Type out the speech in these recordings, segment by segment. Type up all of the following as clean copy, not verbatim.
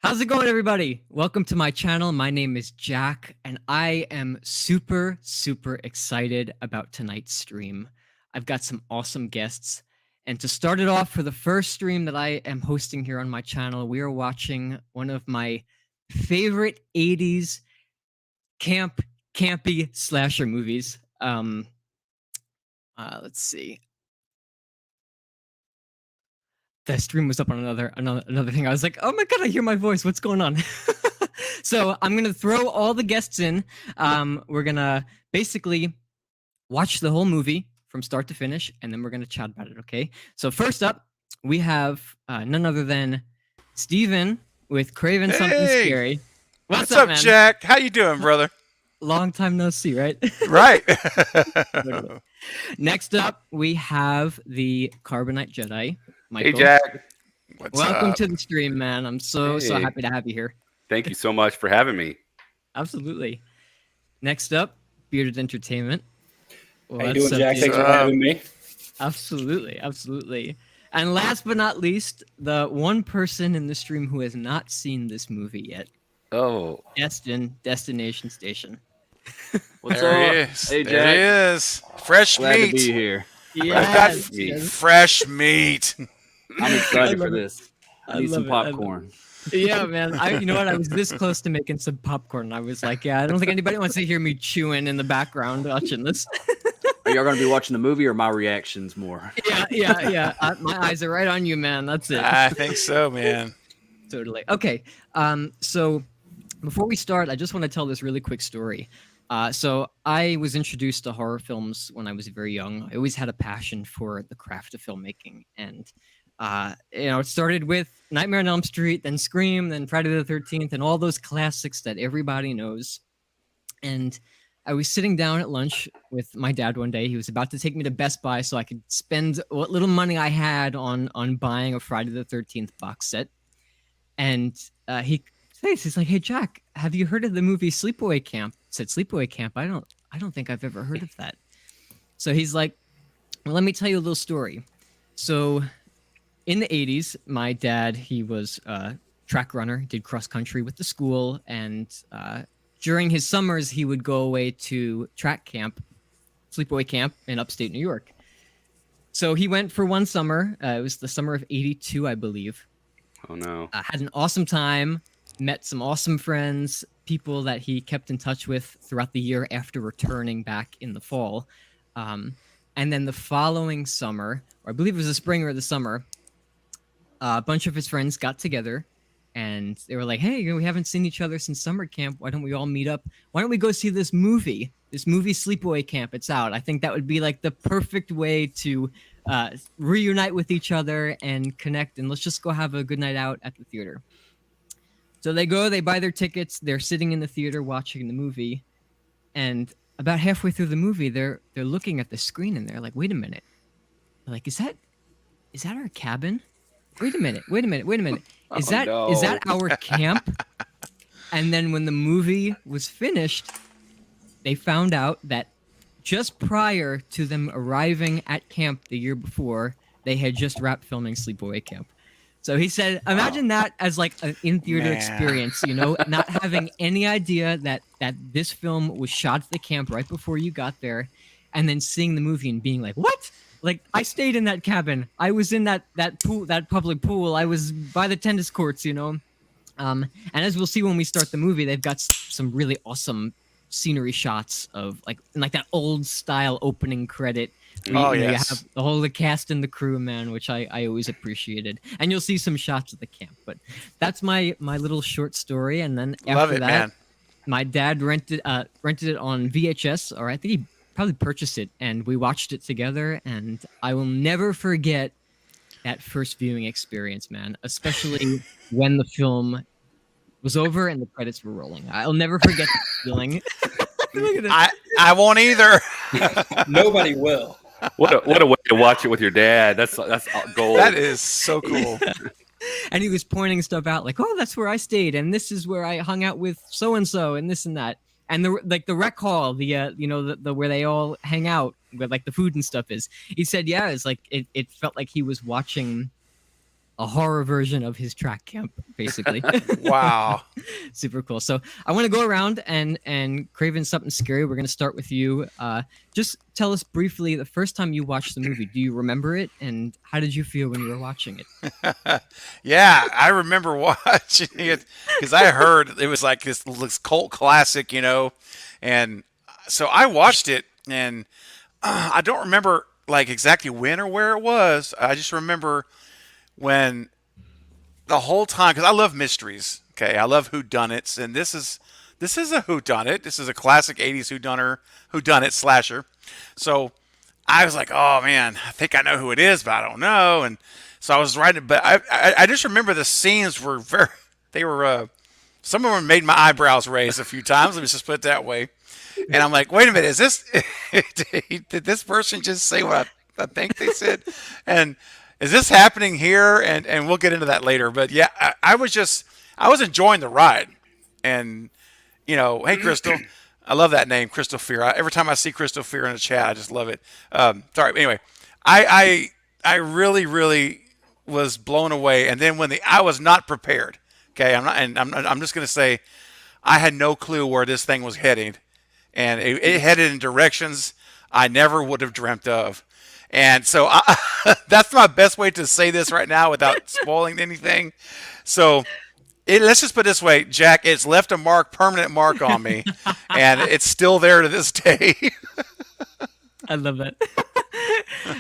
How's it going, everybody? Welcome to my channel. My name is Jack, and I am super excited about tonight's stream. I've got some awesome guests, and to start it off for the first stream that I am hosting here on my channel, we are watching one of my favorite 80s campy slasher movies. Let's see. The stream was up on another thing. I was like, oh my god, I hear my voice. What's going on? So I'm gonna throw all the guests in. We're gonna basically watch the whole movie from start to finish, and then we're gonna chat about it. Okay. So first up, we have none other than Steven with Craven Something Scary. What's up, man? Jack? How you doing, brother? Long time no see, right? Right. Next up, we have the Carbonite Jedi. Michael. Hey, Jack. Welcome to the stream, man. I'm so happy to have you here. Thank you so much for having me. Absolutely. Next up, Bearded Entertainment. Well, how you doing, Jack? Thanks for having me. Absolutely. And last but not least, the one person in the stream who has not seen this movie yet. Oh. Destination Station. What's there up? Hey, Jack. There he is. Fresh Glad meat. to be here. Yes. Fresh meat. I'm excited for this. I need some it. popcorn. Yeah, man. You know what? I was this close to making some popcorn. I was like, yeah, I don't think anybody wants to hear me chewing in the background watching this. Are y'all going to be watching the movie or my reactions more? Yeah. My eyes are right on you, man. That's it. I think so, man. Totally. Okay. So before we start, I just want to tell this really quick story. So I was introduced to horror films when I was very young. I always had a passion for the craft of filmmaking, and it started with Nightmare on Elm Street, then Scream, then Friday the 13th, and all those classics that everybody knows. And I was sitting down at lunch with my dad one day. He was about to take me to Best Buy so I could spend what little money I had on buying a Friday the 13th box set. And he's like, "Hey, Jack, have you heard of the movie Sleepaway Camp?" I said, "Sleepaway Camp? I don't think I've ever heard of that." So he's like, "Well, let me tell you a little story." So in the 80s, my dad, he was a track runner, did cross country with the school, and during his summers, he would go away to track camp, Sleepaway Camp in upstate New York. So he went for one summer. It was the summer of '82, I believe. Oh, no. Had an awesome time, met some awesome friends, people that he kept in touch with throughout the year after returning back in the fall. And then the following summer, or I believe it was the spring or the summer, a bunch of his friends got together and they were like, "Hey, we haven't seen each other since summer camp. Why don't we all meet up? Why don't we go see this movie Sleepaway Camp? It's out. I think that would be like the perfect way to reunite with each other and connect, and let's just go have a good night out at the theater." So they go, they buy their tickets, they're sitting in the theater watching the movie, and about halfway through the movie, they're looking at the screen and they're like, "Wait a minute." They're like, is that our cabin? Wait a minute. Is that our camp? And then when the movie was finished, they found out that just prior to them arriving at camp the year before, they had just wrapped filming Sleepaway Camp. So he said, imagine that as like an in-theater experience, not having any idea that this film was shot at the camp right before you got there, and then seeing the movie and being like, what? Like, I stayed in that cabin. I was in that pool, that public pool. I was by the tennis courts, And as we'll see when we start the movie, they've got some really awesome scenery shots of like that old style opening credit. Yes. You have the whole cast and the crew, man, which I always appreciated. And you'll see some shots of the camp. But that's my little short story. And then after that, man. My dad rented it on VHS, or I think he probably purchased it, and we watched it together. And I will never forget that first viewing experience, man, especially when the film was over and the credits were rolling. I'll never forget that feeling. Look at this. I won't either. Nobody will. What a way to watch it with your dad. That's gold. That is so cool. And he was pointing stuff out like, "Oh, that's where I stayed, and this is where I hung out with so and so, and this and that." And the rec hall, the where they all hang out, where like the food and stuff is. He said, yeah, it's like it felt like he was watching a horror version of his track camp, basically. Wow. Super cool. So I want to go around and Craven something scary. We're gonna start with you. Just tell us briefly the first time you watched the movie. Do you remember it, and how did you feel when you were watching it? Yeah, I remember watching it because I heard it was like this cult classic, and so I watched it, and I don't remember like exactly when or where it was. I just remember when the whole time, because I love mysteries. Okay, I love whodunits, and this is a whodunit. This is a classic '80s whodunit slasher. So I was like, oh man, I think I know who it is, but I don't know. And so I was writing, but I just remember the scenes were some of them made my eyebrows raise a few times. Let me just put it that way. And I'm like, wait a minute, is this did this person just say what I think they said? And is this happening here? And we'll get into that later. But yeah, I was enjoying the ride. And hey Crystal, I love that name, Crystal Fear. Every time I see Crystal Fear in the chat, I just love it. Sorry, anyway, I really, really was blown away. And then I was not prepared. Okay, I'm just gonna say, I had no clue where this thing was heading, and it headed in directions I never would have dreamt of. And so that's my best way to say this right now without spoiling anything. So let's just put it this way, Jack, it's left a permanent mark on me, and it's still there to this day. I love that.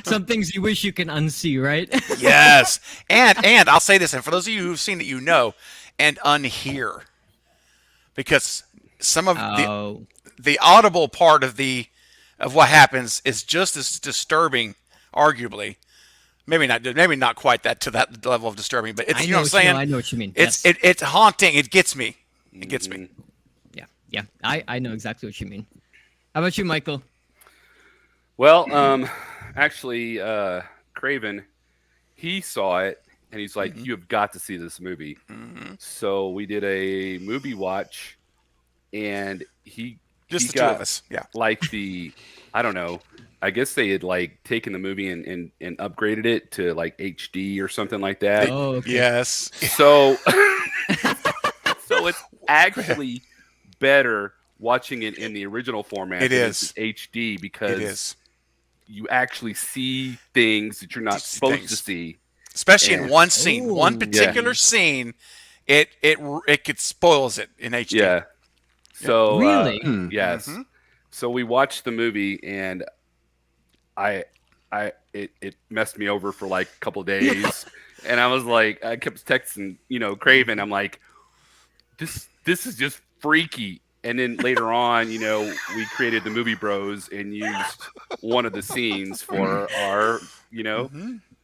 Some things you wish you can unsee, right? Yes. And I'll say this, and for those of you who've seen it, and unhear. Because some of the audible part of what happens is just as disturbing, arguably. Maybe not quite to that level of disturbing, but it's, you know what I'm saying? I know what you mean. It's haunting. It gets me. It gets me. Yeah. I know exactly what you mean. How about you, Michael? Well, actually, Craven, he saw it, and he's like, "You have got to see this movie." Mm-hmm. So we did a movie watch, and he the got, two of us, yeah, like I don't know. I guess they had like taken the movie and upgraded it to like HD or something like that. Oh, okay. Yes. So, so it's actually better watching it in the original format. It is HD because you actually see things that you're not supposed to see, especially in one scene, one particular scene. It spoils it in HD. Yeah. So really, yes. Mm-hmm. So we watched the movie, and it messed me over for like a couple of days, and I was like, I kept texting, Craven. I'm like, this is just freaky. And then later on, we created the Movie Bros and used one of the scenes for our,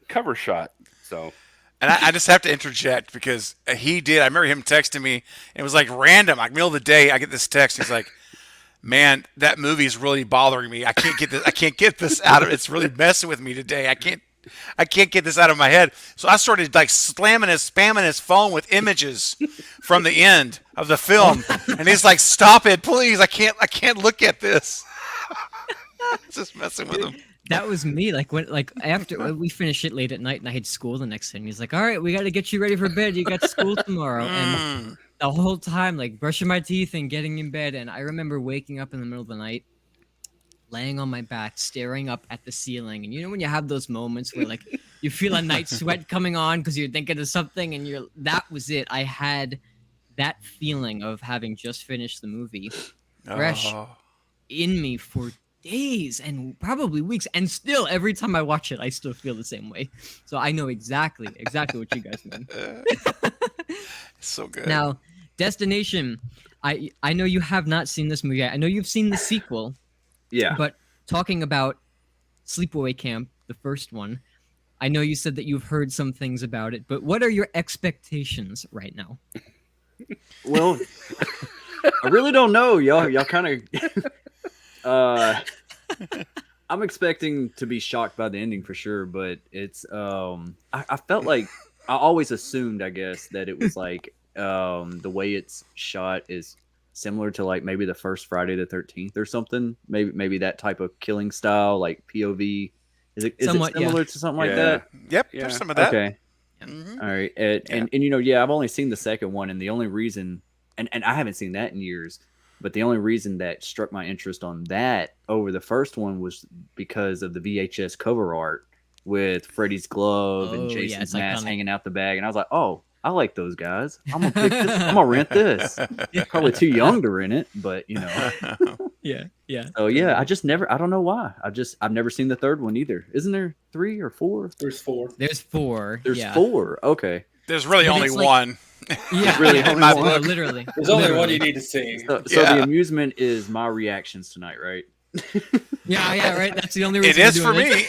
cover shot. So, and I just have to interject because he did. I remember him texting me, and it was like random, like middle of the day. I get this text. He's like, "Man, that movie is really bothering me. I can't get this out of. It's really messing with me today. I can't get this out of my head." So I started like spamming his phone with images from the end of the film, and he's like, "Stop it, please! I can't look at this." Just messing with him. That was me. After we finished it late at night, and I had school the next day, and he's like, "All right, we got to get you ready for bed. You got school tomorrow." And the whole time, like brushing my teeth and getting in bed, and I remember waking up in the middle of the night, laying on my back, staring up at the ceiling. And when you have those moments where like you feel a night sweat coming on because you're thinking of something, and that was it. I had that feeling of having just finished the movie fresh in me for days and probably weeks, and still every time I watch it I still feel the same way. So I know exactly what you guys mean. So good. Now, Destination, I know you have not seen this movie yet. I know you've seen the sequel. Yeah. But talking about Sleepaway Camp, the first one, I know you said that you've heard some things about it, but what are your expectations right now? Well, I really don't know. Y'all kind of I'm expecting to be shocked by the ending for sure, but it's I felt like I always assumed, I guess, that it was like the way it's shot is similar to like maybe the first Friday the 13th or something. Maybe that type of killing style, like POV. Is it similar to something like that? Yep, there's some of that. Okay. All right, and you know, yeah, I've only seen the second one, and the only reason, and I haven't seen that in years, but the only reason that struck my interest on that over the first one was because of the VHS cover art with Freddy's glove and Oh, yeah, Jason's it's mask iconic. hanging out the bag, and I was like, oh, I like those guys. I'm gonna pick this. I'm gonna rent this. Probably too young to rent it, but you know. Yeah, yeah. Oh yeah, I just never. I don't know why. I've never seen the third one either. Isn't there 3 or 4? There's 4. There's 4. There's yeah. 4. Okay. There's really But only it's like- one. Yeah, Really yeah, only no, one? literally. There's only one literally. you need to see. So Yeah. the amusement is my reactions tonight, right? Yeah, right. That's the only reason. It is we're for doing me.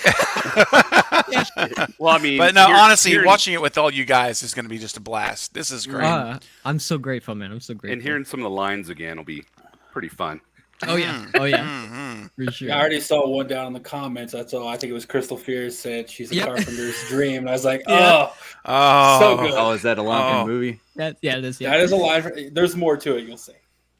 Well, I mean, But no, honestly, hearing- watching it with all you guys is going to be just a blast. This is great. I'm so grateful, man. I'm so grateful. and hearing some of the lines again will be pretty fun. Oh yeah. Oh yeah. Mhm. For sure. Yeah, I already saw one down in the comments. That's all. I think it was Crystal Fears said she's a Yep. carpenter's dream. And I was like, Yeah. Oh, So good. Oh, is that a Lion King Oh. movie? It is. Yeah. that is a line. There's more to it. You'll see.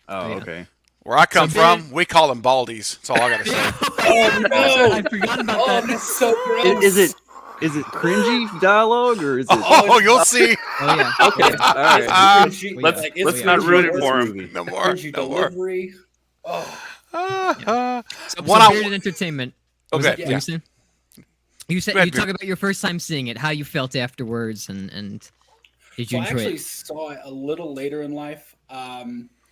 Oh, Yeah. okay. Where I come So from, we call them baldies. That's all I got to say. Oh no! I forgot about Oh, that. that's so gross. Is it cringy dialogue or is it? Oh, you'll see. Oh yeah. Okay. All right. Cringy- let's- it's let's cringy not ruin it words, for him. Movie. No more. Cringy No more. delivery. Oh, So One I- Bearded Entertainment. Was Okay. that what you saying? You said Go ahead, you talk about your first time seeing it, how you felt afterwards, and did you so I enjoy actually it? saw it a little later in life.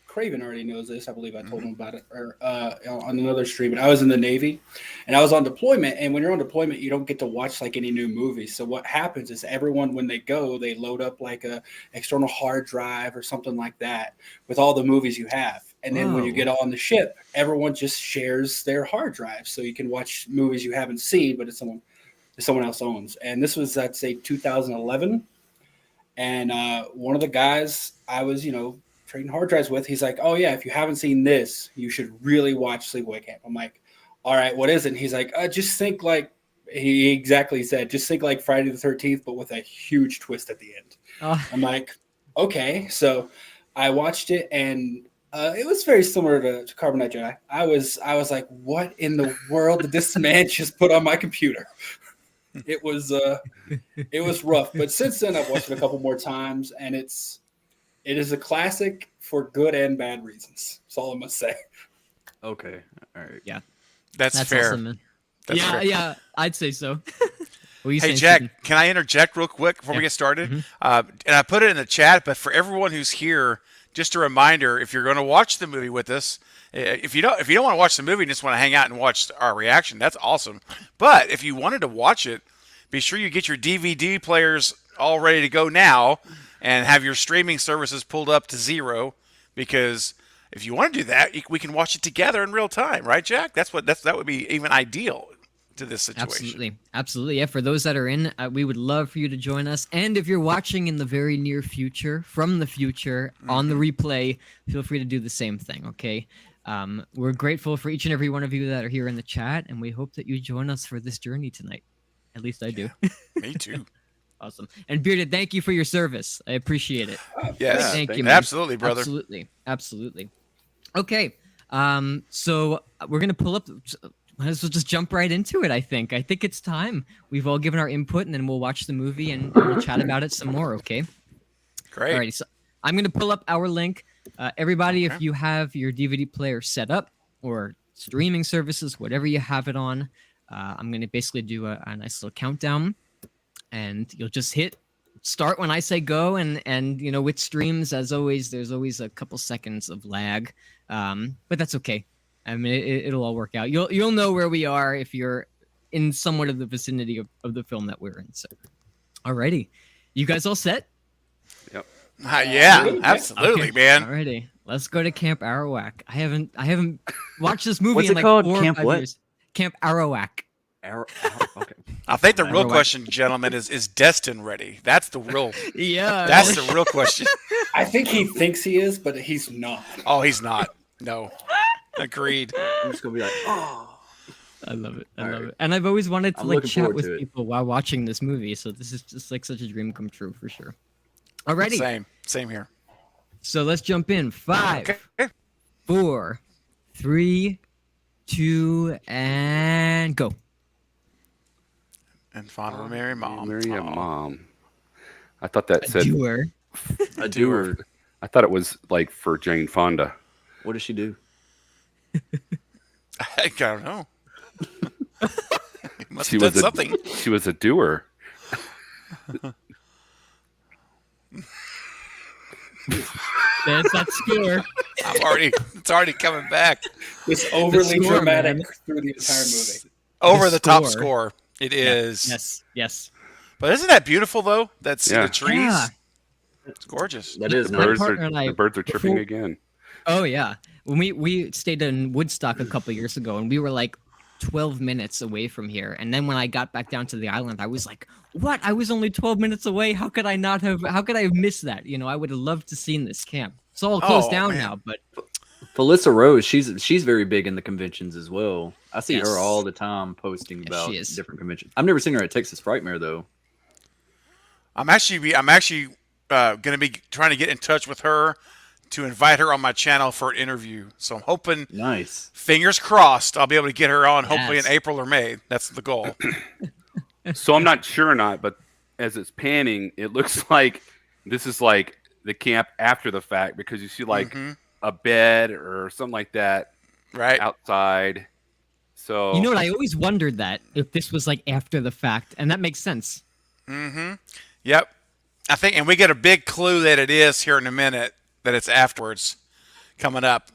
Craven already knows this. I believe I told him about it on another stream. But I was in the Navy, and I was on deployment. And when you're on deployment, you don't get to watch like any new movies. So what happens is everyone, when they go, they load up like a external hard drive or something like that with all the movies you have. And then when you Whoa. get on the ship, everyone just shares their hard drive, so you can watch movies you haven't seen, but someone else owns. And this was, I'd say, 2011. And one of the guys I was, trading hard drives with, he's like, oh yeah, if you haven't seen this, you should really watch Sleepaway Camp. I'm like, all right, what is it? And he's like, just think like, he exactly said, just think like Friday the 13th, but with a huge twist at the end. Oh, I'm like, okay. So I watched it, and it was very similar to Carbonite Jedi. I was like, what in the world did this man just put on my computer? It was rough. But since then, I've watched it a couple more times, and it is a classic for good and bad reasons. That's all I must say. Okay. All right. That's that's fair. awesome, man. That's yeah, fair. yeah, I'd say so. What are you Hey, saying, Jack, Stephen? can I interject real quick before we Yeah. get started? Mhm. And I put it in the chat, but for everyone who's here, just a reminder: if you're going to watch the movie with us, if you don't want to watch the movie and just want to hang out and watch our reaction, that's awesome. But if you wanted to watch it, be sure you get your DVD players all ready to go now, and have your streaming services pulled up to 0, because if you want to do that, we can watch it together in real time, right, Jack? That would be even ideal to this situation. Absolutely. Yeah, for those that are in, we would love for you to join us. And if you're watching in the very near future, from the future, on the replay, feel free to do the same thing, okay? We're grateful for each and every one of you that are here in the chat, and we hope that you join us for this journey tonight. At least I do. Me too. Awesome. And Bearded, thank you for your service. I appreciate it. Yes, Thank you, man. absolutely, brother. Absolutely. Okay. So we're gonna pull up. Might as well just jump right into it. I think it's time. We've all given our input, and then we'll watch the movie and we'll chat about it some more. Okay. Great. Alrighty. So I'm gonna pull up our link. Everybody, Okay. if you have your DVD player set up or streaming services, whatever you have it on, I'm gonna basically do a nice little countdown, and you'll just hit start when I say go. And with streams, as always, there's always a couple seconds of lag, but that's okay. I mean, it'll all work out. You'll know where we are if you're in somewhat of the vicinity of the film that we're in. So, alrighty, you guys all set? Yeah, absolutely, Okay. man. Alrighty, let's go to Camp Arawak. I haven't watched this movie What's in it like called? 4 or Camp 5 what? years. Camp Arawak. Okay. I think the real Arawak. question, gentlemen, is Destin ready? That's the real. Yeah, That's the real question. I think he thinks he is, but he's not. Oh, he's not. No. Agreed. I'm just gonna be like, oh. I love it. I All love right. it. And I've always wanted to I'm like looking chat forward with to it. people while watching this movie, so this is just like such a dream come true for sure. Alrighty, Same here. so let's jump in. 5, Okay. 4, 3, 2, and go. And Fondle Mary Mom. Mary and Aw. Mom. I thought that A said doer. A doer. I thought it was like for Jane Fonda. What does she do? I don't know. Must She have done was something. She was a doer. There's that score. It's already coming back. It's overly score, dramatic man. through the entire movie. Over the top score. score. It is. Yes. But isn't that beautiful though? That's Yeah. the trees. Yeah. It's gorgeous. That is The My nice. partner and I, the birds are chirping before- again. Oh yeah. When we stayed in Woodstock a couple years ago, and we were like 12 minutes away from here. And then when I got back down to the island, I was like, "What? I was only 12 minutes away. How could I not have? How could I have missed that? You know, I would have loved to seen this camp. It's all closed down man. now, but Felissa Rose, she's very big in the conventions as well. I see Yes. her all the time posting Yes, about she is. different conventions. I've never seen her at Texas Frightmare though. I'm actually going to be trying to get in touch with her to invite her on my channel for an interview. So I'm hoping, Nice. fingers crossed, I'll be able to get her on hopefully in Yes. April or May. That's the goal. So I'm not sure or not, but as it's panning, it looks like this is like the camp after the fact because you see like a bed or something like that Right? outside. So you know what? I always wondered that if this was like after the fact, and that makes sense. Yep. I think, and we get a big clue that it is here in a minute, that it's afterwards coming up.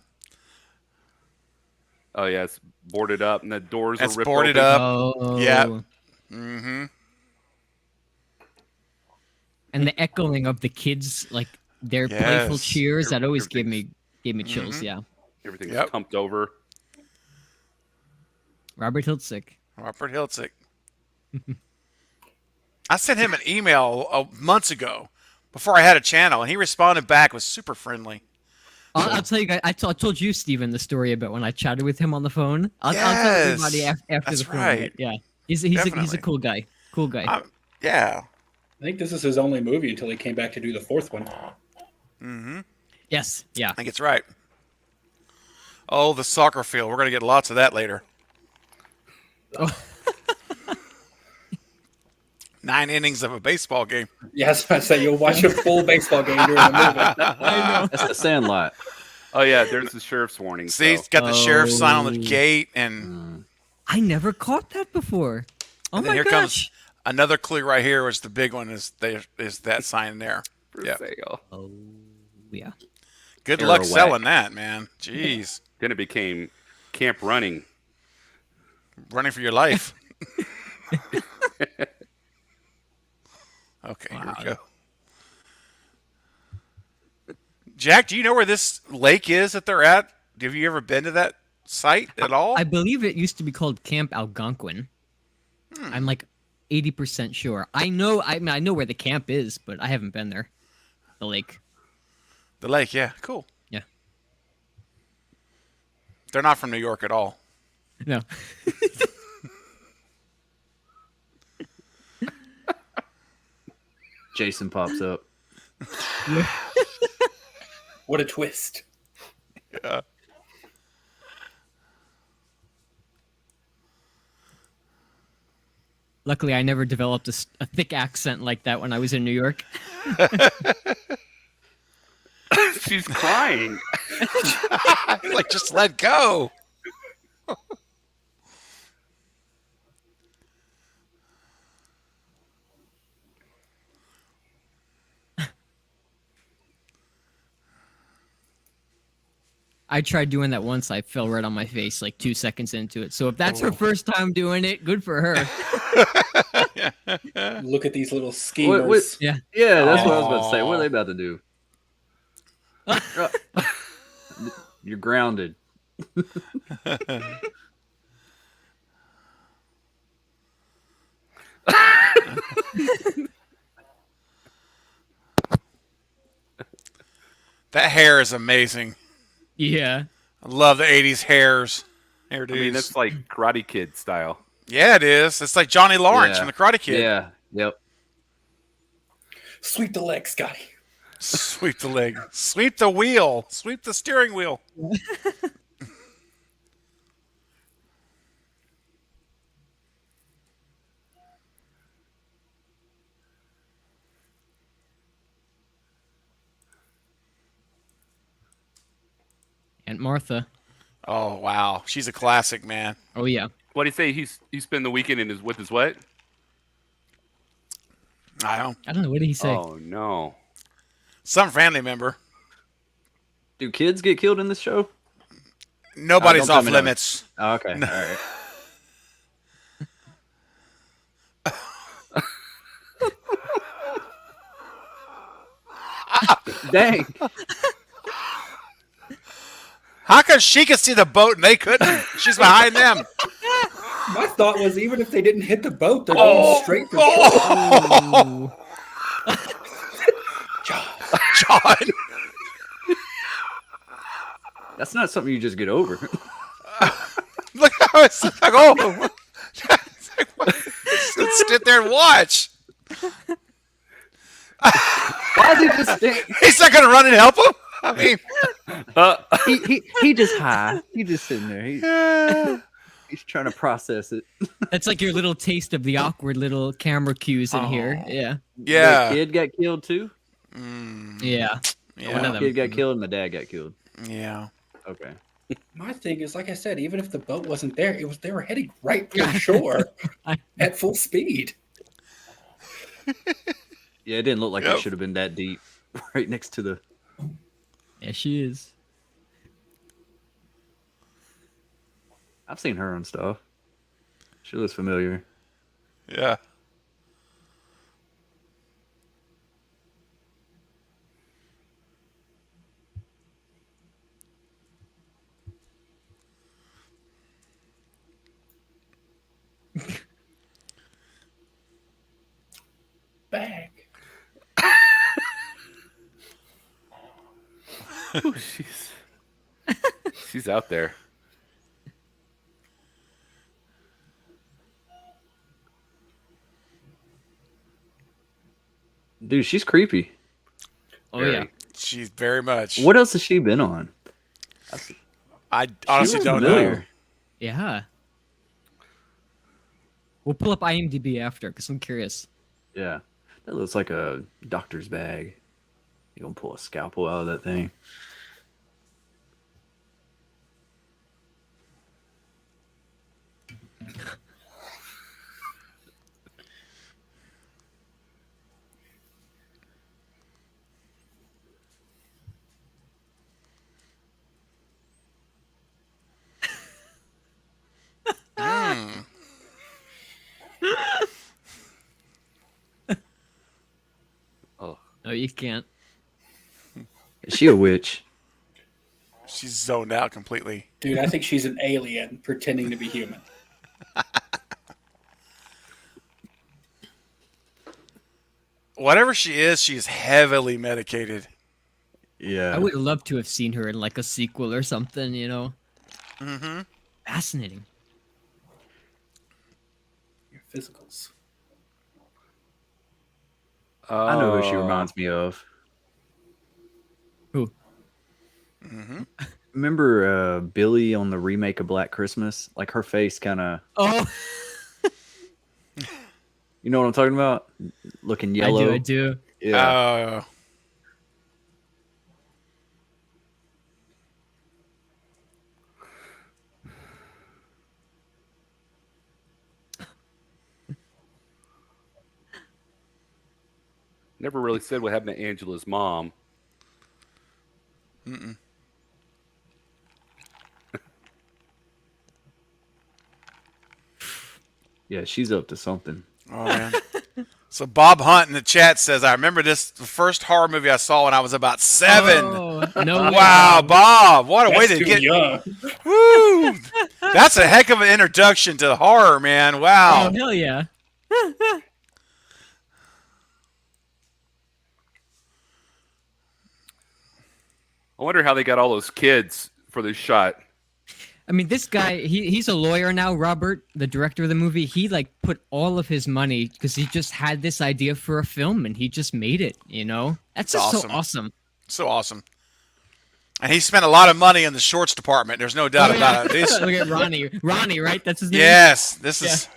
Oh yeah, it's boarded up and the doors It's are ripped boarded open. up. Oh, Yeah. And the echoing of the kids, like their playful Yes. cheers, that always gave Everything's- me chills. Yeah, Everything's Yep. humped over. Robert Hiltzik. Robert Hiltzik. I sent him an email months ago before I had a channel, and he responded back, was super friendly. I'll tell you guys. I told you, Steven, the story about when I chatted with him on the phone. I'll tell everybody Yes, after that's the film. right. Yeah, he's a Definitely. cool guy. Cool guy. Yeah. I think this is his only movie until he came back to do the fourth one. Yes. Yeah. I think it's right. Oh, the soccer field. We're going to get lots of that later. Oh. 9 innings of a baseball game. Yes, I say you'll watch a full baseball game during the movie. I know. That's the Sandlot. Oh yeah, there's the sheriff's warning. See, so. it's got the sheriff's sign on the Oh. gate, and I never caught that before. Oh then my here gosh. comes another clue right here, which the big one is that sign there. For Yeah. sale. Oh yeah. Good Arrow luck whack. selling that, man. Jeez. Then it became camp running. Running for your life. Okay, here we go. Jack, do you know where this lake is that they're at? Have you ever been to that site at all? I believe it used to be called Camp Algonquin. I'm like 80% sure. I know where the camp is, but I haven't been there. The lake. The lake, yeah. Cool. Yeah. They're not from New York at all. No. Jason pops up. What a twist. Yeah. Luckily, I never developed a thick accent like that when I was in New York. She's crying. Like, just let go. I tried doing that once. I fell right on my face like 2 seconds into it. So if that's her first time doing it, good for her. Look at these little schemers. What- Yeah. Yeah, that's what I was about to say. What are they about to do? You're grounded. That hair is amazing. Yeah. I love the 80s hairdos. I mean, that's like Karate Kid style. Yeah, it is. It's like Johnny Lawrence Yeah. from the Karate Kid. Yeah. Yep. Sweep the leg, Scotty. Sweep the leg. Sweep the wheel. Sweep the steering wheel. Aunt Martha. Oh wow, she's a classic, man. Oh yeah. What do you say? He spent the weekend with his what? I don't. I don't know. What did he say? Oh no. Some family member. Do kids get killed in this show? Nobody's don't tell off me no. limits. Oh, okay, all right. Dang. How come she could see the boat and they couldn't? She's behind them. My thought was even if they didn't hit the boat, they're going straight for the Oh. John. That's not something you just get over. Look how it's like, oh. It's like, what? Let's sit there and watch. Why did he just stand? He's not going to run and help him? I mean, He just high. He just sitting there. He's trying to process it. That's like your little taste of the awkward little camera cues in here. Yeah. yeah. The kid got killed too. Yeah. Yeah. One of The them. kid got killed and the dad got killed. Yeah. Okay. My thing is, like I said, even if the boat wasn't there, they were heading right for the shore at full speed. Yeah, it didn't look like Yep. it should have been that deep, right next to the. Yeah, she is. I've seen her on stuff. She looks familiar. Yeah. Back. Ooh, she's out there. Dude, she's creepy. Oh Very. yeah. She's very much. What else has she been on? I honestly looks don't familiar. know. Yeah. We'll pull up IMDb after because I'm curious. Yeah, that looks like a doctor's bag. You gonna pull a scalpel out of that thing? No, you can't. Is she a witch? She's zoned out completely. Dude, I think she's an alien pretending to be human. Whatever she is, she's heavily medicated. Yeah. I would love to have seen her in like a sequel or something, you know. Mm-hmm. Fascinating. Your physicals. I know who she reminds me of. Who? Mm-hmm. Remember Billy on the remake of Black Christmas? Like her face kind of, Oh, you know what I'm talking about? Looking yellow. I do. Yeah. Oh. Never really said what happened to Angela's mom. Mm-mm. Yeah, she's up to something. Oh man. So Bob Hunt in the chat says, "I remember this the first horror movie I saw when I was about 7." Oh, no way. Wow, Bob! What a way That's to too get. young. Woo! That's a heck of an introduction to horror, man. Wow. Oh, hell yeah. I wonder how they got all those kids for this shot. I mean, this guy, he's a lawyer now, Robert, the director of the movie. He, like, put all of his money because he just had this idea for a film and he just made it, you know? That's just so awesome. So awesome. And he spent a lot of money in the shorts department. There's no doubt about it. These- Look at Ronnie. Ronnie, right? That's his name? yes, this is.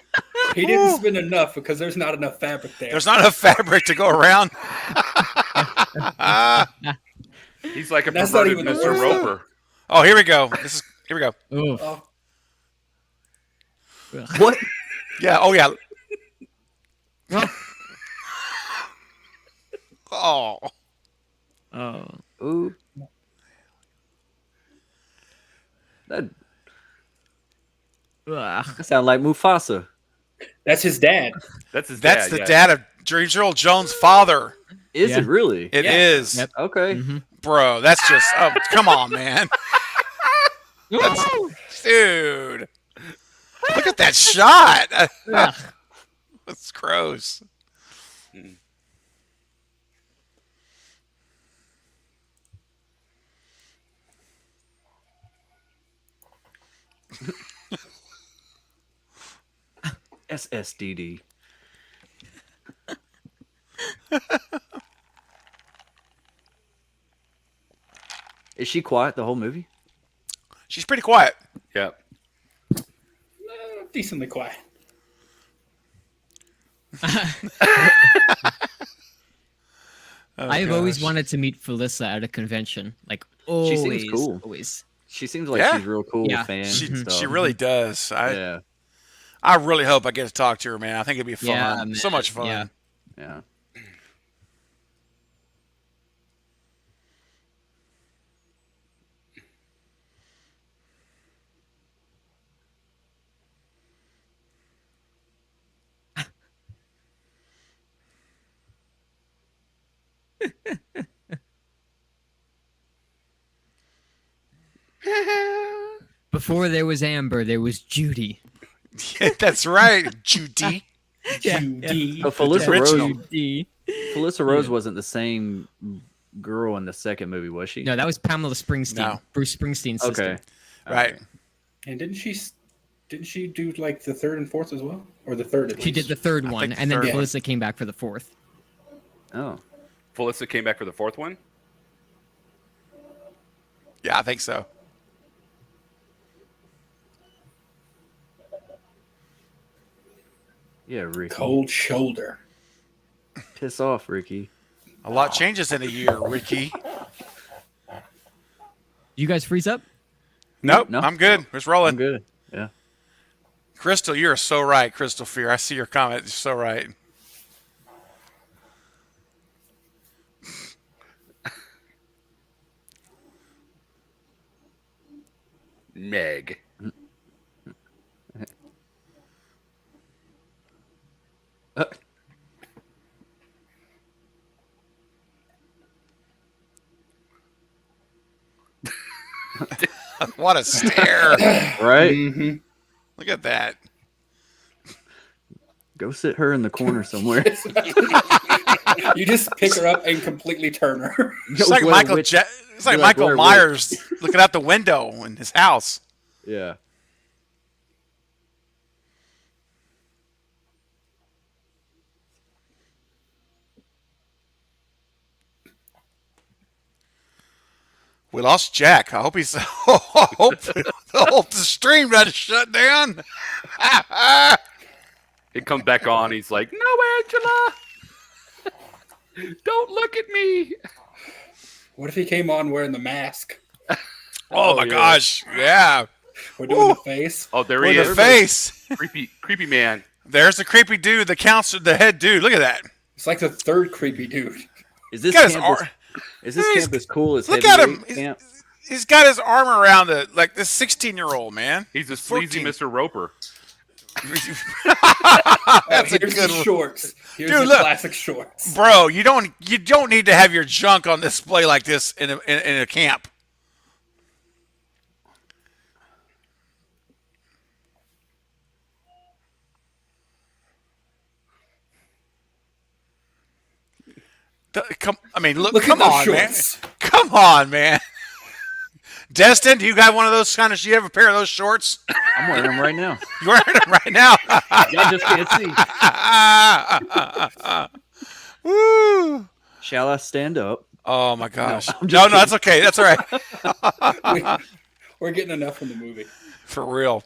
He didn't spend enough because there's not enough fabric there. There's not enough fabric to go around. He's like a That's not perverted even the Mr. worst Roper. Oh, here we go. Here we go. Oh. Oh, What? Yeah. Oh yeah. Oh. Oh. Oh. Ooh. That Ugh. sound like Mufasa. that's his dad. That's his That's dad. the yeah. dad of James Earl Jones' father. Is Yeah. it really? It Yeah. is, Yep. Okay. Mhm. bro. That's just. Oh, come on, man. Dude. Look at that shot. Ugh. That's gross. SSDD. Is she quiet the whole movie? She's pretty quiet. Yeah. Decently quiet. Oh, I've always gosh. wanted to meet Felissa at a convention. Like She always, seems cool. always. She seems like Yeah. she's real cool Yeah. with fans She, and stuff. she really does. yeah. I really hope I get to talk to her, man. I think it'd be fun. Yeah, So man. much fun. Yeah. Yeah. Before there was Amber, there was Judy. That's right, Judy. Judy. But Felissa original. Rose, Judy. Felissa Rose wasn't the same girl in the second movie, was she? No, that was Pamela Springsteen. No. Bruce Springsteen's sister. Okay. Right. And didn't she do like the third and fourth as well, or the third? At She did least? the third I one, think the and then third one. Felissa came back for the fourth. Oh. Felissa came back for the fourth one. Yeah, I think so. Yeah, Ricky. Cold shoulder. Piss off, Ricky. A lot changes in a year, Ricky. You guys freeze up? Nope, No. I'm good. It's rolling. I'm good. Yeah. Crystal, you're so right, Crystal Fear. I see your comment. You're so right. Meg. What a stare. Right? Mm-hmm. Look at that. Go sit her in the corner somewhere. You just pick her up and completely turn her. It's like Blair Michael. Witch- It's like You're like Michael Blair Myers looking out the window in his house. Yeah. We lost Jack. I hope he's. I hope the stream doesn't shut down. It comes back on. He's like, "No, Angela, don't look at me." What if he came on wearing the mask? Oh my yeah. gosh! Yeah. We're doing Ooh. the face. Oh, there With he the is. face. Creepy man. There's the creepy dude, the counselor, the head dude. Look at that. It's like the third creepy dude. Is this Got his camp ar- is this He's- camp as cool as look at him. Heavyweight Camp? He's got his arm around like this 16-year-old man. He's a sleazy 14. Mr. Roper. That's a Here's good the one. shorts. Here's Dude, the look. classic shorts. Bro, you don't need to have your junk on display like this in a camp. Come Look come at those on, man. shorts. Come on, man. Destin, do you got one of those kind of? Do you have a pair of those shorts? I'm wearing them right now. You're wearing them right now. Y'all just can't see. Woo! Shall I stand up? Oh my gosh. I'm No, just no, that's okay. That's all right. We're getting enough from the movie. For real.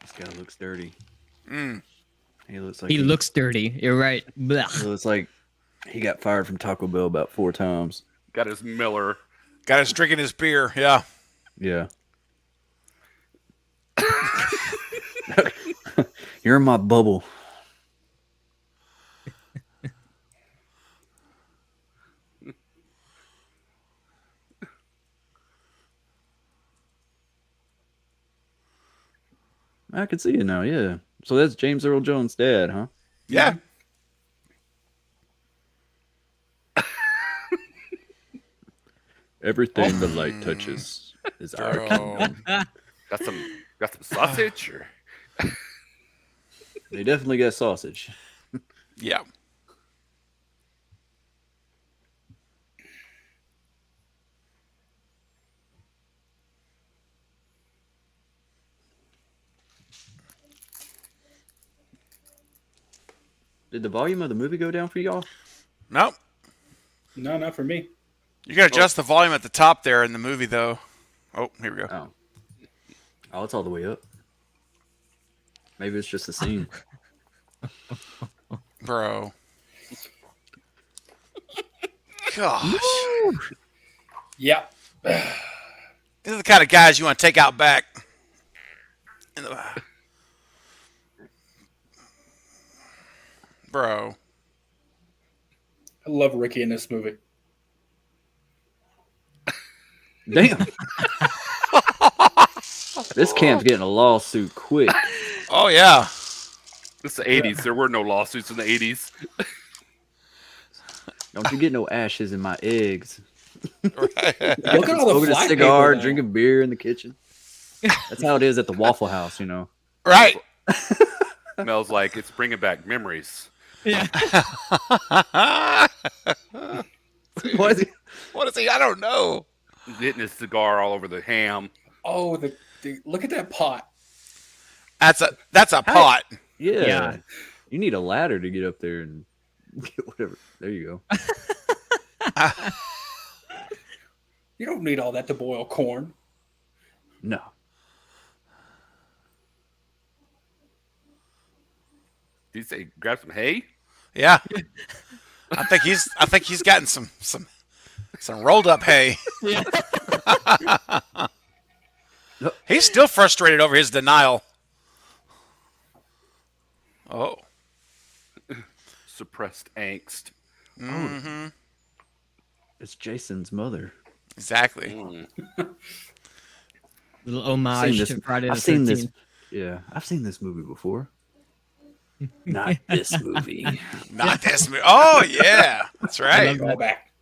This guy looks dirty. Mm. He looks like He looks dirty. You're right. Blech. He looks like he got fired from Taco Bell about 4 times. Got his Miller. Got us drinking his beer. Yeah. Yeah. You're in my bubble. I can see it now, yeah. So that's James Earl Jones' dad, huh? Yeah. Everything the light touches is our Bro. kingdom. Got some sausage or They definitely got sausage. Yeah. Did the volume of the movie go down for y'all? Nope. No, not for me. You got to adjust the volume at the top there in the movie, though. Oh, here we go. Oh. Oh, it's all the way up. Maybe it's just the scene. Bro. Gosh. Yep. These are the kind of guys you want to take out back. Bro. I love Ricky in this movie. Damn. This camp's getting a lawsuit quick. Oh, yeah. it's the 80s. There were no lawsuits in the 80s. Don't you get no ashes in my eggs. Look at all the Smoking a flag cigar, paper, though. drinking beer in the kitchen. That's how it is at the Waffle House, you know. Right. Smells like it's bringing back memories. Yeah. What is he? What is he? I don't know. Hitting his cigar all over the ham. Oh, look at that pot. That's a pot. Yeah. Yeah. You need a ladder to get up there and get whatever. There you go. You don't need all that to boil corn. No. Did you say grab some hay? Yeah. I think he's gotten some rolled up hay. Yeah. He's still frustrated over his denial. Oh. Suppressed angst. Mm-hmm. It's Jason's mother. Exactly. Little homage to Friday the I've seen this. 13th. Yeah, I've seen this movie before. Not this movie. Not this movie. Oh yeah, that's right. Go back.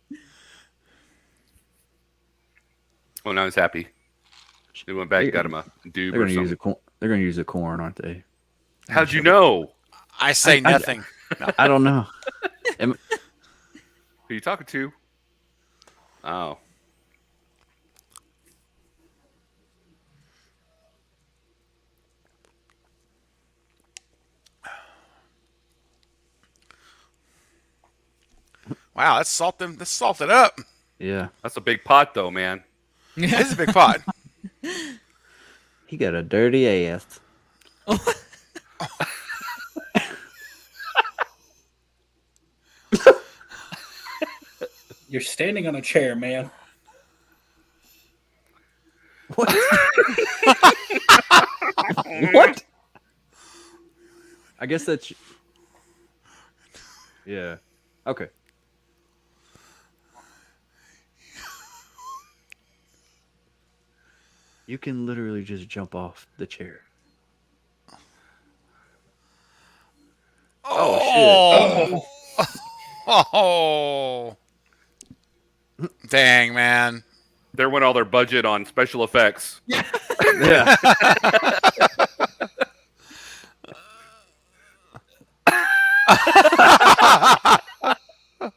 Oh, now he's happy. They went back and got him a doob They're or gonna use something. They're gonna use a corn, aren't they? How'd you know? I say nothing. I don't know. Who are you talking to? Oh. Wow, that's salted up. Yeah, That's a big pot, though, man. It is a big pot. he got a dirty ass. You're standing on a chair, man. What? What? I guess that's. Yeah. Okay. You can literally just jump off the chair. Oh, oh. Dang, man. There went all their budget on special effects. Yeah.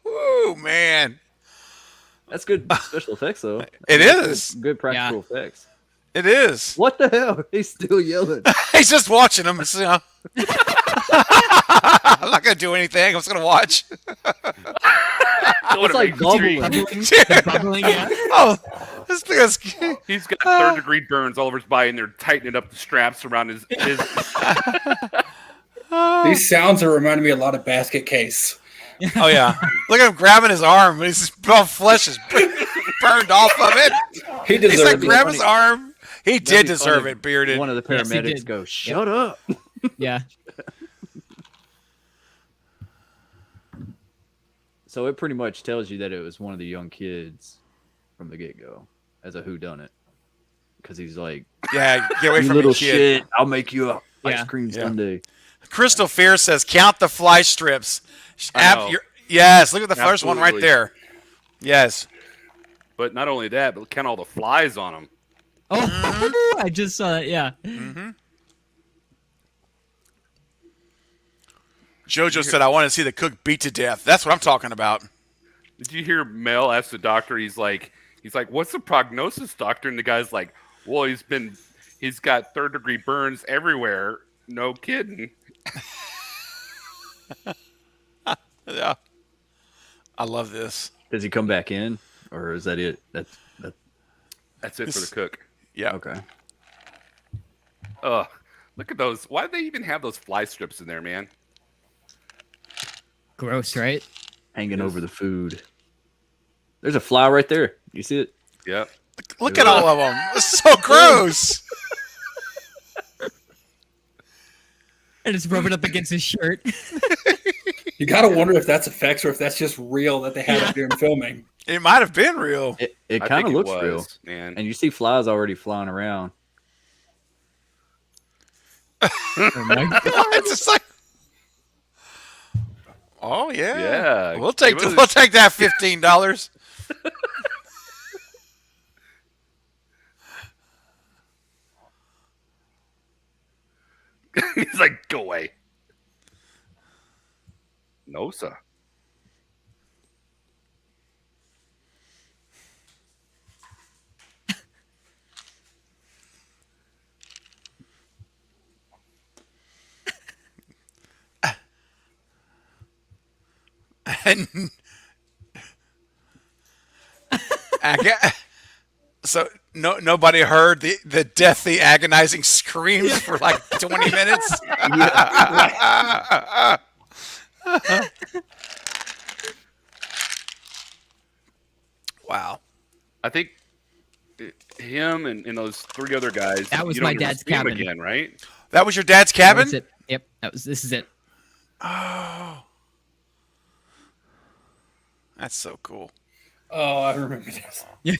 Ooh, man. That's good special effects, though. It is. Good practical effects. It is. What the hell? He's still yelling. He's just watching them. It's, I'm not gonna do anything. I'm just gonna watch. It's like bubbling. Bubbling, yeah. Oh, this thing is. He's got third-degree burns all over his body, and they're tightening up the straps around his These sounds are reminding me a lot of Basket Case. Oh yeah. Look at him grabbing his arm. His flesh is burned off of it. He He's deserved like, it. grab his arm. He did be deserve funny. it, Bearded. One of the Yes, he paramedics did. go, "Shut up." Yeah. So it pretty much tells you that it was one of the young kids from the get-go as a whodunit. Because he's like, Yeah, get away "You from little me, kid. shit, I'll make you a Yeah. ice cream Yeah. sundae." Crystal Fear says, count the fly strips. I know. Yes, look at the first one right Absolutely. there. Yes. But not only that, but count all the flies on them. Oh, I just saw that. Yeah. Mm-hmm. JoJo said, I want to see the cook beat to death. That's what I'm talking about. Did you hear Mel ask the doctor? He's like, "What's the prognosis, doctor?" And the guy's like, "Well, he's got third-degree burns everywhere. No kidding." Yeah. I love this. Does he come back in? Or is that it? That's That's it for the cook. Yeah. okay. Ugh, look at those. Why do they even have those fly strips in there, man? Gross, right? Hanging over the food. There's a fly right there. You see it? Yep. Look at all of them. It's so gross. And just rub it up against his shirt. You gotta wonder if that's effects or if that's just real that they had up during filming. It might have been real. It I kind think of it looks was, real. man. And you see flies already flying around. Oh my God. It's just like, oh yeah, Yeah, We'll take give us- we'll take that $15. He's like, "Go away." No, sir. And so nobody heard the deathly, agonizing screams for like 20 minutes. Wow. I think him and those three other guys. That was you don't my ever dad's see 'em cabin. again, right? That was your dad's cabin? That's it. Yep. This is it. Oh. That's so cool. Oh, I remember this. Yeah.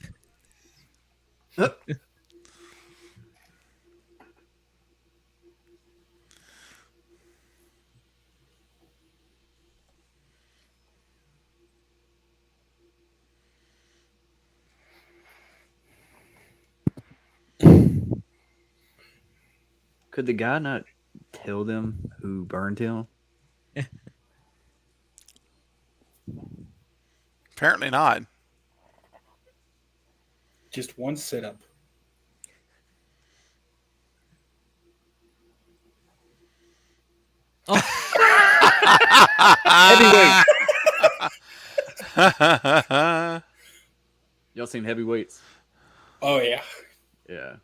Could the guy not tell them who burned him? Apparently not. Just one sit up. Heavyweight. Y'all seen Heavyweights? Oh yeah. Yeah.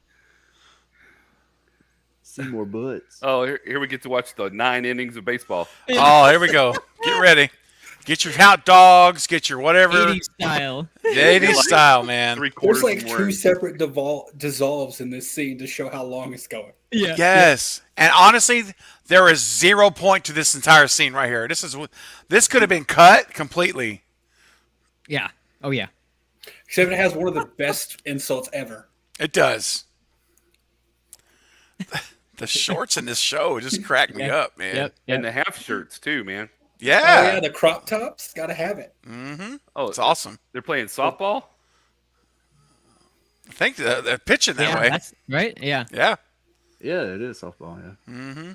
See more butts. Oh, here we get to watch the 9 innings of baseball. Oh, here we go. Get ready. Get your hot dogs. Get your whatever. 80s style. The 80s style, man. 3/4 There's like of them two were- separate dissolves in this scene to show how long it's going. Yeah. Yes. And honestly, there is 0 point to this entire scene right here. This could have been cut completely. Yeah. Oh yeah. Except it has one of the best insults ever. It does. The shorts in this show just crack me up, man. Yep. and Yep. the half shirts too, man. Oh yeah, the crop tops, gotta have it. Mm-hmm. Oh, It's awesome. they're playing softball. I think they're pitching that Yeah, way. that's right. Yeah. Yeah. Yeah, it is softball, yeah. Mm-hmm.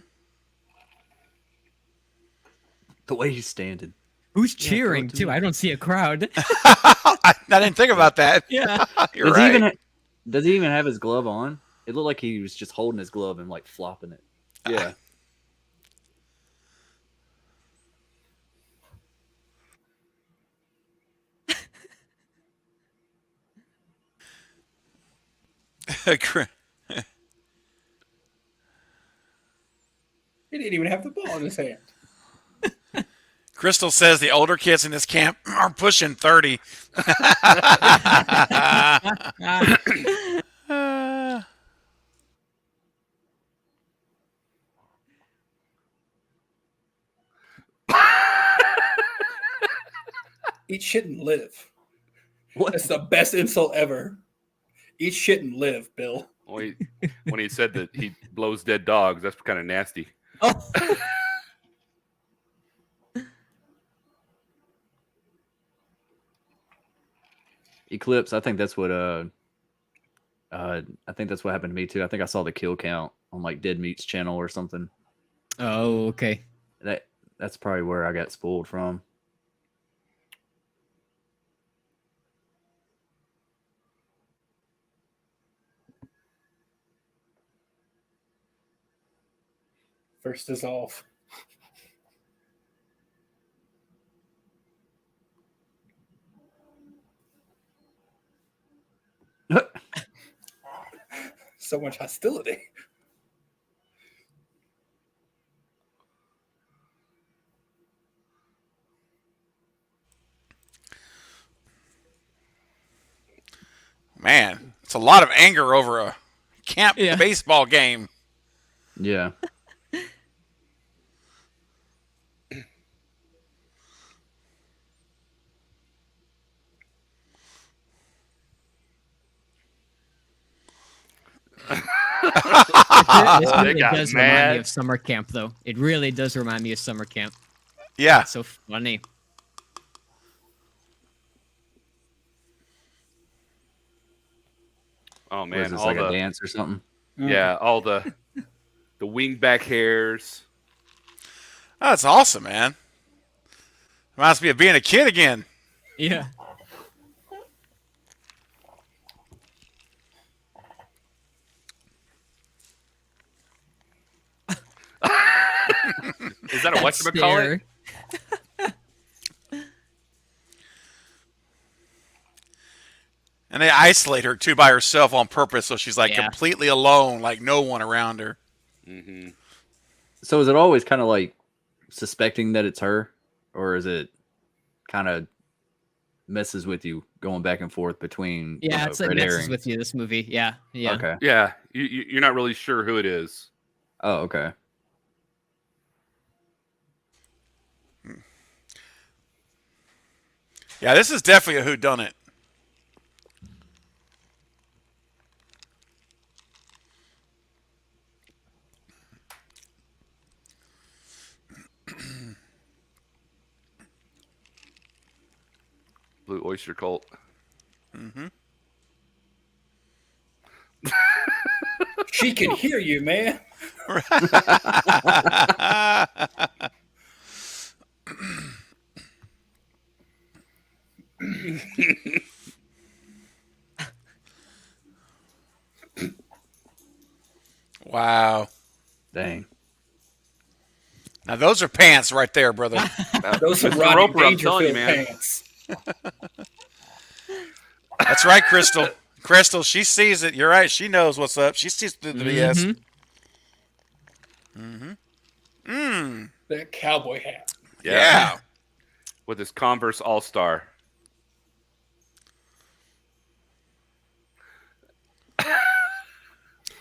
The way he's standing. Who's throw cheering it to too? me. I don't see a crowd. I didn't think about that. Yeah. You're Does right. does he even have his glove on? It looked like he was just holding his glove and like flopping it. Yeah. He didn't even have the ball in his hand. Crystal says the older kids in this camp are pushing 30. Eat shit and live. What? That's the best insult ever. Eat shit and live, Bill. When he said that he blows dead dogs, that's kind of nasty. Oh. Eclipse. I think that's what happened to me too. I think I saw the kill count on like Dead Meat's channel or something. Oh, okay. That's probably where I got spooled from. First dissolve. So much hostility. Man, it's a lot of anger over a camp Yeah. baseball game. Yeah. This They really got does remind mad. me of summer camp, though. It really does remind me of summer camp. Yeah. It's so funny. Oh What is man, this, all like a the dance or something? yeah, all the wingback hairs. Oh, that's awesome, man. Reminds me of being a kid again. Yeah. Is that a That whatchamacallit? stare. And they isolate her, too, by herself on purpose, so she's, like, Yeah. completely alone, like no one around her. Mm-hmm. So is it always kind of like suspecting that it's her, or is it kind of messes with you going back and forth between Yeah, it's like red messes herring? with you, this movie. Yeah. Yeah. Okay. Yeah, you're not really sure who it is. Oh, okay. Yeah, this is definitely a whodunit. Blue Oyster Cult. Mm-hmm. She can hear you, man. Wow. Dang. Now, those are pants right there, brother. Those are Mr. Rodney Roper, I'm telling you, Dangerfield man. pants. That's right, Crystal. Crystal, she sees it. You're right. She knows what's up. She sees through the BS. Mhm. Mm-hmm. Mm. That cowboy hat. Yeah. With his Converse All Star.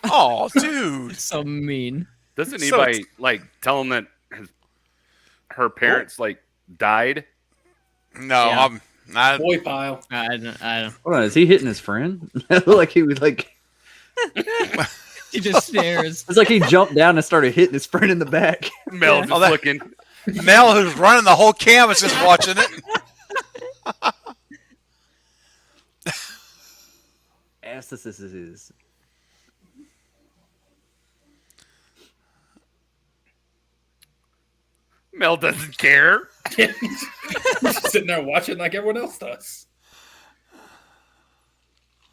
Oh, dude. So mean. Doesn't So anybody like tell him that her parents like died? No, Yeah. I'm not. Boy pile. I don't. Hold on, is he hitting his friend? Like he was like, He just stares. it's like he jumped down and started hitting his friend in the back. Mel Yeah. just Oh, that- looking. Mel, who's running the whole canvas, just watching it. Asses. Mel doesn't care. He's just sitting there watching like everyone else does.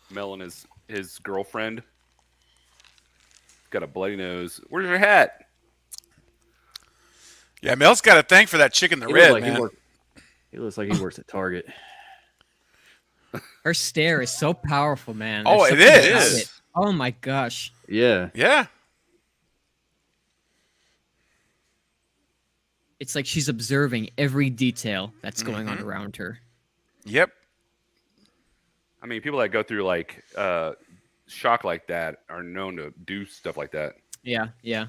Mel and his girlfriend got a bloody nose. Where's your hat? Yeah, Mel's got a thing for that chicken the He red, looks like man. he looks like he works at Target. Her stare is so powerful, man. Oh, There's it something about is. it. Oh my gosh. Yeah. Yeah. it's like she's observing every detail that's going on around her. Yep. I mean, people that go through like shock like that are known to do stuff like that. Yeah, yeah.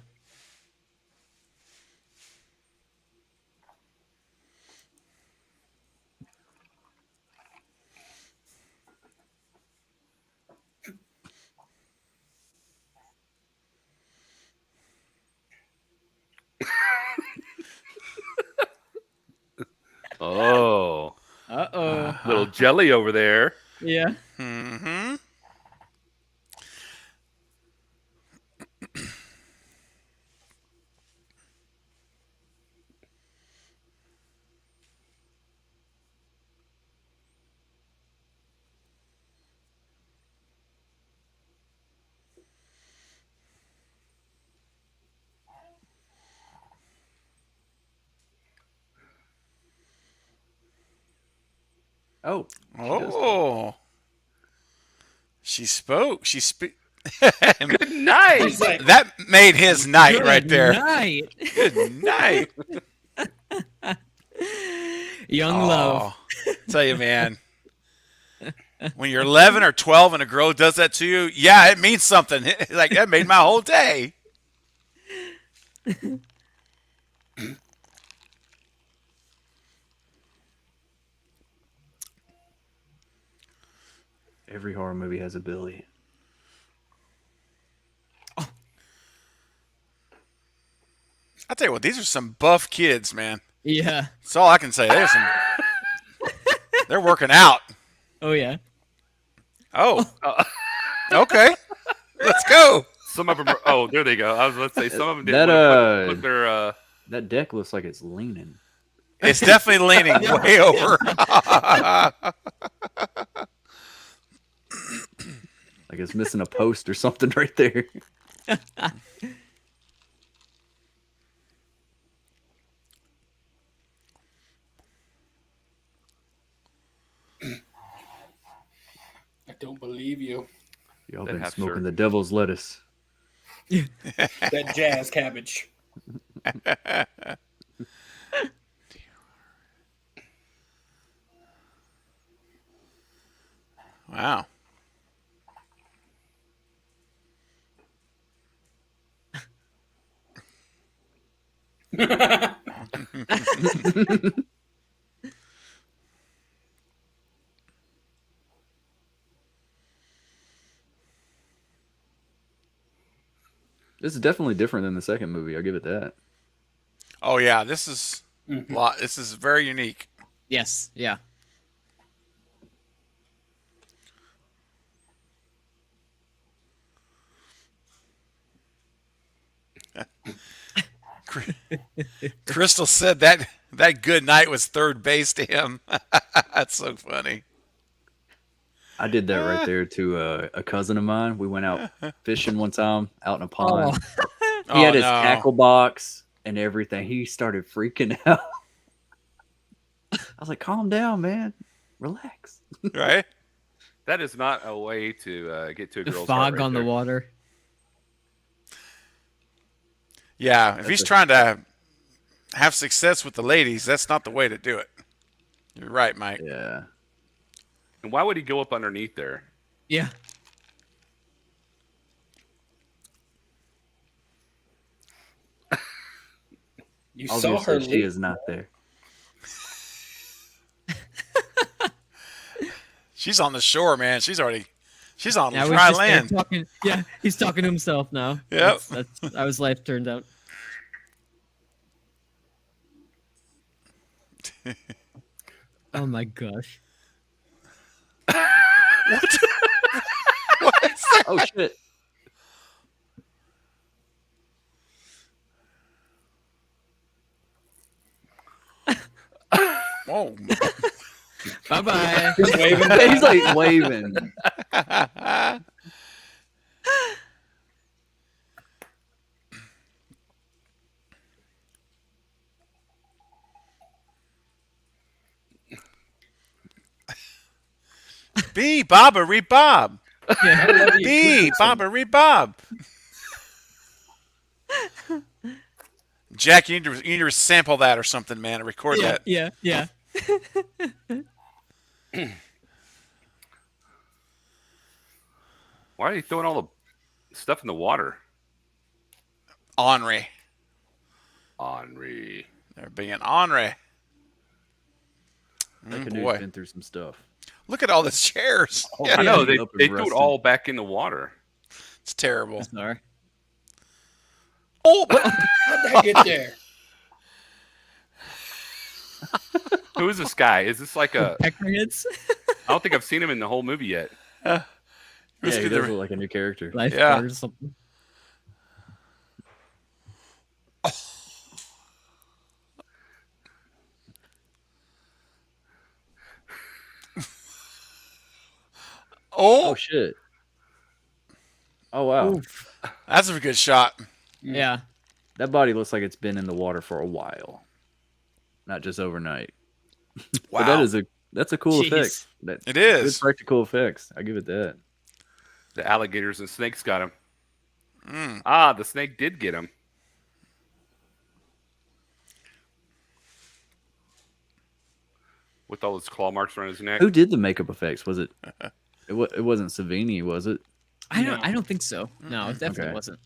Oh, Uh-oh. little jelly over there. Yeah. Mm-hmm. Oh, Oh. She spoke. She Good night. He's like, That made his night Good right there. night. Good night. Young love. Oh, tell you, man. When you're 11 or 12 and a girl does that to you, yeah, it means something. Like, that made my whole day. every horror movie has a Billy. I tell you what, these are some buff kids, man. Yeah. That's all I can say. They're working out. Oh yeah. Oh, okay. Let's go. Some of them. Oh, there they go. I was about to say some of them That, didn't put their. That deck looks like it's leaning. It's definitely leaning way over. Like it's missing a post or something right there. I don't believe you. Y'all That been half smoking shirt. the devil's lettuce. That jazz cabbage. Wow. This is definitely different than the second movie. I'll give it that. Oh yeah, this is This is very unique. Yes. Yeah. Crystal said that good night was third base to him. That's so funny. I did that right there to a cousin of mine. We went out fishing one time out in a pond. He had his tackle box and everything. He started freaking out. I was like, calm down, man. Relax. Right? That is not a way to get to a The girl's heart fog right on there. the water. Yeah, if he's trying to have success with the ladies, that's not the way to do it. You're right, Mike. Yeah. And why would he go up underneath there? Yeah. You saw her Obviously, she leave. is not there. She's on the shore, man. She's on Now he's dry just there land. talking. Yeah, he's talking to himself now. Yep. That's how his life turned out. Oh my gosh. Oh, shit. Whoa. Bye bye. He's waving. He's like waving. Bee bobbery bob. Yeah. I love you. Bee bobbery bob. Jack, you need to sample that or something, man, and record that. Yeah. Why are you throwing all the stuff in the water? Henri. They're being Henri. That Boy. dude's been through some stuff. Look at all the chairs. Oh, Yeah, I know Up and they threw it rusted. all back in the water. it's terrible. Sorry. Oh, How'd that get there? Who is this guy? Is this like a? Peckerheads. I don't think I've seen him in the whole movie yet. Yeah, he good does to- look like a new character. Lifeguard or something. Oh oh, shit! Oh wow, Oof. that's a good shot. Yeah. that body looks like it's been in the water for a while, not just overnight. Wow, But that's a cool Jeez. effect. That it good is. practical effects. I give it that. The alligators and snakes got him. Mm. Ah, the snake did get him. With all his claw marks around his neck. Who did the makeup effects? Was it? It wasn't Savini, was it? I No. don't think so. No, it definitely Okay. wasn't.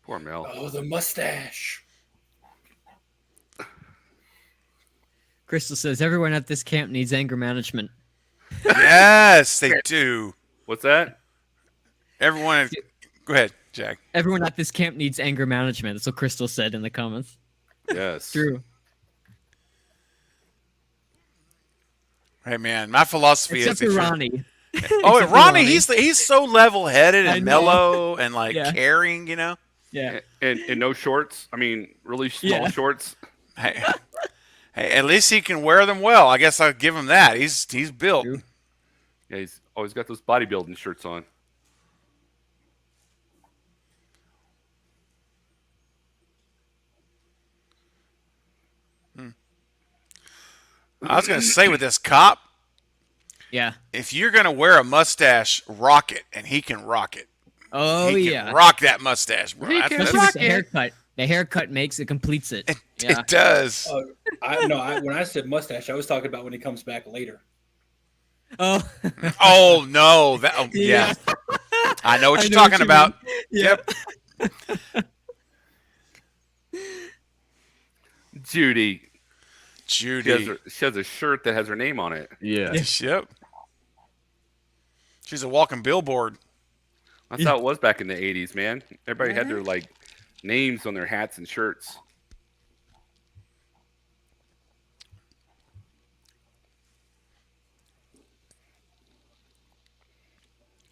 Poor Mel. Oh, the mustache. Crystal says everyone at this camp needs anger management. Yes, they do. What's that? Everyone, go ahead, Jack. Everyone at this camp needs anger management. That's what Crystal said in the comments. Yes. True. Hey, man, my philosophy Except is for if you're- Ronnie. Oh, Except for Ronnie, Ronnie. he's so level-headed I and know. mellow and like Yeah. caring, you know. Yeah. And no shorts. I mean, really small Yeah. shorts. Hey, hey, at least he can wear them well. I guess I'll give him that. He's built. True. Yeah, he's always got those bodybuilding shirts on. I was gonna say with this cop, Yeah. if you're gonna wear a mustache, rock it, and he can rock it. Oh he can yeah. rock that mustache, bro. He That's- can Especially that's- with the haircut. The haircut makes it completes it. Yeah. It does. When I said mustache, I was talking about when he comes back later. Oh. Oh no! Yeah, I know what you're know what talking you about. mean. Yep. Judy. Judy. She has a shirt that has her name on it. Yeah. Yep. She's a walking billboard. That's how it was back in the 80s, man. Everybody had their like names on their hats and shirts.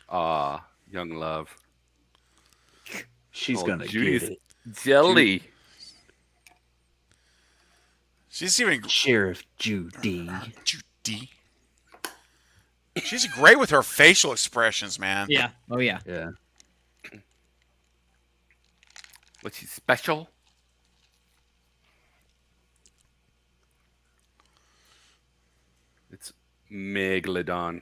Ah, young love. She's Oh, gonna Judy's get it. jelly. She's even Sheriff Judy. Judy. She's great with her facial expressions, man. Yeah. Oh yeah. Yeah. Was she special? It's Megalodon.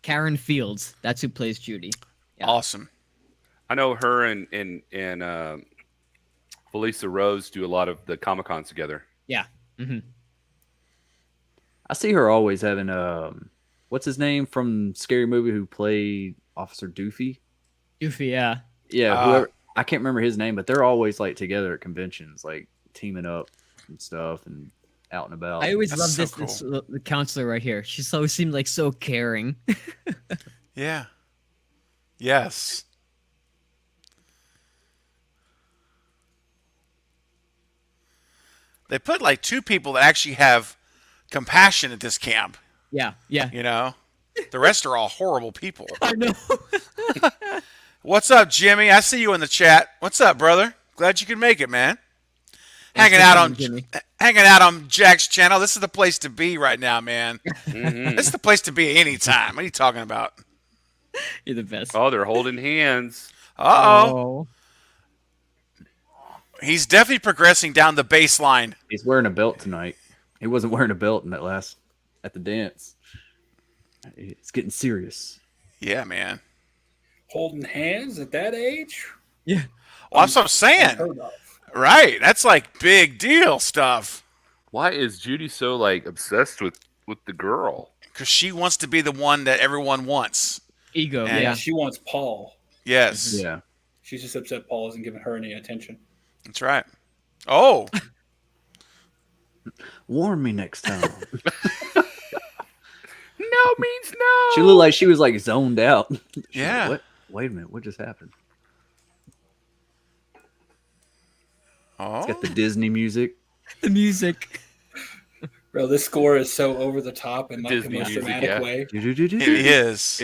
Karen Fields. That's who plays Judy. Yeah. Awesome. I know her and Felisa Rose do a lot of the Comic Cons together. Yeah. hmm I see her always having what's his name from Scary Movie who played Officer Doofy? Goofy. Yeah. Yeah, whoever, I can't remember his name, but they're always like together at conventions, like teaming up and stuff and out and about. I always That's love so this the counselor right here. She always seemed like so caring. Yeah. Yes. They put like two people that actually have compassion at this camp, Yeah. Yeah. you know? The rest are all horrible people. I know. What's up, Jimmy? I see you in the chat. What's up, brother? Glad you could make it, man. Hanging out on Jack's channel. This is the place to be right now, man. Mhm. This is the place to be anytime. What are you talking about? You're the best. Oh, they're holding hands. Uh-oh. He's definitely progressing down the baseline. He's wearing a belt tonight. He wasn't wearing a belt in that last at the dance. It's getting serious. Yeah, man. Holding hands at that age? Yeah. Well, that's what I'm saying. Unheard of. Right. That's like big deal stuff. Why is Judy so like obsessed with the girl? Because she wants to be the one that everyone wants. Ego. And- Yeah, Yeah. she wants Paul. Yes. Yeah. She's just upset Paul isn't giving her any attention. That's right. Oh, Warn me next time. No means no. She looked like she was like zoned out. She's like, Yeah. what? Wait a minute. What just happened? It's got the oh. Disney music. The music. Bro, this score is so over the top in like the Disney most music, dramatic yeah. way. It is.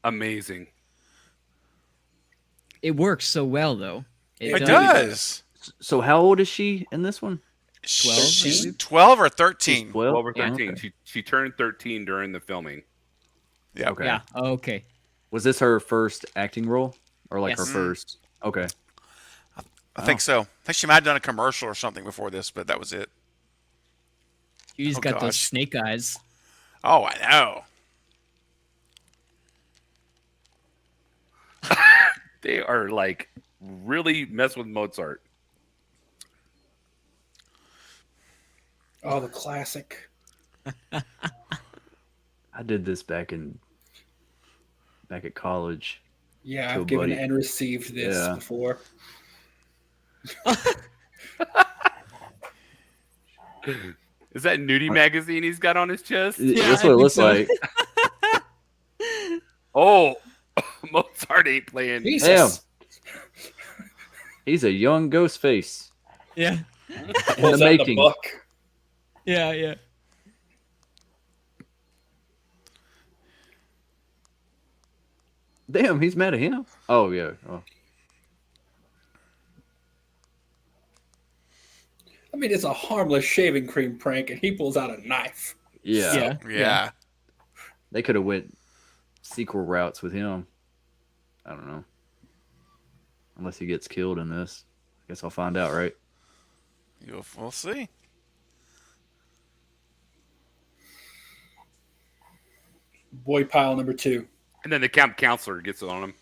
Amazing. It works so well though. It does. does. So how old is she in this one? 12, She's maybe? 12 or She's 13. 12? 12 or Yeah. 13. Okay. She turned 13 during the filming. Yeah. Okay. Yeah. Okay. Was this her first acting role? Or like her Yes. first? Okay. I think so. I think she might have done a commercial or something before this, but that was it. She's Oh, got those gosh. snake eyes. Oh, I know. They are like really mess with Mozart. Oh, the classic. I did this back at college. Yeah, To a I've given buddy. and received this Yeah. before. Is that nudie magazine he's got on his chest? That's I what it think looks so. like. Oh, Mozart ain't playing. Jesus. He's a young ghost face. Yeah. In Pulls the out making. book. Yeah. Yeah. Damn, he's mad at him. Oh yeah. Oh. I mean, it's a harmless shaving cream prank, and he pulls out a knife. Yeah. Yeah. Yeah. They could have went sequel routes with him. I don't know. Unless he gets killed in this. I guess I'll find out, right? We'll see. Boy pile number 2. And then the camp counselor gets on him.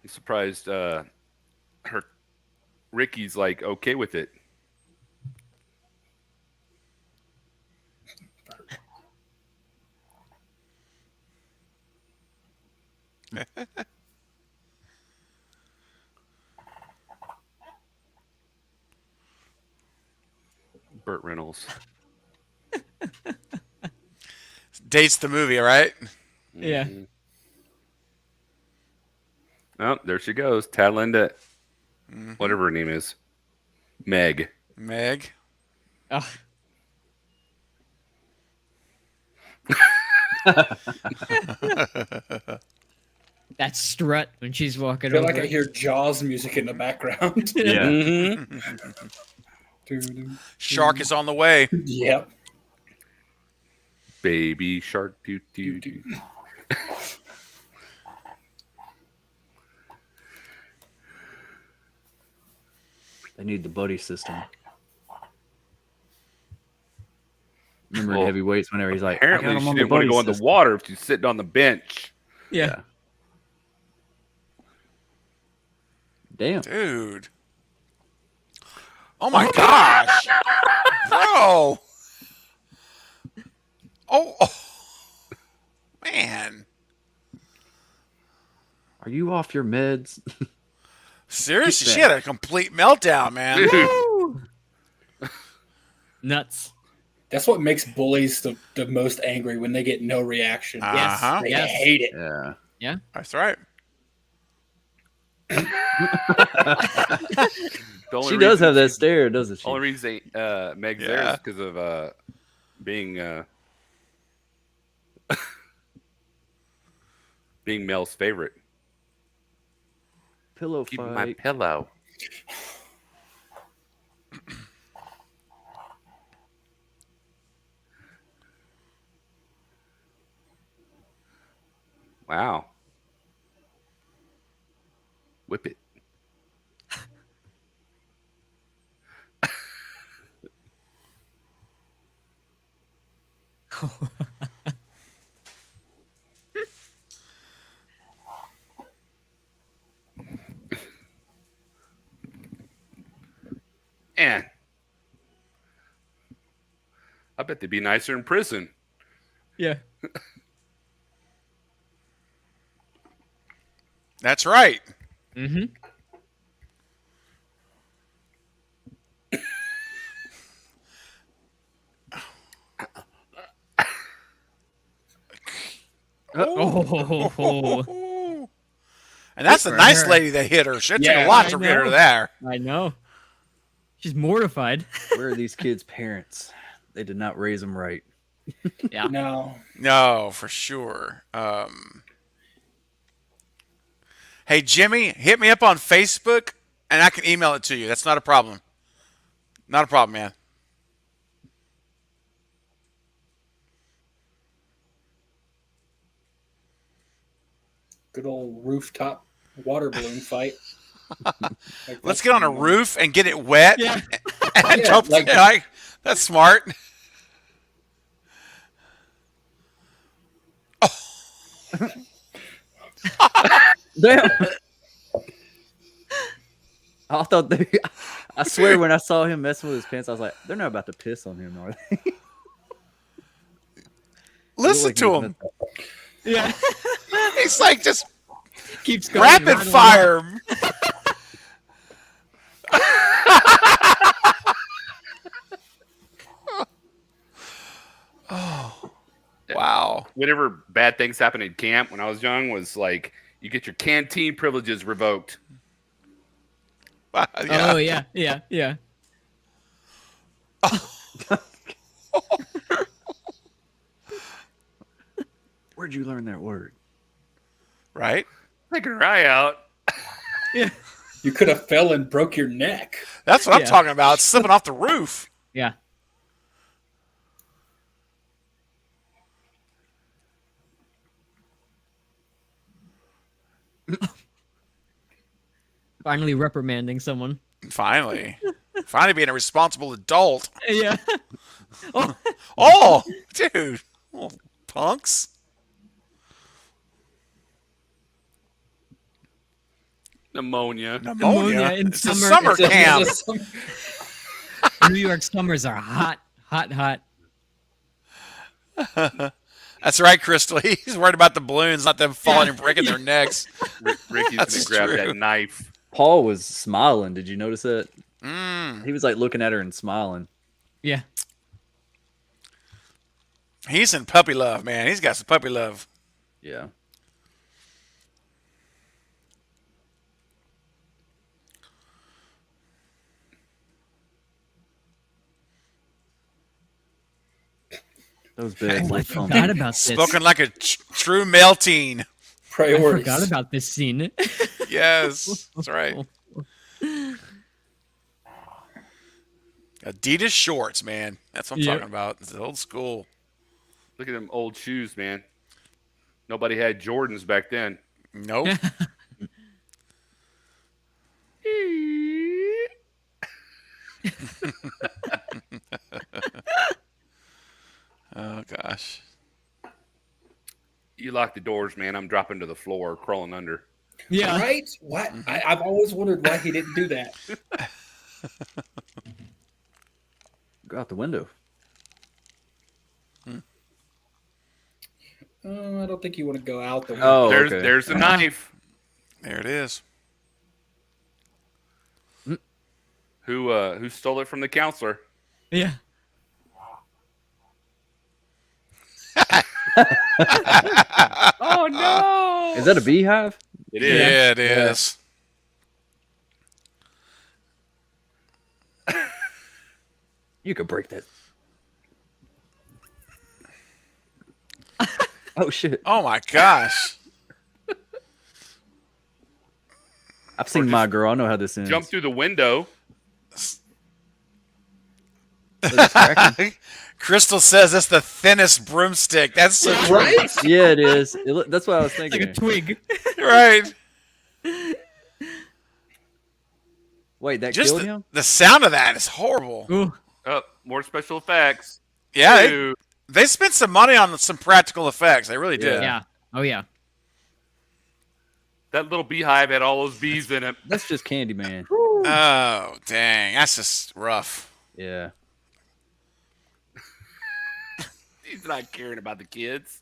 I'm surprised Ricky's like okay with it. Burt Reynolds. Dates the movie, right? Yeah. Mhm. Oh, there she goes. Talinda, whatever her name is. Meg. Meg. Ugh. That strut when she's walking I feel over. like I hear Jaws music in the background. Yeah. Mhm. Shark is on the way. Yep. Baby shark doo doo doo. They need the buddy system. Remember in Well, Heavyweights whenever he's like, I got Apparently, him she on the didn't want to buddy go in the system. water if she's sitting on the bench. Yeah. Damn. Dude. Oh my gosh. Bro. Oh. Man. Are you off your meds? Seriously, Get she had a complete meltdown, man. Nuts. That's what makes bullies the most angry when they get no reaction. Yes. Uh-huh. They Yes. hate it. Yeah. That's right. The only She does reason have that she's- stare, doesn't she? Only reason Meg's there Yeah. is because of being being Mel's favorite. Pillow Keep fight. my pillow. Wow. Whip it. And I bet they'd be nicer in prison. Yeah. That's right. Mm-hmm. Oh. And that's the For nice her. lady that hit her. It took Yeah, a lot I to get her know. there. I know. She's mortified. Where are these kids' parents? They did not raise them right. Yeah. No. No, for sure. Hey, Jimmy, hit me up on Facebook, and I can email it to you. That's not a problem. Not a problem, man. Good old rooftop water balloon fight. Like, Let's get on a roof and get it wet. Yeah. And Yeah, don't- like- that's smart. Damn. I thought they. I swear, when I saw him messing with his pants, I was like, "They're not about to piss on him, are they?" Listen Like, to him. Yeah. He's like just Keeps going. rapid rattling fire. Oh, wow. Whenever bad things happen in camp when I was young was like you get your canteen privileges revoked. Yeah. Oh yeah, yeah, yeah. Where'd you learn that word? Right? Taking her eye out. Yeah. You could have fell and broke your neck. That's what I'm Yeah. talking about. Slipping off the roof. Yeah. Finally reprimanding someone. Finally. Finally being a responsible adult. Yeah. Oh, Oh, dude. Oh, punks. Pneumonia. Pneumonia. in It's a summer. summer camp. New York summers are hot, hot, hot. That's right, Crystal. He's worried about the balloons, not them falling and breaking their necks. Ricky's That's gonna grab true. that knife. Paul was smiling. Did you notice that? Mm. He was like looking at her and smiling. Yeah. He's in puppy love, man. He's got some puppy love. Yeah. Those beds I like forgot about this. Spoken like a true male teen. I Priorities. forgot about this scene. Yes, that's right. Adidas shorts, man. That's what I'm Yeah. talking about. It's old school. Look at them old shoes, man. Nobody had Jordans back then. Nope. Oh gosh. You lock the doors, man. I'm dropping to the floor, crawling under. Yeah. Right? What? I've always wondered why he didn't do that. go out the window. I don't think you want to go out the window. Oh, There's the knife. There it is. Who stole it from the counselor? Yeah. Oh no! Is that a beehive? It is. Yeah, it is. You could break that. Oh shit! Oh my gosh. I've seen My Girl. I know how this ends. Jump through the window. They're just cracking. Crystal says that's the thinnest broomstick. That's so true. Right? Yeah, it is. That's what I was Like thinking. a twig. Right. Wait, that Just killed him? the sound of that is horrible. Ooh. Oh, more special effects. Yeah, Ew. they spent some money on some practical effects. They really did. Yeah. Oh yeah. That little beehive had all those bees in it. That's just Candyman. Oh, dang. That's just rough. Yeah. He's not caring about the kids.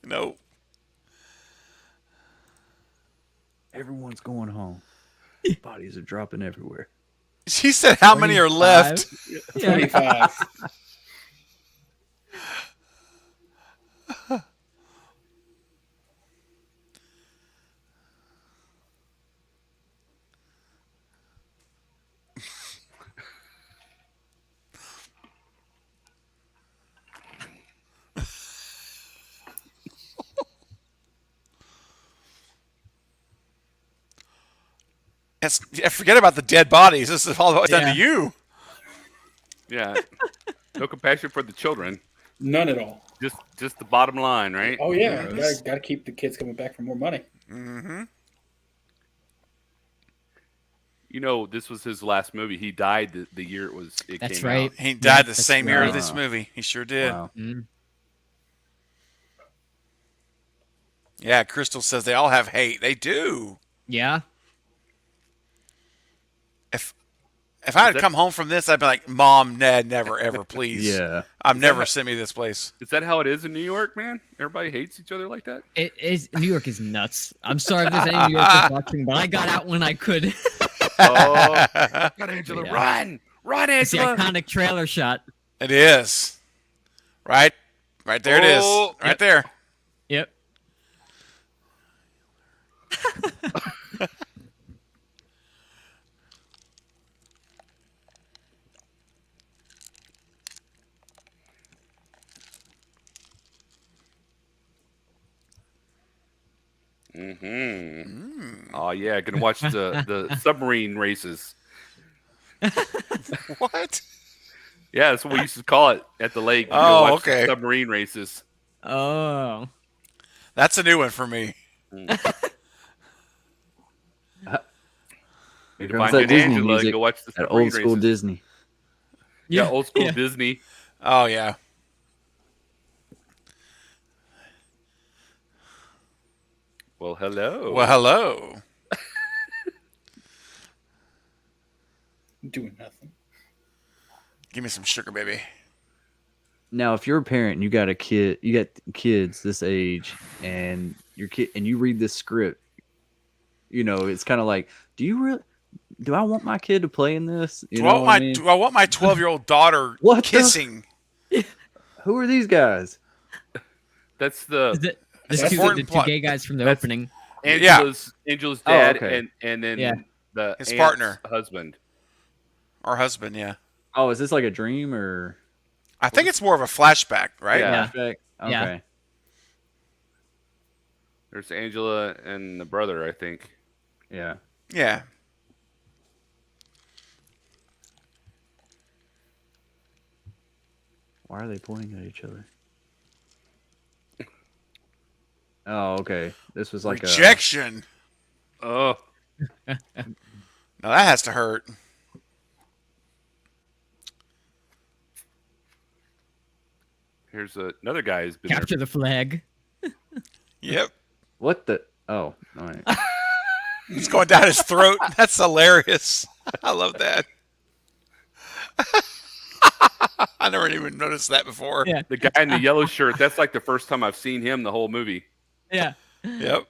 No. Everyone's going home. Bodies are dropping everywhere. She said how many are left? 25. Forget about the dead bodies. This is all done Yeah. to you. Yeah. No compassion for the children. None at all. Just the bottom line, right? Oh yeah, Gross. gotta keep the kids coming back for more money. Mm-hmm. You know, this was his last movie. He died the year it That's came right. out. He died the that's same year right. of this movie. He sure did. Wow. Mm. Yeah, Crystal says they all have hate. They do. Yeah. If I had that- come home from this, I'd be like, Mom, Ned, never, ever, please. Yeah. I'm never how- sent me this place. Is that how it is in New York, man? Everybody hates each other like that? It is. New York is nuts. I'm sorry if there's any New Yorkers watching, but I got out when I could. Oh, God, Angela, Yeah. run, It's the Angela! iconic trailer shot. It is. Right there it is. Oh, Right yep. there. Yep. Mm-hmm. Oh yeah, gonna watch the submarine races. What? Yeah, that's what we used to call it at the lake. We'd go Oh, watch the okay. submarine races. Oh. That's a new one for me. Need Here to comes find that an Disney Angela and music. go watch the That submarine old school races. Disney. Yeah, old school Yeah. Disney. Oh, yeah. Well, hello. Well, hello. Doing nothing. Give me some sugar, baby. Now, if you're a parent and you got kids this age, and your kid and you read this script, you know it's kind of like, do I want my kid to play in this? You know what I mean? Do I want my 12-year-old daughter What the- kissing? Who are these guys? That's the Is it the That's two, important the two plot. gay guys from the That's- opening? Angela's Oh, dad, okay. and then Yeah. the His aunt's partner. husband. Or husband, yeah. Oh, is this like a dream or I think it's more of a flashback, right? Yeah. flashback? Okay. Yeah. There's Angela and the brother, I think. Yeah. Yeah. Why are they pointing at each other? Oh, okay. This was like Rejection. Oh, Now that has to hurt. here's another guy who's been Capture the flag. Yep. what the? Oh, all right. It's going down his throat. That's hilarious. I love that. I never even noticed that before. Yeah. The guy in the yellow shirt. That's like the first time I've seen him the whole movie. Yeah. Yep.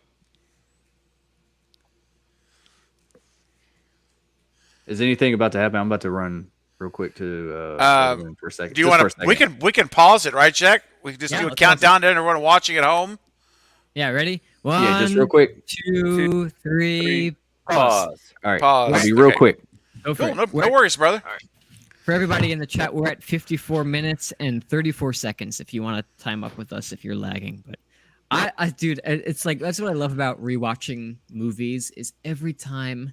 Is anything about to happen? I'm about to run real quick to for a second. Do you Just for a want to? second. We can pause it, right, Jack? We can just Yeah, do a let's pause countdown to everyone watching at home. Yeah. Ready? One, Yeah, just real quick. 2, 3, pause. Pause. All right. Pause. I'll be real Okay. quick. Go for No, it. no We're- worries, brother. For everybody in the chat, we're at 54 minutes and 34 seconds if you want to time up with us if you're lagging. But dude, it's like, that's what I love about rewatching movies is every time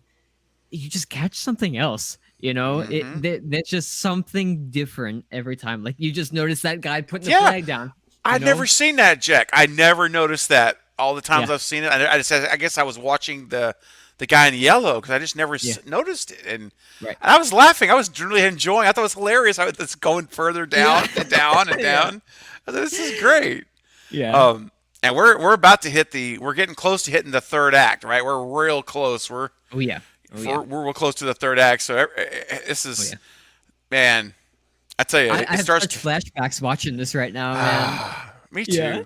you just catch something else. You know, there's just something different every time. Like you just notice that guy putting the flag down. I'd never seen that, Jack. I never noticed that. All the times I've seen it, I guess I was watching the guy in yellow because I just never noticed it, and I was laughing. I was really enjoying. I thought it was hilarious how it's going further down and down and down. I thought, this is great. Yeah. And we're about to we're getting close to hitting the third act, right? We're real close. We're real close to the third act. So this is, man, I tell you, I it have starts such flashbacks watching this right now, man. Me too. Yeah.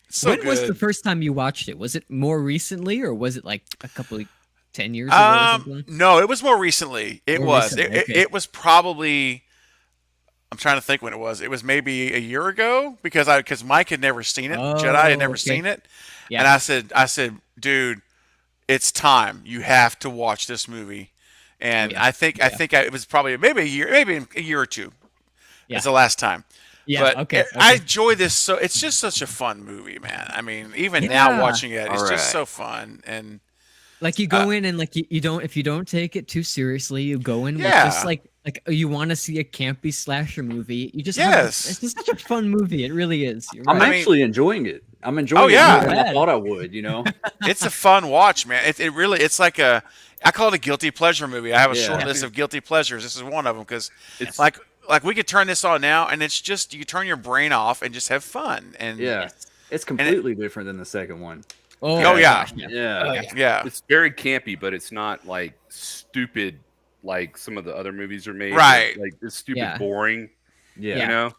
So when good. was the first time you watched it? Was it more recently, or was it like a couple of 10 years ago or something? No, it was more recently. It More was. recently, okay. It was probably. I'm trying to think when it was. It was maybe a year ago because Mike had never seen it. Jedi had never seen it, and I said, dude, it's time. You have to watch this movie. And I think it was probably maybe a year or two. Yeah. It's the last time. Yeah, but okay. I enjoy this. So it's just such a fun movie, man. I mean, even now watching it, it's just so fun. And like you go in and like you don't, if you don't take it too seriously, you go in with just like you want to see a campy slasher movie. You just it's just such a fun movie. It really is. I'm actually enjoying it. I'm enjoying it more than I thought I would. You know, it's a fun watch, man. It really, it's like I call it a guilty pleasure movie. I have a short list of guilty pleasures. This is one of them because it's like we could turn this on now, and it's just you turn your brain off and just have fun. And it's completely different than the second one. Oh yeah. It's very campy, but it's not like stupid like some of the other movies are made. Right. Like it's stupid boring. Yeah. You know?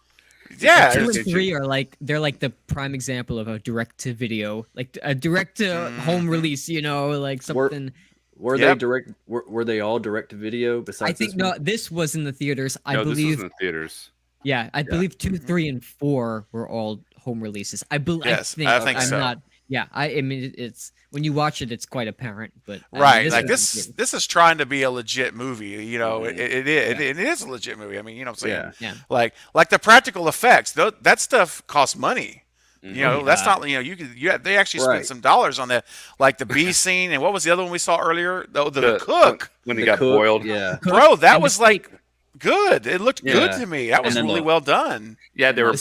Yeah. 2 and 3 are like they're like the prime example of a direct to video, like a direct to home release, you know, like something. Were they direct? Were they all direct to video? Besides, I think this was in the theaters. I believe this was in the theaters. Yeah, I believe 2, 3, and 4 were all home releases. I believe. Yes, I think I'm so. not. Yeah, I mean, it's when you watch it, it's quite apparent. But right, like this is trying to be a legit movie. You know, it is a legit movie. I mean, you know what I'm saying? Yeah. Like the practical effects, that stuff costs money. You know, that's not, you know, they actually spent some dollars on that, like the bee scene, and what was the other one we saw earlier? The cook. When he got boiled. Yeah. Bro, that was like good. It looked good to me. That was really well done. Yeah, they were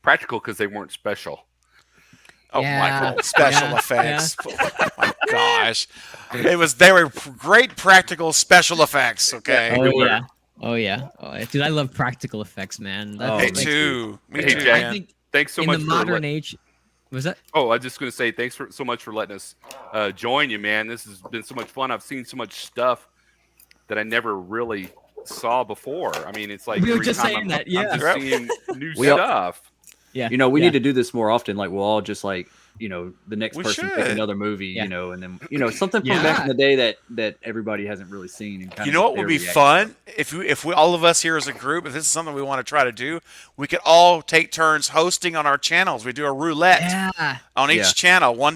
practical because they weren't special. Oh, Michael, special effects. Oh my gosh. They were great practical special effects, okay? Oh yeah. Dude, I love practical effects, man. Me too. Me too, Jack, man. I think thanks so in much the for modern age. Was that? Oh, I was just going to say thanks so much for letting us join you, man. This has been so much fun. I've seen so much stuff that I never really saw before. I mean, it's like we were every just time saying I'm that. Yeah, just seeing new stuff. Yeah, you know, we need to do this more often. Like we'll all just like, you know, the next person pick should. another movie, you know, and then something from back in the day that everybody hasn't really seen. And kind you know what would be fun if we all of us here as a group, if this is something we want to try to do, we could all take turns hosting on our channels. We do a roulette on each channel. One,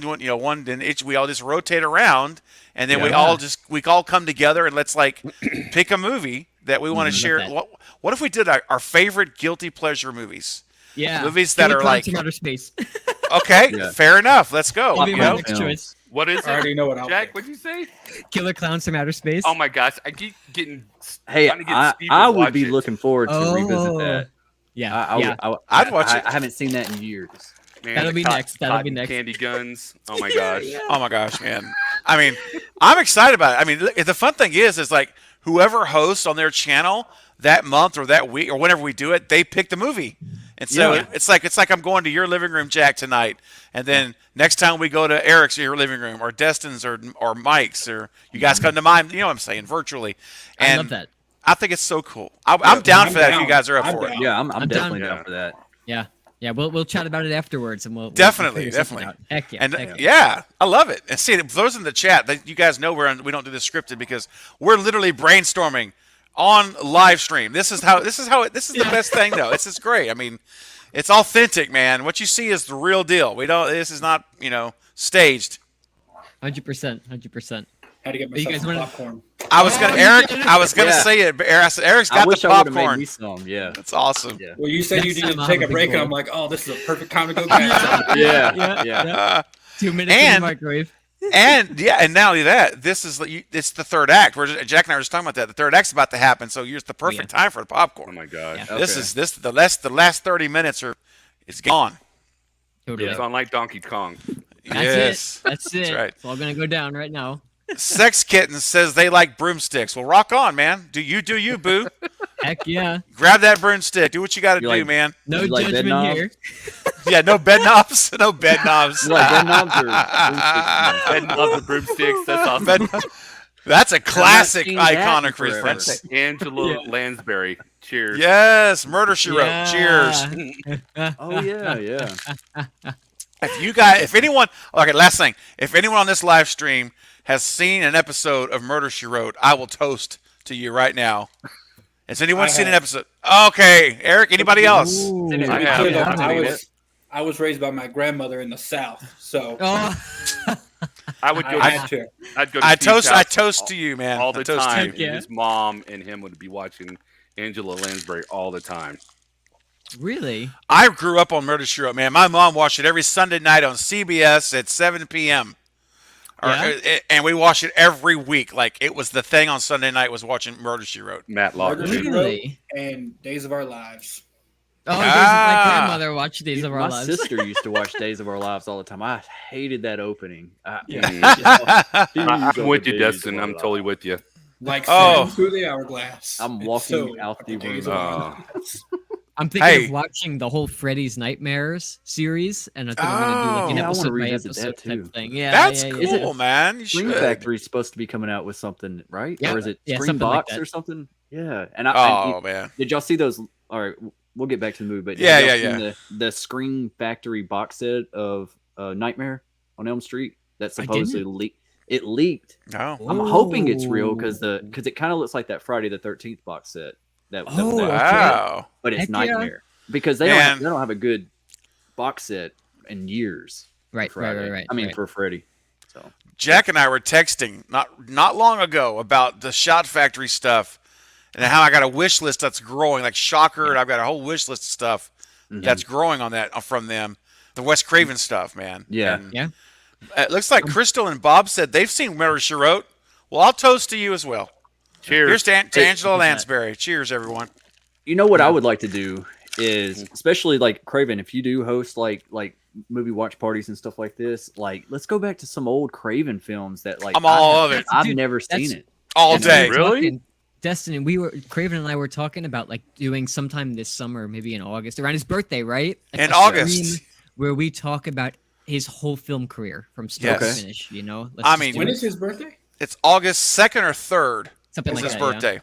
then each we all just rotate around, and then we all come together and let's like pick a movie that we want to share. What if we did our favorite guilty pleasure movies? Yeah, movies that are like outer space. Okay, fair enough. Let's go. That'll be my next choice. What is it? I already know what Jack, what'd you say? Killer Clowns from Outer Space. Oh my gosh, I keep getting. Hey, I would be looking forward to revisit that. Yeah, I'd watch it. I haven't seen that in years. Man, that'll be next. That'll be next. Candy guns. Oh my gosh. Oh my gosh, man. I mean, I'm excited about it. I mean, the fun thing is like whoever hosts on their channel that month or that week or whenever we do it, they pick the movie. And so it's like I'm going to your living room, Jack, tonight, and then next time we go to Eric's your living room or Destin's or Mike's or you guys come to mine. You know what I'm saying, virtually. And I love that. I think it's so cool. I'm down for that if you guys are up for it. Yeah, I'm definitely down for that. Yeah, we'll chat about it afterwards, and we'll definitely. Heck yeah, and I love it. And see, those in the chat, you guys know we don't do this scripted because we're literally brainstorming on live stream. This is the best thing though. This is great. I mean, it's authentic, man. What you see is the real deal. This is not, staged. 100%. Had to get myself some popcorn. I was gonna say it, but Eric's got the popcorn. Made me some. Yeah, that's awesome. Yeah. Well, you said you needed to take a break, and I'm like, oh, this is a perfect time to go back. Yeah. 2 minutes in the microwave. And not only that, it's the third act. Jack and I were just talking about that. The third act's about to happen, so it's the perfect time for the Oh popcorn. my gosh. Yeah. The last 30 minutes it's gone. Totally. It's on like Donkey Kong. Yes, That's it. that's right. It's all gonna go down right now. Sex Kitten says they like broomsticks. Well, rock on, man. Do you, boo? Heck yeah. Grab that broomstick. Do what you got to You do, like- man. No You like bed judgment knobs? here. Yeah, no bed knobs. No bed knobs. You like bed knobs or broomsticks? Ben loves the broomsticks. That's awesome. Bed- That's a classic seen that iconic in forever. reference. That's Angela Lansbury. Cheers. Yes, Murder She Wrote. Yeah. Cheers. Oh yeah. If anyone, okay, last thing. If anyone on this live stream has seen an episode of Murder She Wrote, I will toast to you right now. Has anyone seen an episode? Okay, Eric. Anybody else? Ooh. And to I be have- clear, though, I've seen it. I was raised by my grandmother in the South, so Oh. I would go. I had to. I'd go to I Steve's toast house to you, man. all I the toast to time. you. Heck yeah. And his mom and him would be watching Angela Lansbury all the time. Really? I grew up on Murder She Wrote, man. My mom watched it every Sunday night on CBS at 7 p.m. And we watched it every week. Like, it was the thing on Sunday night was watching Murder She Wrote. Matt Murder, Locker. She Really? Wrote and Days of Our Lives. Oh, Ah. my grandmother watched Days of Our My Lives. sister used to watch Days of Our Lives all the time. I hated that opening. I'm with you, Destin. I'm totally with you. Like Oh. sailing through the hourglass. I'm It's walking so out the Days room. of Our Lives. I'm thinking Hey. of watching the whole Freddy's Nightmares series, and I think I'm gonna do like Oh. an Yeah, I wanna episode by revisit that episode too. type thing. Yeah, That's yeah, cool, yeah. Is it- man. You Scream should. Factory's supposed to be coming out with something, right? Yeah. Or is it Yeah, Scream something like Box that. or something? Yeah. And Oh, man. did y'all see those? All right, we'll get back to the movie. But Yeah, have yeah, y'all seen The Scream Factory box set of Nightmare on Elm Street that I supposedly didn't. leaked. No. I'm hoping it's real because Ooh. it kind of looks like that Friday the 13th box set. Oh, that- Wow. but it's Heck yeah. Nightmare because Man. they don't have a good box set in years. for Right, right, Friday. right. I mean right. for Freddy. So Jack and I were texting not long ago about the Shot Factory stuff and how I got a wish list that's growing, like Shocker, and I've got a whole wish list of stuff that's growing on that from them. The Wes Craven stuff, man. Yeah. And Yeah. It looks like Crystal and Bob said they've seen Murder She Wrote. Well, I'll toast to you as well. Cheers. Here's to Angela Hey, Lansbury. Cheers, everyone. you know what I would like to do is, especially like Craven, if you do host like movie watch parties and stuff like this, like let's go back to some old Craven films that like I'm all of it. I've Dude, never seen that's- it. All That's what day. we're Really? talking- Destiny, Craven and I were talking about like doing sometime this summer, maybe in August, around his birthday, right? Like In a August. stream where we talk about his whole film career from start Yes. to finish. You know, I just mean, do When it. is his birthday? It's August 2nd or 3rd. Something It's like his that, yeah. birthday.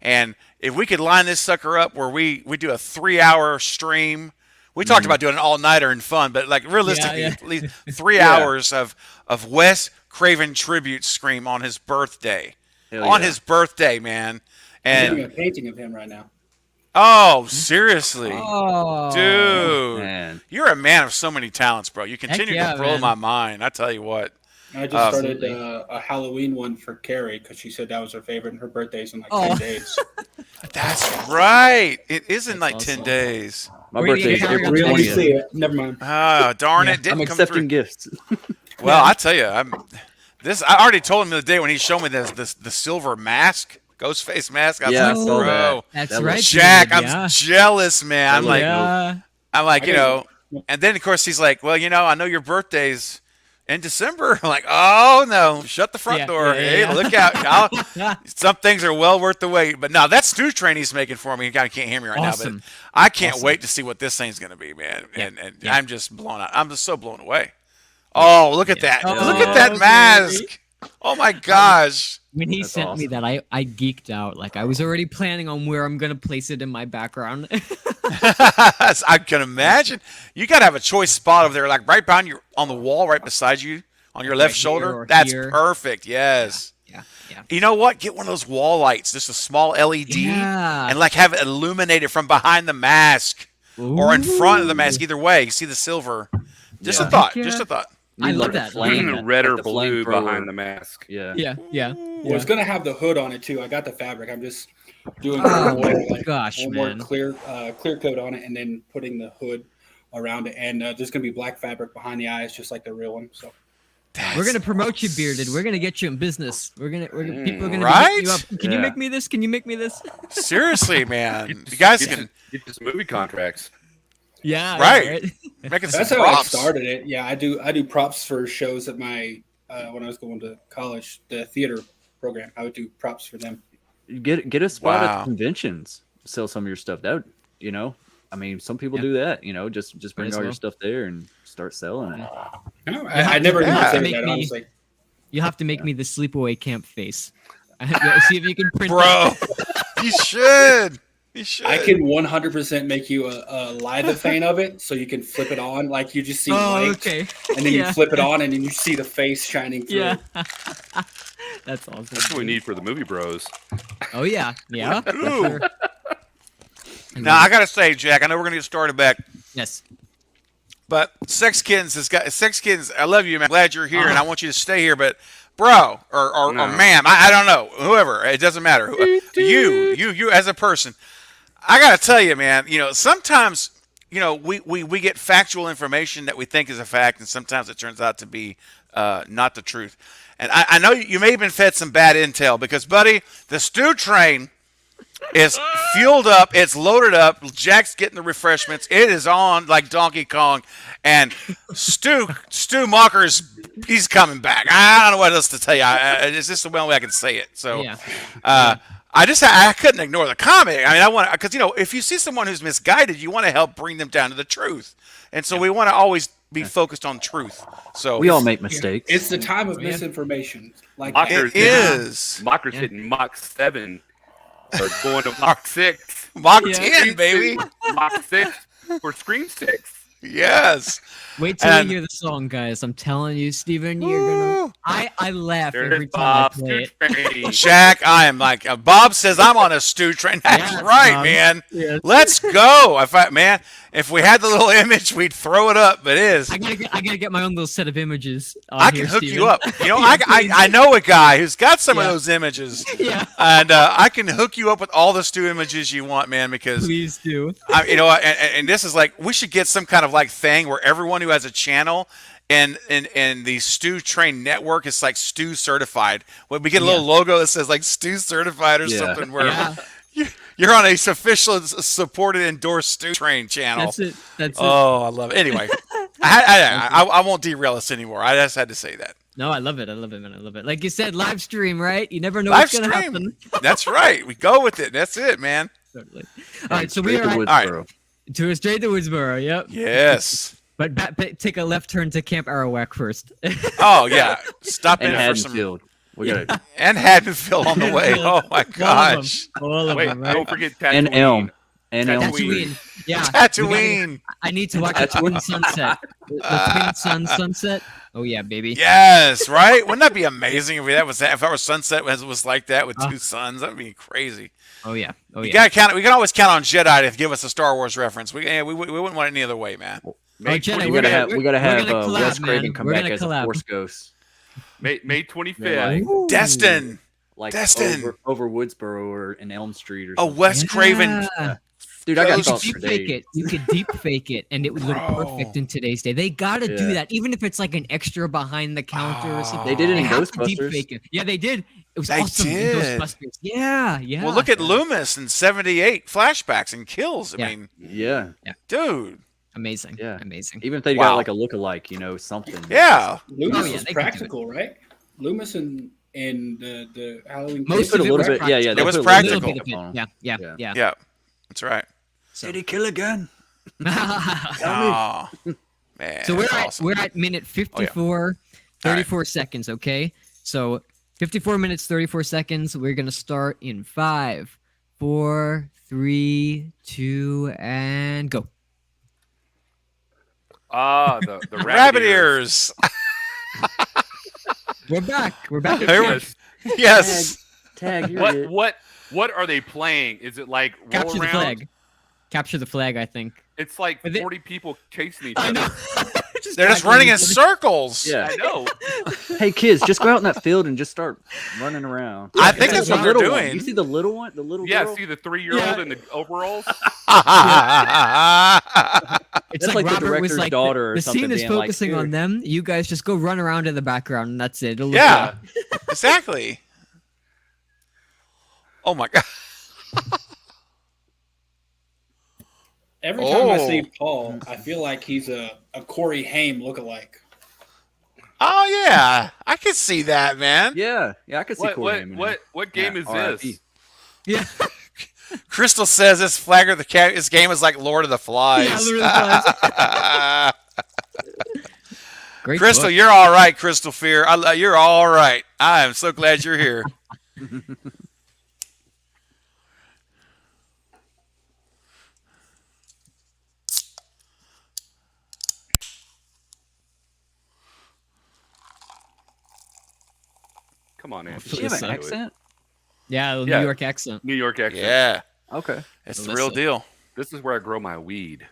And if we could line this sucker up where we do a 3-hour stream, we talked about doing an all-nighter and fun, but like realistically, Yeah. at least 3 hours of Wes Craven tribute scream on his birthday. Hell On yeah. his birthday, man. I'm doing And a painting of him right now. oh, seriously, Oh, dude, Man. you're a man of so many talents, bro. You continue yeah, to blow man. my mind. I tell you what. I just Absolutely. started a Halloween one for Carrie because she said that was her favorite, and her birthday's in like Oh. 10 days. That's right. It is in That's like 10 awesome. days. My Where do you birthday is get April your Really 20th. see it. Never mind. Ah, darn Yeah, it, didn't I'm come accepting through. gifts. Well, I tell you, I already told him the other day when he showed me the silver mask, ghost face mask. I was Yeah, like, I saw bro, That's That right, was- Jack, dude, I'm yeah. jealous, man. I'm like, yeah. you know, and then of course he's like, well, you know, I know your birthday's in December. I'm like, oh no, shut the front Yeah, door. yeah, Hey, yeah. look out. Some things are well worth the wait. But no, that stew train he's making for me. You kind of can't hear me right now, Awesome. but I can't Awesome. wait to see what this thing's going to be, man. Yeah, And yeah. I'm just blown out. I'm just so blown away. Oh, look at that. Oh, Look at that okay. mask. Oh my gosh. When he That's sent me that, I geeked out. Like I was already planning on where I'm gonna place it in my background. I can imagine. You got to have a choice spot over there, like right behind you on the wall, right beside you on your left Right here shoulder. or That's here. perfect. Yes. yeah, yeah. You know what? Get one of those wall lights, just a small LED, Yeah. and like have it illuminated from behind the mask or in front of the mask. Either way, you see the silver. Just a Yeah. thought. Heck Just yeah. a thought. I Need, love like, that. a flame, Red or like the blue flamethrower. behind the mask. Yeah. Yeah, yeah. Well, it's gonna have the hood on it too. I got the fabric. I'm just doing Oh, like gosh, one more man. clear coat on it, and then putting the hood around it. And there's gonna be black fabric behind the eyes, just like the real one. So We're gonna promote you, Bearded. We're gonna get you in business. People are gonna Right? be hitting you up. Can you Yeah. make me this? Can you make me this? Seriously, man. You guys can get some movie contracts. Yeah, Right. making some That's how I props. started it. Yeah, I do props for shows at my when I was going to college, the theater program. I would do props for them. Get a spot Wow. at conventions. Sell some of your stuff out. I mean, some people do that. Just bring as all your well. stuff there and start selling it. No, I never Yeah. considered Make that, me- honestly. You have to make me the Sleepaway Camp face. See if you can print Bro, that. you should. You should. I can 100% make you a lithophane of it, so you can flip it on, like you just see Oh, light, okay. and then Yeah. you flip it on, and then you see the face shining through. Yeah. That's awesome. That's what we need for the movie bros. Oh yeah. Yeah. for Ooh. sure. Now, I got to say, Jack, I know we're going to get started back, Yes. but Sex Kittens, I love you, man. I'm glad you're here, and I want you to stay here, but bro, or No. ma'am, I don't know, whoever, it doesn't matter. You as a person, I got to tell you, man, sometimes, we get factual information that we think is a fact, and sometimes it turns out to be not the truth. And I know you may have been fed some bad intel because, buddy, the stew train is fueled up. It's loaded up. Jack's getting the refreshments. It is on like Donkey Kong. And Stu Mocker's, he's coming back. I don't know what else to tell you. It's just the only way I can say it. So, Yeah. I couldn't ignore the comment. I mean, because, if you see someone who's misguided, you want to help bring them down to the truth. And so we want to always be focused on truth. So We all make mistakes. It's the time of Yeah. misinformation. Like Mockers it is Mocker's hitting Mach 7 or going to Mach 6. Mach Yeah. 10, baby. Mach 6 for Scream 6. Yes. Wait till And- you hear the song, guys. I'm telling you, Steven, you're gonna. I laugh every There's time I Bob play it. Train. Jack, I am like Bob says I'm on a stew train. That's Yes, right, Bob. man. Yes. Let's go. If we had the little image, we'd throw it up. But it is. I gotta get my own little set of images. I can hook you up. I know a guy who's got some of Yeah. those images, Yeah, and I can hook you up with all the stew images you want, man. Because please do. and this is like we should get some kind of like thing where everyone who has a channel and the Stew Train network is like Stew certified. When we get a little logo that says like Stew certified or Yeah. something, where Yeah, you're on a official supported endorsed Stew Train channel. that's it. That's it. Oh, I love it. Anyway, I won't derail us anymore. I just had to say that. No, I love it. I love it, man. I love it. Like you said, live stream, right? You never know Live what's gonna stream. happen. That's right. We go with it. That's it, man. Totally. All right, so we Straight are to at, All Woodsboro. to straight to Woodsboro. Yep. Yes. But take a left turn to Camp Arawak first. Oh yeah. Stop And in for some Haddonfield. We got it. and Haddonfield on the way. Oh my gosh. All of Wait, them, right? don't forget And Tatooine. Elm. And Elm Tatooine. Street. Tatooine. Yeah. Tatooine. I need to watch the Twin Sunset. The Twin Sun Sunset. Oh yeah, baby. Yes, right? Wouldn't that be amazing if our sunset was like that with two suns? That'd be crazy. Oh yeah. Oh You yeah. gotta count. We can always count on Jedi to give us a Star Wars reference. We wouldn't want it any other way, man. May, Jedi, 20 We we're gotta gonna- have we gotta have gonna collab, Wes Craven man. come We're back gonna as collab. a Force Ghost. May 25th. Yeah, Destin. like Destin. over Woodsboro or in Elm Street or Oh, something. Wes Craven. Yeah. Dude, I got Ghost. thoughts Deep for fake days. it. You could deep fake it, and it would look Bro. perfect in today's day. They gotta do Yeah. that, even if it's like an extra behind the counter or something. They did it in have to deep Ghostbusters. fake it. Yeah, they did. It was They awesome did. in Ghostbusters. Yeah, yeah. Well, look at Loomis in '78 flashbacks and kills. I Yeah. mean, Yeah, dude. amazing. Yeah. Amazing. even if they Wow. got like a look-alike, something. Yeah. Loomis Oh, yeah, was they could do it. practical, right? Loomis and the Halloween. Most They put of a it little was bit. Yeah, yeah. practical. They It was put a practical. little Little bit bit on of 'em. it. Yeah, yeah. Yeah. That's right. Did he kill again? Oh, man. So that's awesome. we're at minute 54, 34 seconds, okay? So 54 minutes, 34 seconds. We're gonna start in 5, 4, 3, 2, and go. The Rabbit ears. We're back. We're back. There we- Yes. Yes. Tag, you're it. What are they playing? Is it like roll Capture the around? flag. Capture the flag, I think. It's like But they- 40 people chasing each I other. know. They're just running in circles. Yeah. I know. Hey kids, just go out in that field and just start running around. I think It's that's like what the they're little one. doing. You see the little one, the little Yeah, girl. see the 3-year-old in the overalls? It's That's like the Robert was director's like, daughter or the something scene is being like, focusing on "Here." them. You guys just go run around in the background, and that's it. It'll look Yeah, good. exactly. Oh my god. Every time I Oh. see Paul, I feel like he's a Corey Haim lookalike. Oh yeah, I can see that, man. Yeah, I can see Corey Haim in there. What game Yeah, is R.I.P. this? Yeah. Crystal says this Flagger the Cat. This game is like Lord of the Flies. Yeah, Lord of the Great Crystal, book. you're all right. Crystal Fear, you're all right. I am so glad you're here. Come on, Andy. Does she have an Do it. accent? Yeah, the Yeah. New York accent. New York accent. Yeah, Okay. it's the Melissa. real deal. This is where I grow my weed.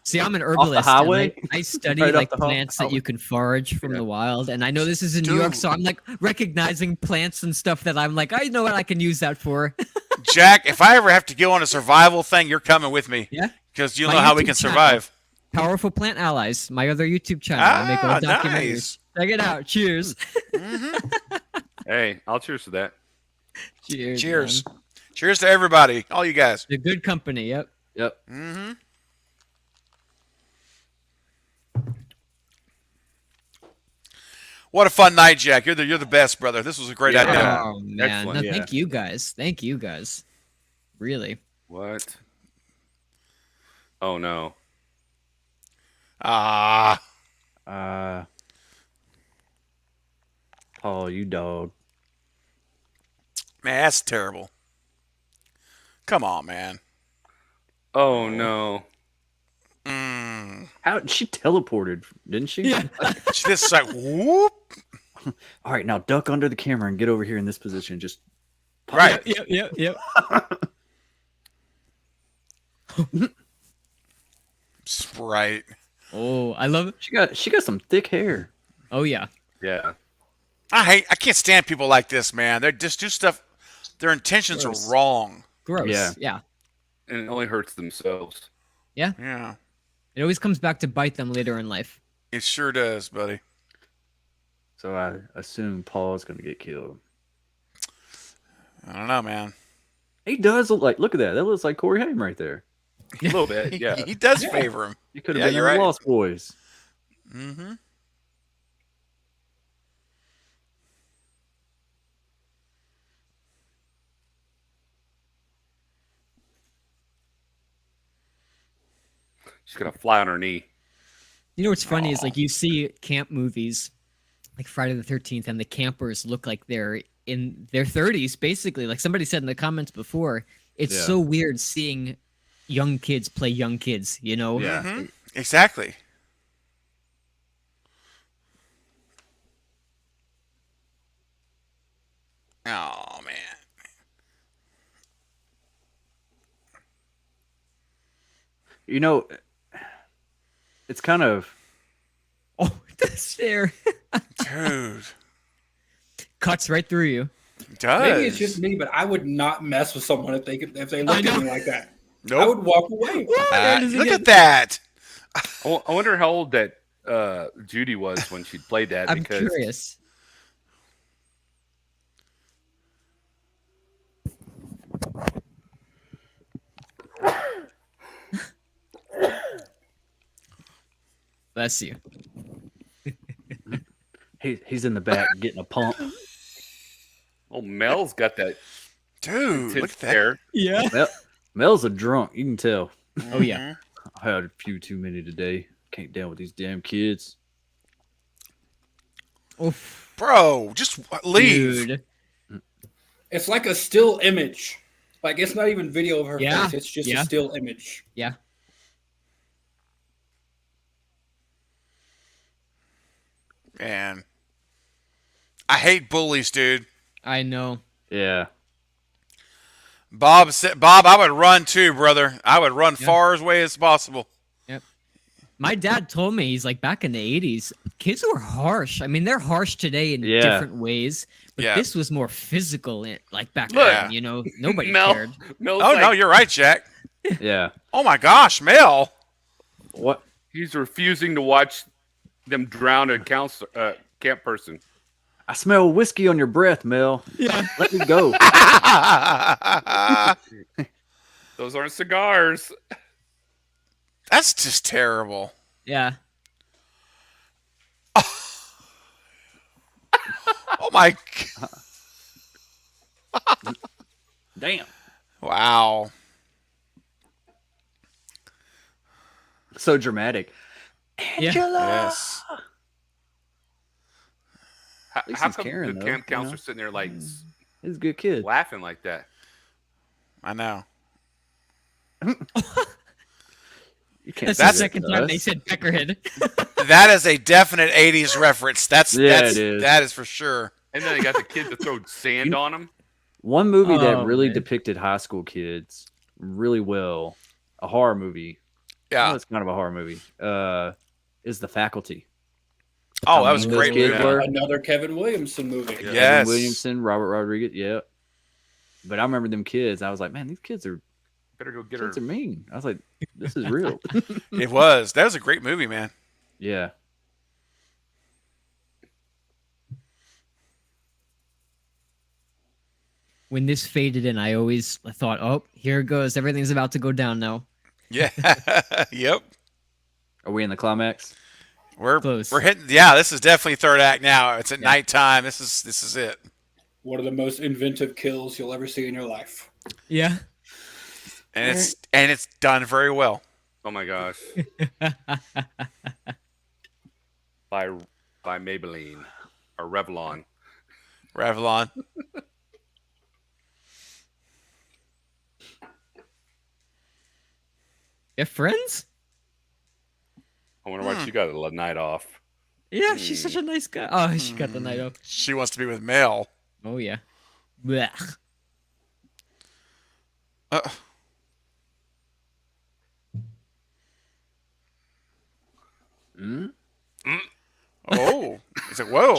See, I'm an the herbalist. and highway? I study Right off like the plants that you can forage from the wild, and I know this is in New York, Dude. so I'm like recognizing plants and stuff that I'm like, I know what I can use that for. Jack, if I ever have to go on a survival thing, you're coming with me. Yeah. Because you'll My know how we YouTube can channel. survive. Powerful Plant Allies, my other YouTube channel. I make old documentaries. Nice. Check it out. Cheers. Hey, I'll cheers to that. Cheers. Cheers. man. Cheers to everybody, all you guys. The good company. Yep. Yep. Mm-hmm. What a fun night, Jack. You're the best, brother. This was a great Yeah. idea. Oh man. Excellent. No, Yeah. thank you guys. Thank you guys. Really. What? Oh no. Ah, Paul, you dog. man, that's terrible. Come on, man. Oh no. How she teleported, didn't she? Yeah. She just like whoop. All right, now duck under the camera and get over here in this position. Just Right. Yep. Sprite. Oh, I love it. she got some thick hair. Oh yeah. Yeah. I can't stand people like this, man. They just do stuff. Their intentions Gross. are wrong. Gross. Yeah. Yeah. And it only hurts themselves. Yeah, It always comes back to bite them later in life. it sure does, buddy. So I assume Paul's gonna get killed. I don't know, man. He does look at that. That looks like Corey Haim right there. A little bit, yeah. He does favor him. You could have Yeah, been in you're the right. Lost Boys. Mm-hmm. She's gonna fly on her knee. You know what's funny is like you see camp movies like Friday the 13th and the campers look like they're in their 30s basically. Like somebody said in the comments before, it's Yeah. so weird seeing young kids play young kids, you know? Yeah. Mm-hmm. Exactly. Oh man. You know, it's kind of Oh, the stare Dude. cuts right through you. It does. Maybe it's just me, but I would not mess with someone if they looked at me like that. I Nope. would walk away. There it is Look again. at that. I wonder how old that Judy was when she played that. I'm because curious. Bless you. he's in the back getting a pump. Oh, Mel's got that Dude, look intense at that. hair. Yeah. Mel's a drunk. You can tell. Oh yeah. I had a few too many today. Can't down with these damn kids. Oof. Bro, just leave. Dude. It's like a still image. Like it's not even video of her Yeah, face. It's just yeah. a still image. Yeah. Man. I hate bullies, dude. I know. Yeah. Bob said, Bob, I would run too, brother. I would run far as way as possible. My dad told me, he's like, back in the 80s, kids were harsh. I mean, they're harsh today in Yeah. different ways, but Yeah. this was more physical, like back Look. then, you know, nobody cared. Mel's Oh like, no, you're right, Jack. Yeah. Oh my gosh, Mel. What? he's refusing to watch them drown a camp person. I smell whiskey on your breath, Mel. Yeah. Let me go. Those aren't cigars. That's just terrible. Yeah. Oh my. Damn. Wow. So dramatic. Yeah. Yes. least How he's come caring, the though, camp you know? counselor's sitting there like He's a good kid. laughing like that? I know. You can't That's say the that second to time us. they said Peckerhead. That is a definite 80s reference. That's Yeah, that's it is. that is for sure. And then they got the kid to throw sand on him. One movie that Oh, really man. depicted high school kids really well, a horror movie. Yeah. Well, it's kind of a horror movie. Is The Faculty. Oh, that was a Those great kids movie. were- Another Kevin Williamson movie. Yeah. Yes. Evan Williamson, Robert Rodriguez. Yeah. But I remember them kids. I was like, man, these kids are Better go get her. mean. I was like, this is real. It was. That was a great movie, man. Yeah. When this faded in, I always thought, oh, here it goes. Everything's about to go down now. Yeah. Yep. Are we in the climax? We're Close. hitting. Yeah, this is definitely third act now. It's at Yeah. nighttime. This is it. One of the most inventive kills you'll ever see in your life. Yeah. And it's done very well. Oh my gosh. by Maybelline or Revlon. Revlon. You have friends? I wonder why she got a night off. Yeah, she's such a nice guy. Oh, she got the night off. She wants to be with Mel. Oh, yeah. Blech. Uh, Hmm? oh, it's like whoa.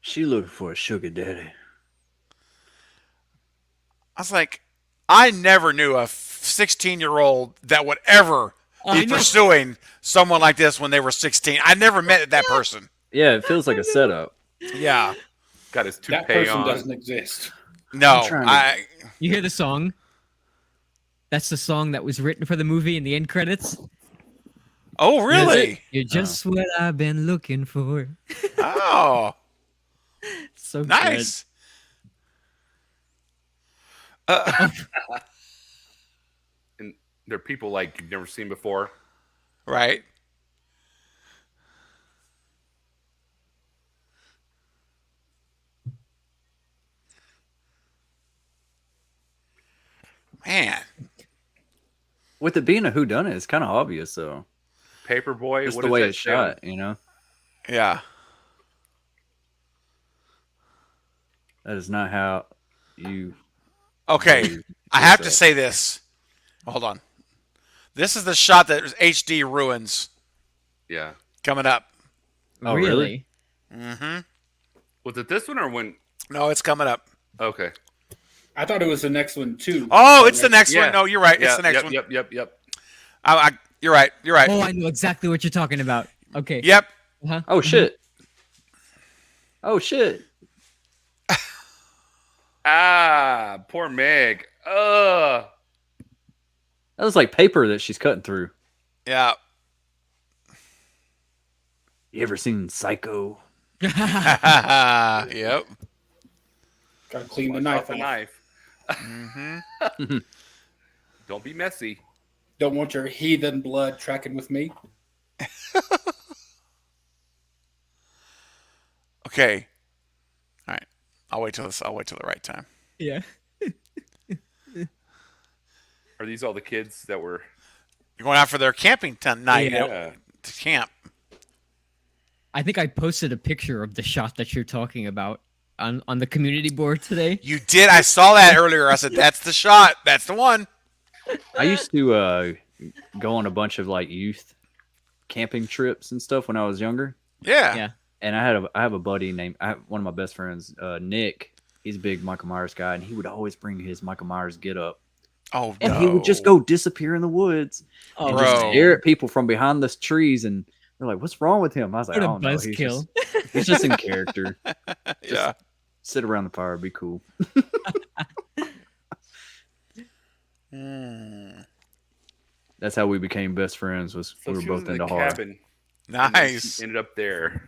She looking for a sugar daddy. I was like, I never knew a 16-year-old that would ever I be know. pursuing someone like this when they were 16. I never met that person. Yeah, it feels like a setup. Yeah. Got his That toupee person on. doesn't exist. No. I'm trying to- I You hear the song? That's the song that was written for the movie in the end credits. Oh, really? You're just what I've been looking for. Oh, So nice. And they're people like you've never seen before. Right. Man. With it being a whodunit, it's kind of obvious, though. Paperboy. Just what the is way that it's show? shot, you know? Yeah. That is not how you. Okay. I have to say this. Hold on. This is the shot that HD ruins Yeah. coming up. Oh, really? really? Mm-hmm. Was it this one or when? No, it's coming up. Okay. I thought it was the next one too. Oh, it's the next Yeah. one. No, you're right. It's Yeah, the next yep, one. Yep. You're right. You're right. Oh, I know exactly what you're talking about. Okay. Yep. Uh-huh. Oh, shit. Oh, shit. Ah, poor Meg. That was like paper that she's cutting through. Yeah. You ever seen Psycho? Yep. Gotta clean the Watch knife out the off. knife. Mm-hmm. Don't be messy. Don't want your heathen blood tracking with me. Okay. All right. I'll wait till the right time. Yeah. Are these all the kids that were? You're going out for their camping night Yeah. to camp. I think I posted a picture of the shot that you're talking about on the community board today. You did. I saw that earlier. I said, that's the shot. That's the one. I used to go on a bunch of like youth camping trips and stuff when I was younger. Yeah. Yeah. And I have a buddy named one of my best friends, Nick. He's a big Michael Myers guy, and he would always bring his Michael Myers get up, Oh, and no. he would just go disappear in the woods Oh, and bro. just stare at people from behind the trees, and they're like, "What's wrong with him?" I was like, What a "Oh no, buzzkill. he's just in character. Yeah. Sit around the fire, be cool." Mm. That's how we became best friends. Was So we were she was both in into the horror. cabin. and then Nice. she ended up there.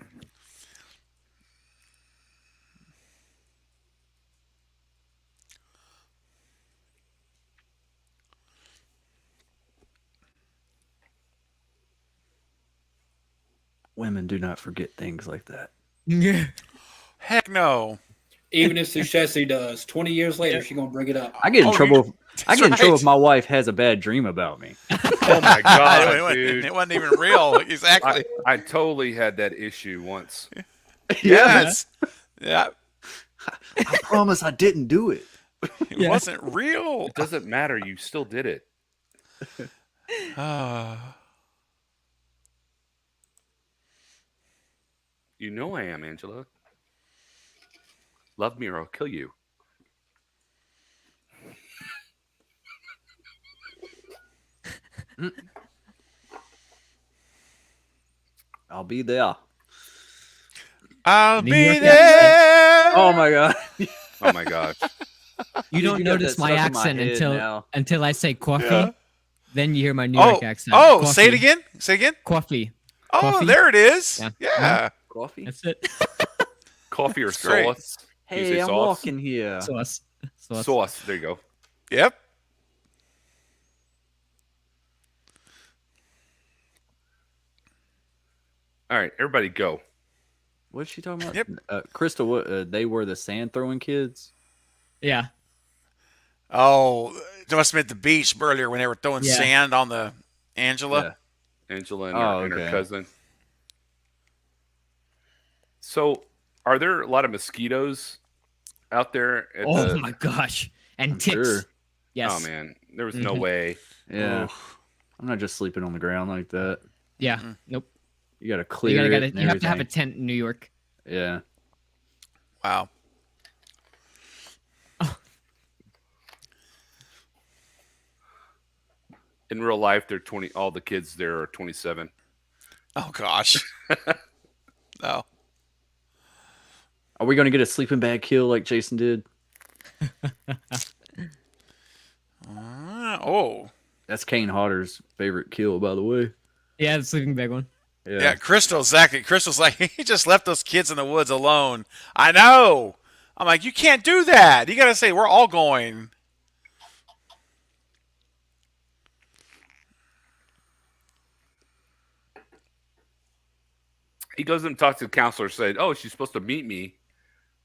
Women do not forget things like that. Yeah. Heck no. Even if Sushesi does, 20 years later, she's gonna bring it up. I get in Oh, trouble. I get in trouble right. if my wife has a bad dream about me. Oh my it, god, wasn't, dude! it wasn't even real. Exactly. I totally had that issue once. Yes. Yeah. I promise I didn't do it. It Yeah. wasn't real. It doesn't matter. You still did it. You know I am, Angela. Love me or I'll kill you. I'll be there. I'll New be York there. Oh my god! Oh my gosh. You don't You got notice that my stuck in my accent head until now. until I say coffee. Yeah. Then you hear my New Oh, York accent. oh, say it Coffee. again. Say it again. Coffee. Oh, Coffee? there it is. Yeah. Yeah. Coffee. That's it. Coffee or That's great. sauce? Do you Hey, say I'm sauce? walking here. Sauce. Sauce. Sauce. There you go. Yep. All right, everybody go. What's she talking about? Yep. Crystal, what, they were the sand throwing kids. Yeah. Oh, they must have been at the beach earlier when they were throwing Yeah. sand on the Angela. Angela and, Oh, her, and her okay. cousin. So, are there a lot of mosquitoes out there? At Oh the... my gosh. And I'm ticks. sure. Yes. Oh man, there was no Mhm. way. Yeah, I'm not just sleeping on the ground like that. Yeah. Mm. Nope. You got to You clear gotta, it. gotta, and you have to have a everything. tent in New York. Yeah. Wow. In real life, they're 20. All the kids there are 27. Oh gosh. No. Are we going to get a sleeping bag kill like Jason did? Oh. That's Kane Hodder's favorite kill, by the way. Yeah, the sleeping bag one. Yeah, Crystal's exactly. Crystal's like, he just left those kids in the woods alone. I know. I'm like, you can't do that. You got to say, we're all going. He goes and talks to the counselor, said, "Oh, she's supposed to meet me,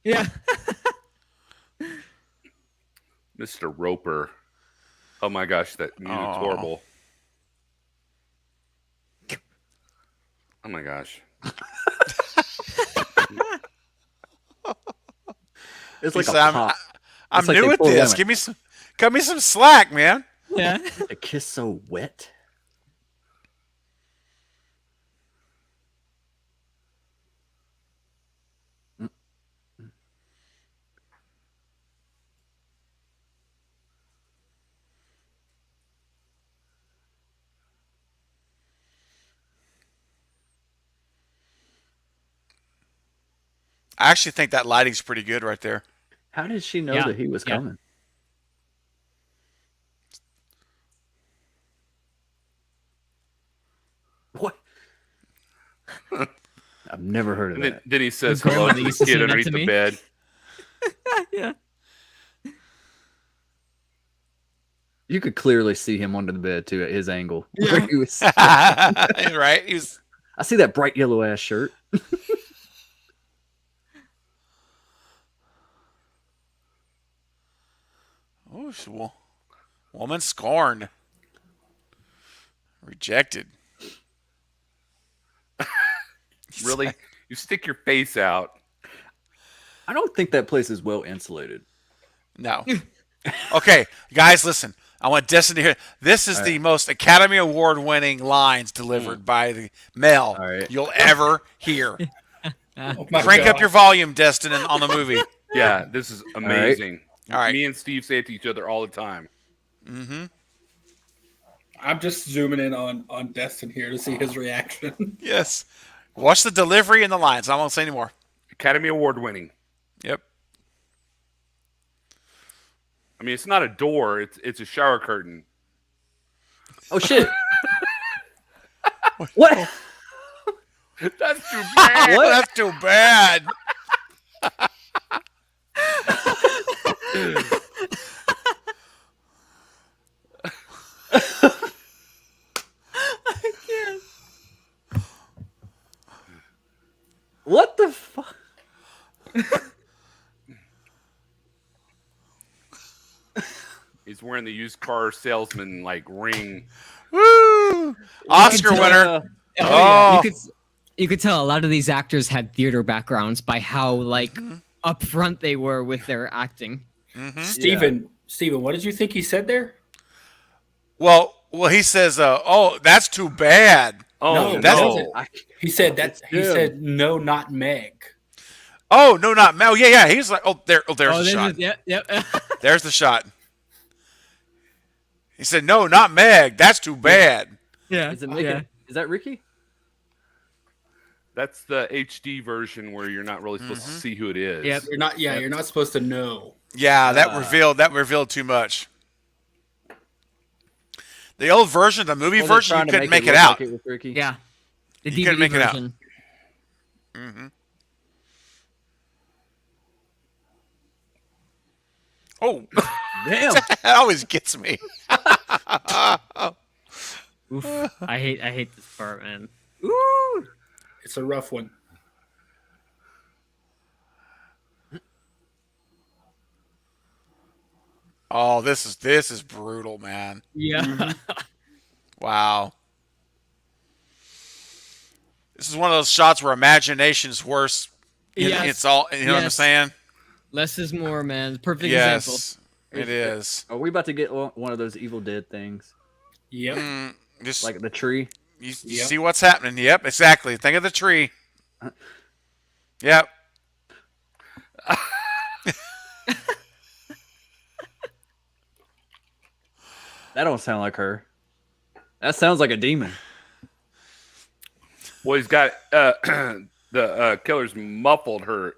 Yeah. Mr. Roper." Oh my gosh, that music's Aw. horrible. Oh my gosh. It's like He a said, pop. I'm It's like new they at pulled this. them- Give me some, cut me some slack, man. Yeah. A kiss so wet. I actually think that lighting's pretty good right there. How did she know Yeah, that he was yeah. coming? What? I've never heard of And that. then he says My hello grandmother to the used to say kid that underneath to the me. bed. Yeah. You could clearly see him under the bed too at his angle. Yeah. Where he was- Right? He was. I see that bright yellow ass shirt. Oh, woman scorned, rejected. Really? You stick your face out. I don't think that place is well insulated. No. Okay, guys, listen. I want Destin to hear. This is the most Academy Award winning lines delivered by the male All right. you'll ever hear. Oh my Crank up God. your volume, Destin, on the movie. Yeah, this is amazing. All right. Me and Steve say it to each other all the time. I'm just zooming in on Destin here to see his reaction. Yes. Watch the delivery and the lines. I won't say any more. Academy Award winning. Yep. I mean, it's not a door; it's a shower curtain. Oh shit! What? That's too bad. What? That's too bad. What the fuck? He's wearing the used car salesman like ring. Woo! Oscar tell, winner. Yeah, Oh. you could tell a lot of these actors had theater backgrounds by how like upfront they were with their acting. Steven, what did you think he said there? Well, he says, "Oh, that's too bad." Oh No, that's- no! He said that. He him. said no, not Meg. Oh no, not Mel. Yeah. He's like, there's the shot. Yep. There's the shot. He said, "No, not Meg. That's too bad." Yeah. Is it Mickey? Is that Ricky? That's the HD version where you're not really supposed to see who it is. Yep. You're not. Yeah, you're not supposed to know. Yeah, that revealed too much. The old version, the movie Well, they're version, you trying to couldn't make it look out. like it was Ricky. Yeah. The You couldn't DVD make it out. version. Oh, Damn. that always gets me. Oof. I hate this part, man. It's a rough one. Oh, this is brutal, man. Yeah. Wow. This is one of those shots where imagination's worse. Yes. It's all, you know what I'm Yes. saying? Less is more, man. Perfect example. Yes, it is. Are we about to get one of those Evil Dead things? Yep. Just Like the tree? you Yep. see what's happening. Yep, exactly. Think of the tree. Yep. That don't sound like her. That sounds like a demon. Well, he's got the killer's muffled her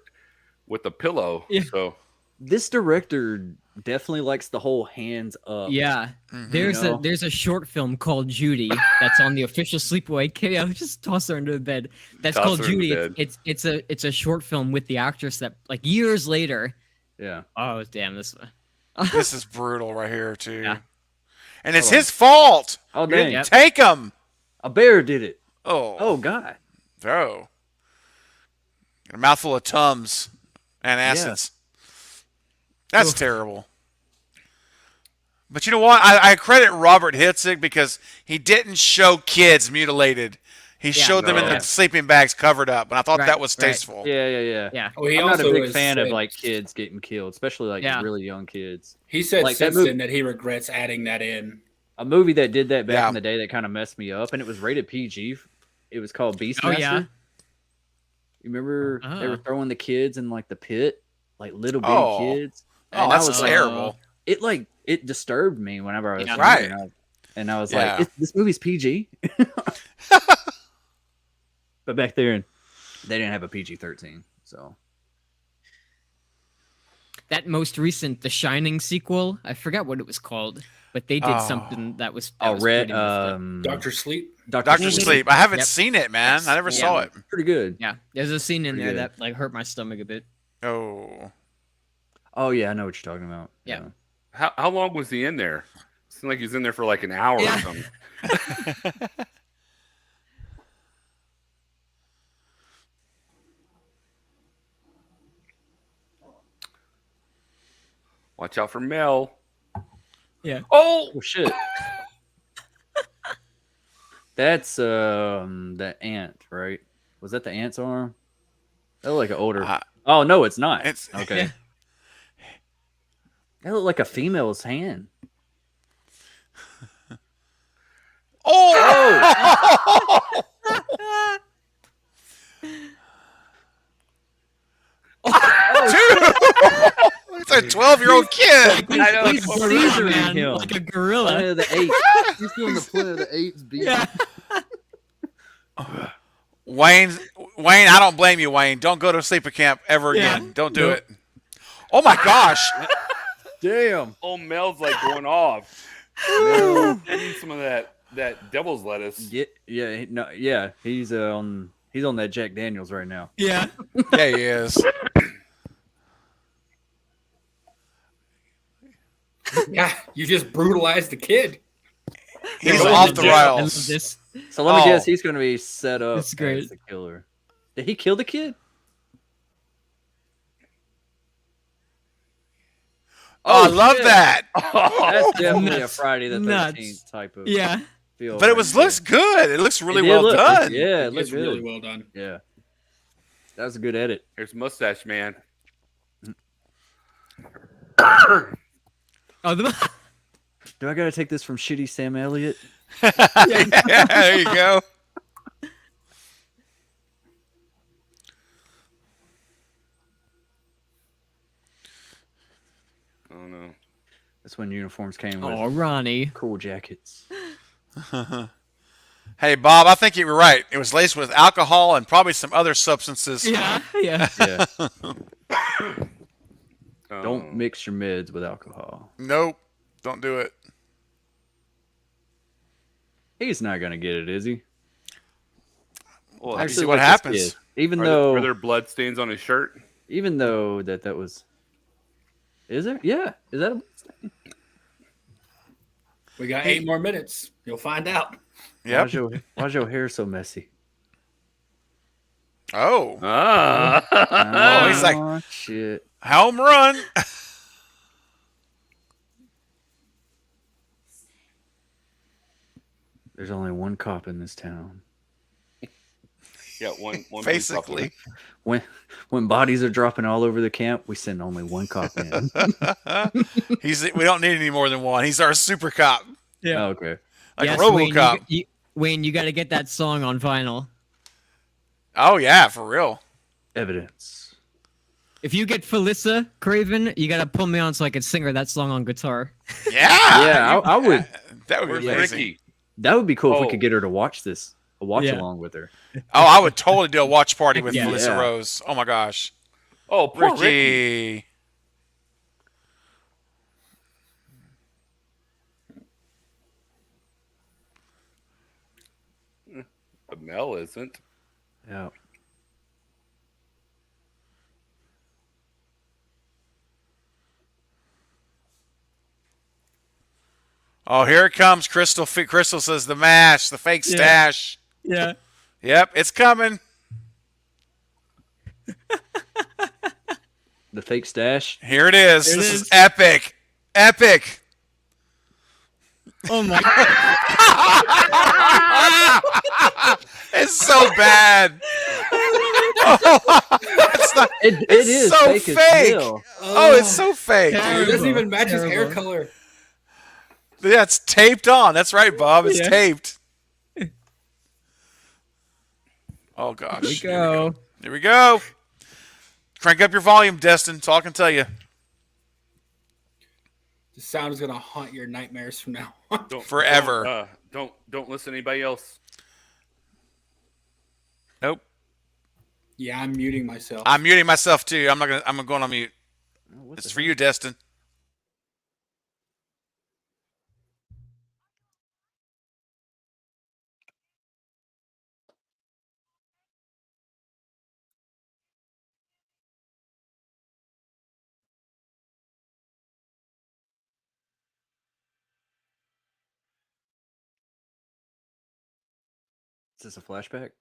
with a pillow. Yeah. So This director definitely likes the whole hands up. Yeah. There's You know? a short film called Judy that's on the official Sleepaway Camp. Just toss her into the bed. That's Toss called her in the Judy. bed. It's a short film with the actress that like years later. Yeah. Oh damn this. This is brutal right here too. Yeah. And it's Hold on. his fault. Oh, You didn't dang. Yep. take him. A bear did it. Oh. Oh, God. Oh. A mouthful of Tums and acids. That's terrible. But you know what? I credit Robert Hitzig because he didn't show kids mutilated. He showed them in No. their sleeping bags covered up, and I thought Right, that was right. tasteful. Yeah. Yeah. Oh, he I'm not a also big has fan of said- like kids getting killed, especially like Yeah. really young kids. He said like that since movie- then that he regrets adding that in. A movie that did that back Yeah. in the day that kind of messed me up, and it was rated PG. It was called Beastmaster. Oh yeah. You remember they were Oh. throwing the kids in like the pit, like little bitty Oh. kids. Oh, And I that's was like, terrible. it disturbed me whenever I was Yeah. younger, Right. and I was Yeah. like, this movie's PG. But back there, they didn't have a PG-13, so That most recent The Shining sequel, I forgot what it was called, but they did Oh. something that was Red pretty messed up. Doctor Sleep. Doctor Sleep. I haven't Yep. seen it, man. I never Yeah. saw it. pretty good. Yeah, there's a scene in Pretty there good. that like hurt my stomach a bit. Oh. Oh yeah, I know what you're talking about. Yeah. how long was he in there? Seemed like he was in there for like an hour Yeah. or something. Watch out for Mel. Yeah. Oh, Oh shit. That's the ant, right? Was that the ant's arm? That looked like an older. Uh, Oh no, it's not. It's Okay. That looked like a female's hand. Oh! Dude! It's a 12-year-old kid. I know, He's it's seizuring man, him. like a gorilla. Planet of the Apes. He's doing the Planet of the Apes beat. Yeah. Wayne, I don't blame you, Wayne. Don't go to sleeper camp ever Yeah. again. Don't do Nope. it. Oh my gosh. Damn. Old Mel's like going off. I need some of that devil's lettuce. Yeah. He's on that Jack Daniels right now. Yeah. Yeah, he is. Yeah, you just brutalized the kid. He's I off love the this. I love rails. this. So let me Oh. guess, he's going to be set up That's great. as the killer. Did he kill the kid? Oh, I love shit. that. That's definitely a Nuts. Friday the Nuts. 13th type of Yeah. feel. But it right looks there. good. It looks really It did well look- done. Yeah, it It's looks really good. well done. Yeah. That was a good edit. Here's Mustache Man. Oh, the, Do I got to take this from shitty Sam Elliott? Yeah, there you go. Oh no. That's when uniforms came with oh, Ronnie. cool jackets. Hey, Bob, I think you were right. It was laced with alcohol and probably some other substances. Yeah. Yeah. Yeah. Oh. Don't mix your meds with alcohol. Nope. Don't do it. He's not going to get it, is he? Well, Actually, actually, see what like this happens. kid. Even are though there blood stains on his shirt? that was. Is there? Yeah. Is that a. We got 8 more minutes. You'll find out. Yep. Why's your hair so messy? Oh, Ah. Oh, he's like- Aw, shit. home run. There's only one cop in this town. Yeah, one Basically. When bodies are dropping all over the camp, we send only one cop in. We don't need any more than one. He's our super cop. Yeah. Oh, okay. Like Yes, RoboCop. Wayne, you got to get that song on vinyl. Oh, yeah, for real. Evidence. If you get Felissa Craven, you got to pull me on so I can sing her that song on guitar. Yeah. Yeah, I would. That would Where's be amazing. Ricky? That would be cool if we Oh. could get her to watch this. A watch Yeah. along with her. Oh, I would totally do a watch party with Yeah. Melissa Yeah. Rose. Oh, my gosh. Oh, poor Ricky. Ricky. But Mel isn't. Yeah. Oh, here it comes. Crystal says the mash, the fake Yeah. stash. Yeah. Yep, it's coming. The fake stash. Here it is. Here it This is. is epic. Epic. Oh my. It's so bad. It's not, It It's is so fake. as fake. hell. oh, it's so fake. Yeah. It doesn't even match his hair Terrible. color. Yeah, it's taped on. That's right, Bob. It's Yeah. taped. Oh, gosh. Here we go. Here we go. Crank up your volume, Destin. That's all I can tell you. The sound is gonna haunt your nightmares from now on. Don't, Forever. Don't listen to anybody else. Nope. Yeah, I'm muting myself. I'm muting myself, too. I'm going on mute. What It's the for you, Destin. Is this a flashback?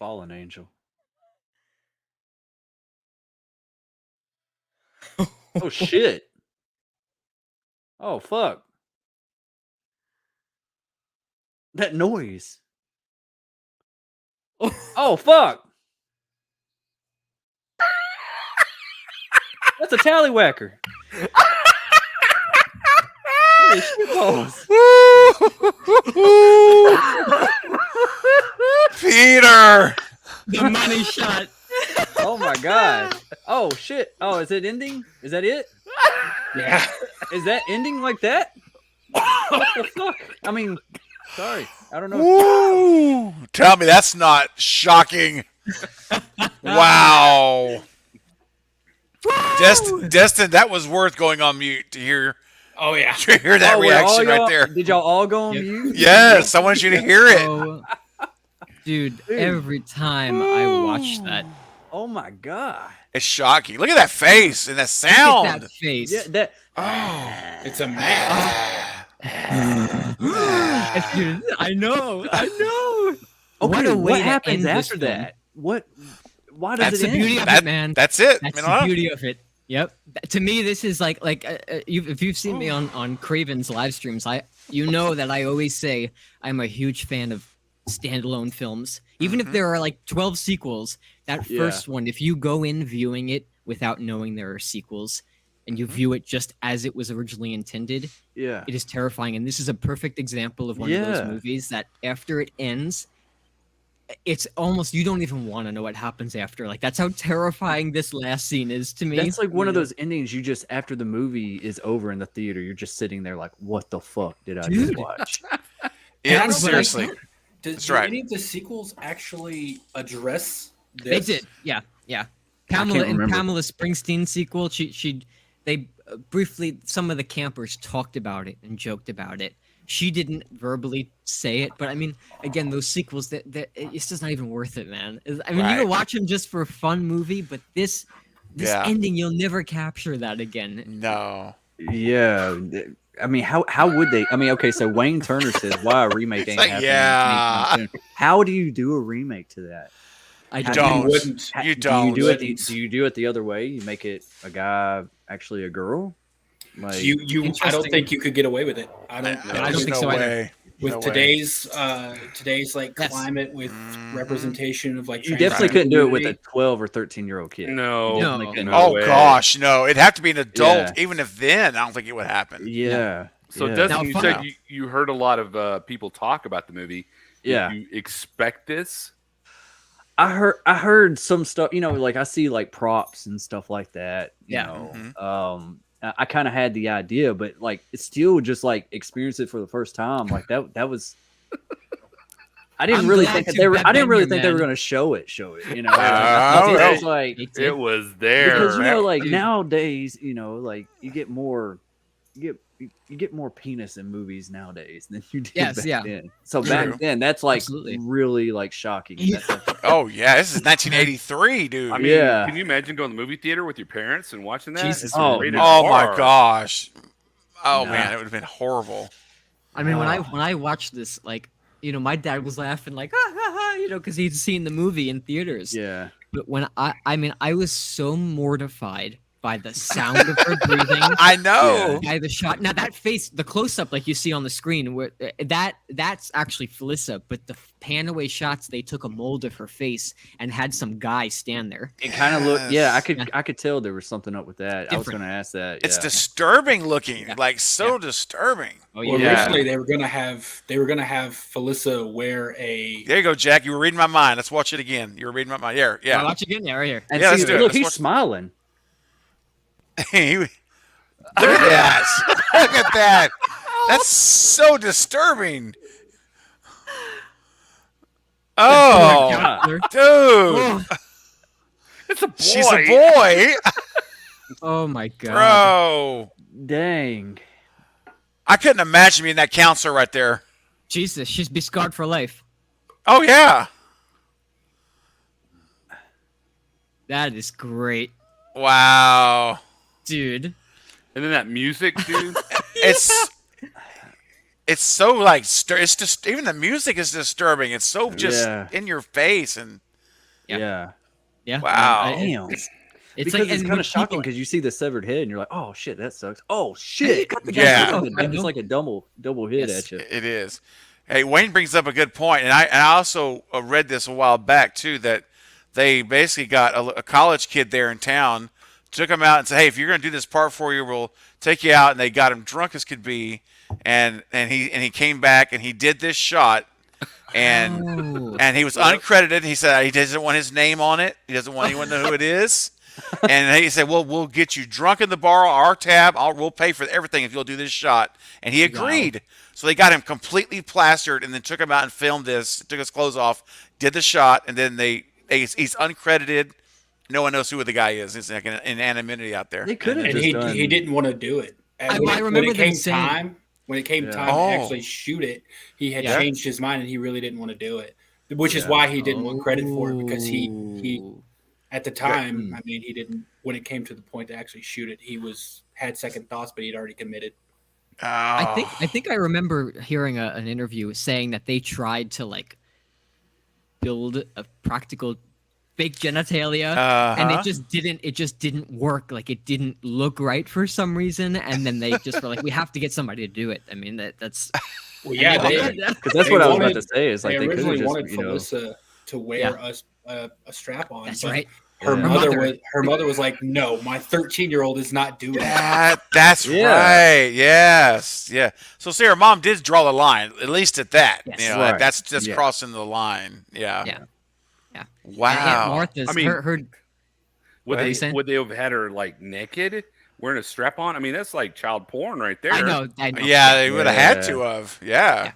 Fallen angel. Oh shit. Oh fuck. That noise. Oh fuck. That's a tallywhacker. Holy shit balls. Peter. The money shot. Oh my god. Oh shit. Oh, is it ending? Is that it? Yeah. Is that ending like that? What the fuck? I mean, sorry. I don't know. Woo! Tell me that's not shocking. Wow. Destin, that was worth going on mute to hear Oh yeah. to hear that Oh, were reaction all right y'all- there. Did y'all all go on Yep. mute? Yes, I want you to hear it. Oh, dude, every time I watch that, Oh my god. It's shocking. Look at that face and that look sound. at that face. Yeah, that. Oh. It's a man. Dude, I know. Okay, What a way what to happens end this after film. that? What? Why does That's it the end? beauty of That- it, man. That's it. That's You the know? beauty of it. Yep. To me, this is like if you've seen me on Craven's live streams, you know that I always say I'm a huge fan of standalone films. Even if there are like 12 sequels, that Yeah. first one, if you go in viewing it without knowing there are sequels and you view it just as it was originally intended, Yeah. it is terrifying. And this is a perfect example of one of Yeah. those movies that after it ends, it's almost you don't even want to know what happens after. Like that's how terrifying this last scene is to me. That's like one of those endings you just after the movie is over in the theater, you're just sitting there like, what the fuck did I just Dude. watch? Yeah, And seriously. Does right. any of the sequels actually address They this? did, yeah. can't Pamela in remember. Pamela Springsteen sequel, they briefly some of the campers talked about it and joked about it. She didn't verbally say it, but I mean, again, those sequels that it's just not even worth it, man. I mean, you Right. can watch them just for a fun movie, but this Yeah. ending, you'll never capture that again. No. Yeah. I mean, how would they? I mean, okay, so Wayne Turner says, "Why a remake ain't like, happening yeah. anytime soon." How do you do a remake to that? I How Don't. You wouldn't. You Do don't. you do it? Do you do it the other way? You make it a guy actually a girl? Like You. I don't Interesting. think you could get away with it. I don't. I don't There's think no so either. way. With No way. today's like Yes. climate with representation of like you trans definitely couldn't do it with a community. 12 or 13-year-old kid. No. No. Oh way. gosh, no! It'd have to be an adult. Yeah. Even if then, I don't think it would happen. Yeah. So, yeah. Dustin, Now, you fun- said you heard a lot of people talk about the movie. Yeah. Did you expect this? I heard some stuff, like I see like props and stuff like that. You Yeah. know. Mhm. I kind of had the idea, but like it's still just like experience it for the first time. Like that was. I didn't I'm really glad think that to they were. have I didn't been really here, think they were man. going to show it. You know, Oh, it was no. like They did. It was there. because like Dude. nowadays, like you get more, you get more penis in movies nowadays than you did Yes, back yeah. then. So True. back then, that's like Absolutely. really like shocking. Yeah. Oh yeah, this is 1983, dude. I mean, Yeah. can you imagine going to the movie theater with your parents and watching that? Jesus, It's man. rated Oh my R. gosh. Oh Nah. man, it would have been horrible. I mean, when I watched this, like, my dad was laughing like, because he'd seen the movie in theaters. Yeah. But when I was so mortified by the sound of her breathing, I know. by the shot. Now that face, the close up, like you see on the screen, where that's actually Felissa. But the pan away shots, they took a mold of her face and had some guy stand there. It kind of looked. Yeah, Yes. I could tell there was something up with that. I was Different. going to ask that. It's yeah. disturbing looking, Yeah. like so disturbing. Oh Well, Yeah. originally they were gonna have Felissa wear a. There you go, Jack. You were reading my mind. Let's watch it again. You were reading my mind. Yeah, I'll yeah. watch again. Yeah, right here. And Yeah, see, let's do it. look, Let's he's watch- smiling. Look at that. Look at that. That's so disturbing. Oh, Counselor. dude. Oh, It's a boy. She's a boy. oh my god. Bro. Dang. I couldn't imagine being that counselor right there. Jesus, she's be scarred for life. Oh, yeah. That is great, Wow. dude. And then that music, dude. It's so like it's just even the music is disturbing. It's so just Yeah. in your face and Yeah. Wow. Damn. It's Because like, it's and kind of when shocking people- because you see the severed head and you're like, oh shit, that sucks. Oh shit. cut the guy Yeah. off, It's like a double hit Yes. at you. It is. Hey, Wayne brings up a good point, and I also read this a while back too, that they basically got a college kid there in town, took him out and said, "Hey, if you're going to do this part for you, we'll take you out." And they got him drunk as could be, and he came back and he did this shot, and Oh. and he was uncredited. He said he doesn't want his name on it. He doesn't want anyone to know who it is. And he said, "Well, we'll get you drunk in the bar, our tab. We'll pay for everything if you'll do this shot." And he agreed. So they got him completely plastered, and then took him out and filmed this. Took his clothes off, did the shot, and then he's uncredited. No one knows who the guy is. It's like an anonymity out there. They could have And just he done. didn't want to do it. And I remember when it them came saying- time, when it came Yeah. time Oh. to actually shoot it, he had Yeah. changed his mind and he really didn't want to do it. Which is Yeah. why he didn't want credit for it, because he Oh. at the time, I mean, he didn't. When it came to the point to actually shoot it, he had second thoughts, but he'd already committed. I think I remember hearing an interview saying that they tried to like build a practical fake genitalia, and it just didn't work. Like it didn't look right for some reason, and then they just were like, we have to get somebody to do it. I mean, that's Well, yeah, Because that's they what I was about wanted- to say. Is like they they could have originally just, wanted Felissa to wear a strap on. that's but right. Her Yeah. mother was like, "No, my 13-year-old is not doing it." That's Yeah. right. Yes. Yeah. So Sarah, mom did draw the line, at least at that. Yes. You know, Right. that's just Yeah. crossing the line. Yeah. Yeah. Yeah. Wow. Aunt Martha's I mean, her Would What are they you saying? would they have had her like naked, wearing a strap on? I mean, that's like child porn right there. I know. Yeah, they would have had Yeah. to have. Yeah.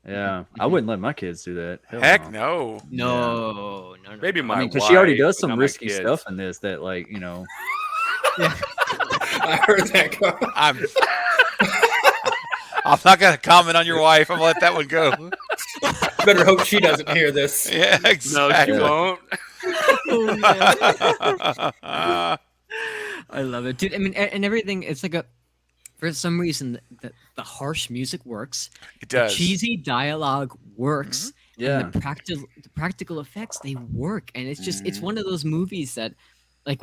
Yeah, I wouldn't let my kids do that. Hell Heck no. no. No. Maybe my Because she already wife, does but some not my risky kids. stuff in this that, like, you know. I heard that. I'm not gonna comment on your wife. I'm gonna let that one go. Better hope she doesn't hear this. Yeah, No, exactly. she won't. I love it, dude. I mean, and everything. It's like for some reason, the harsh music works. It does. The cheesy dialogue works. Yeah. And the practical effects, they work. And it's just, it's one of those movies that, like,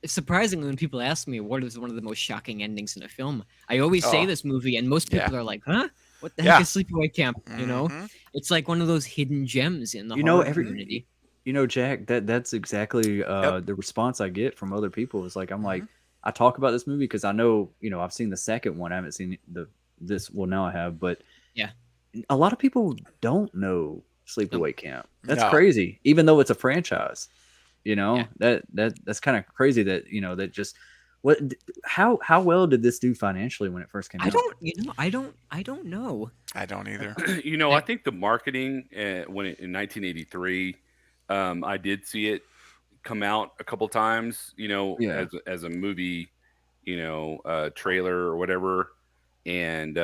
surprisingly, when people ask me what is one of the most shocking endings in a film, I always say this movie, and most people are like, huh? What the heck is Sleepaway Camp? You know? It's like one of those hidden gems in the horror community. You know, Jack, that's exactly the response I get from other people. Is like, I'm like, I talk about this movie because I know, you know, I've seen the second one. I haven't seen this. Well, now I have, but Yeah. a lot of people don't know Sleepaway Camp. That's No. crazy, even though it's a franchise. You know, that's kind of crazy that, you know, that just how well did this do financially when it first came out? I don't know. I don't either. You know, I think the marketing in 1983, I did see it come out a couple times. You know, Yeah. as a movie, you know, trailer or whatever, and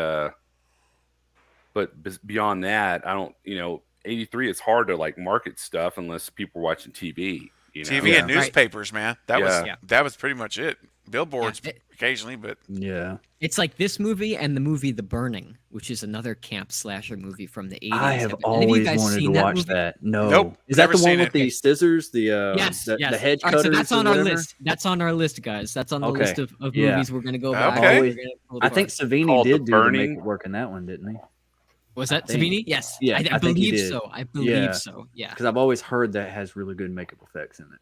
but beyond that, I don't. You know, 83. It's hard to like market stuff unless people are watching TV. You know? TV and newspapers, man. That Yeah. was pretty much it. Billboards occasionally, but Yeah, It's like this movie and the movie The Burning, which is another camp slasher movie from the 80s. I have Any of you always guys wanted to seen that watch movie? that. No, Nope, is that never the one seen with it. the scissors? The Yes, the yes. hedge All right, cutters. so that's or on our whatever? list. That's on our list, guys. That's on the Okay. list of Yeah. movies we're gonna go back. Okay. We're gonna pull I think apart. Savini Called did The do the Burning. makeup work in that one, didn't he? Was that think- Savini? Yes. Yeah, I I think he believe did. so. I believe Yeah. so. Yeah. Because I've always heard that has really good makeup effects in it.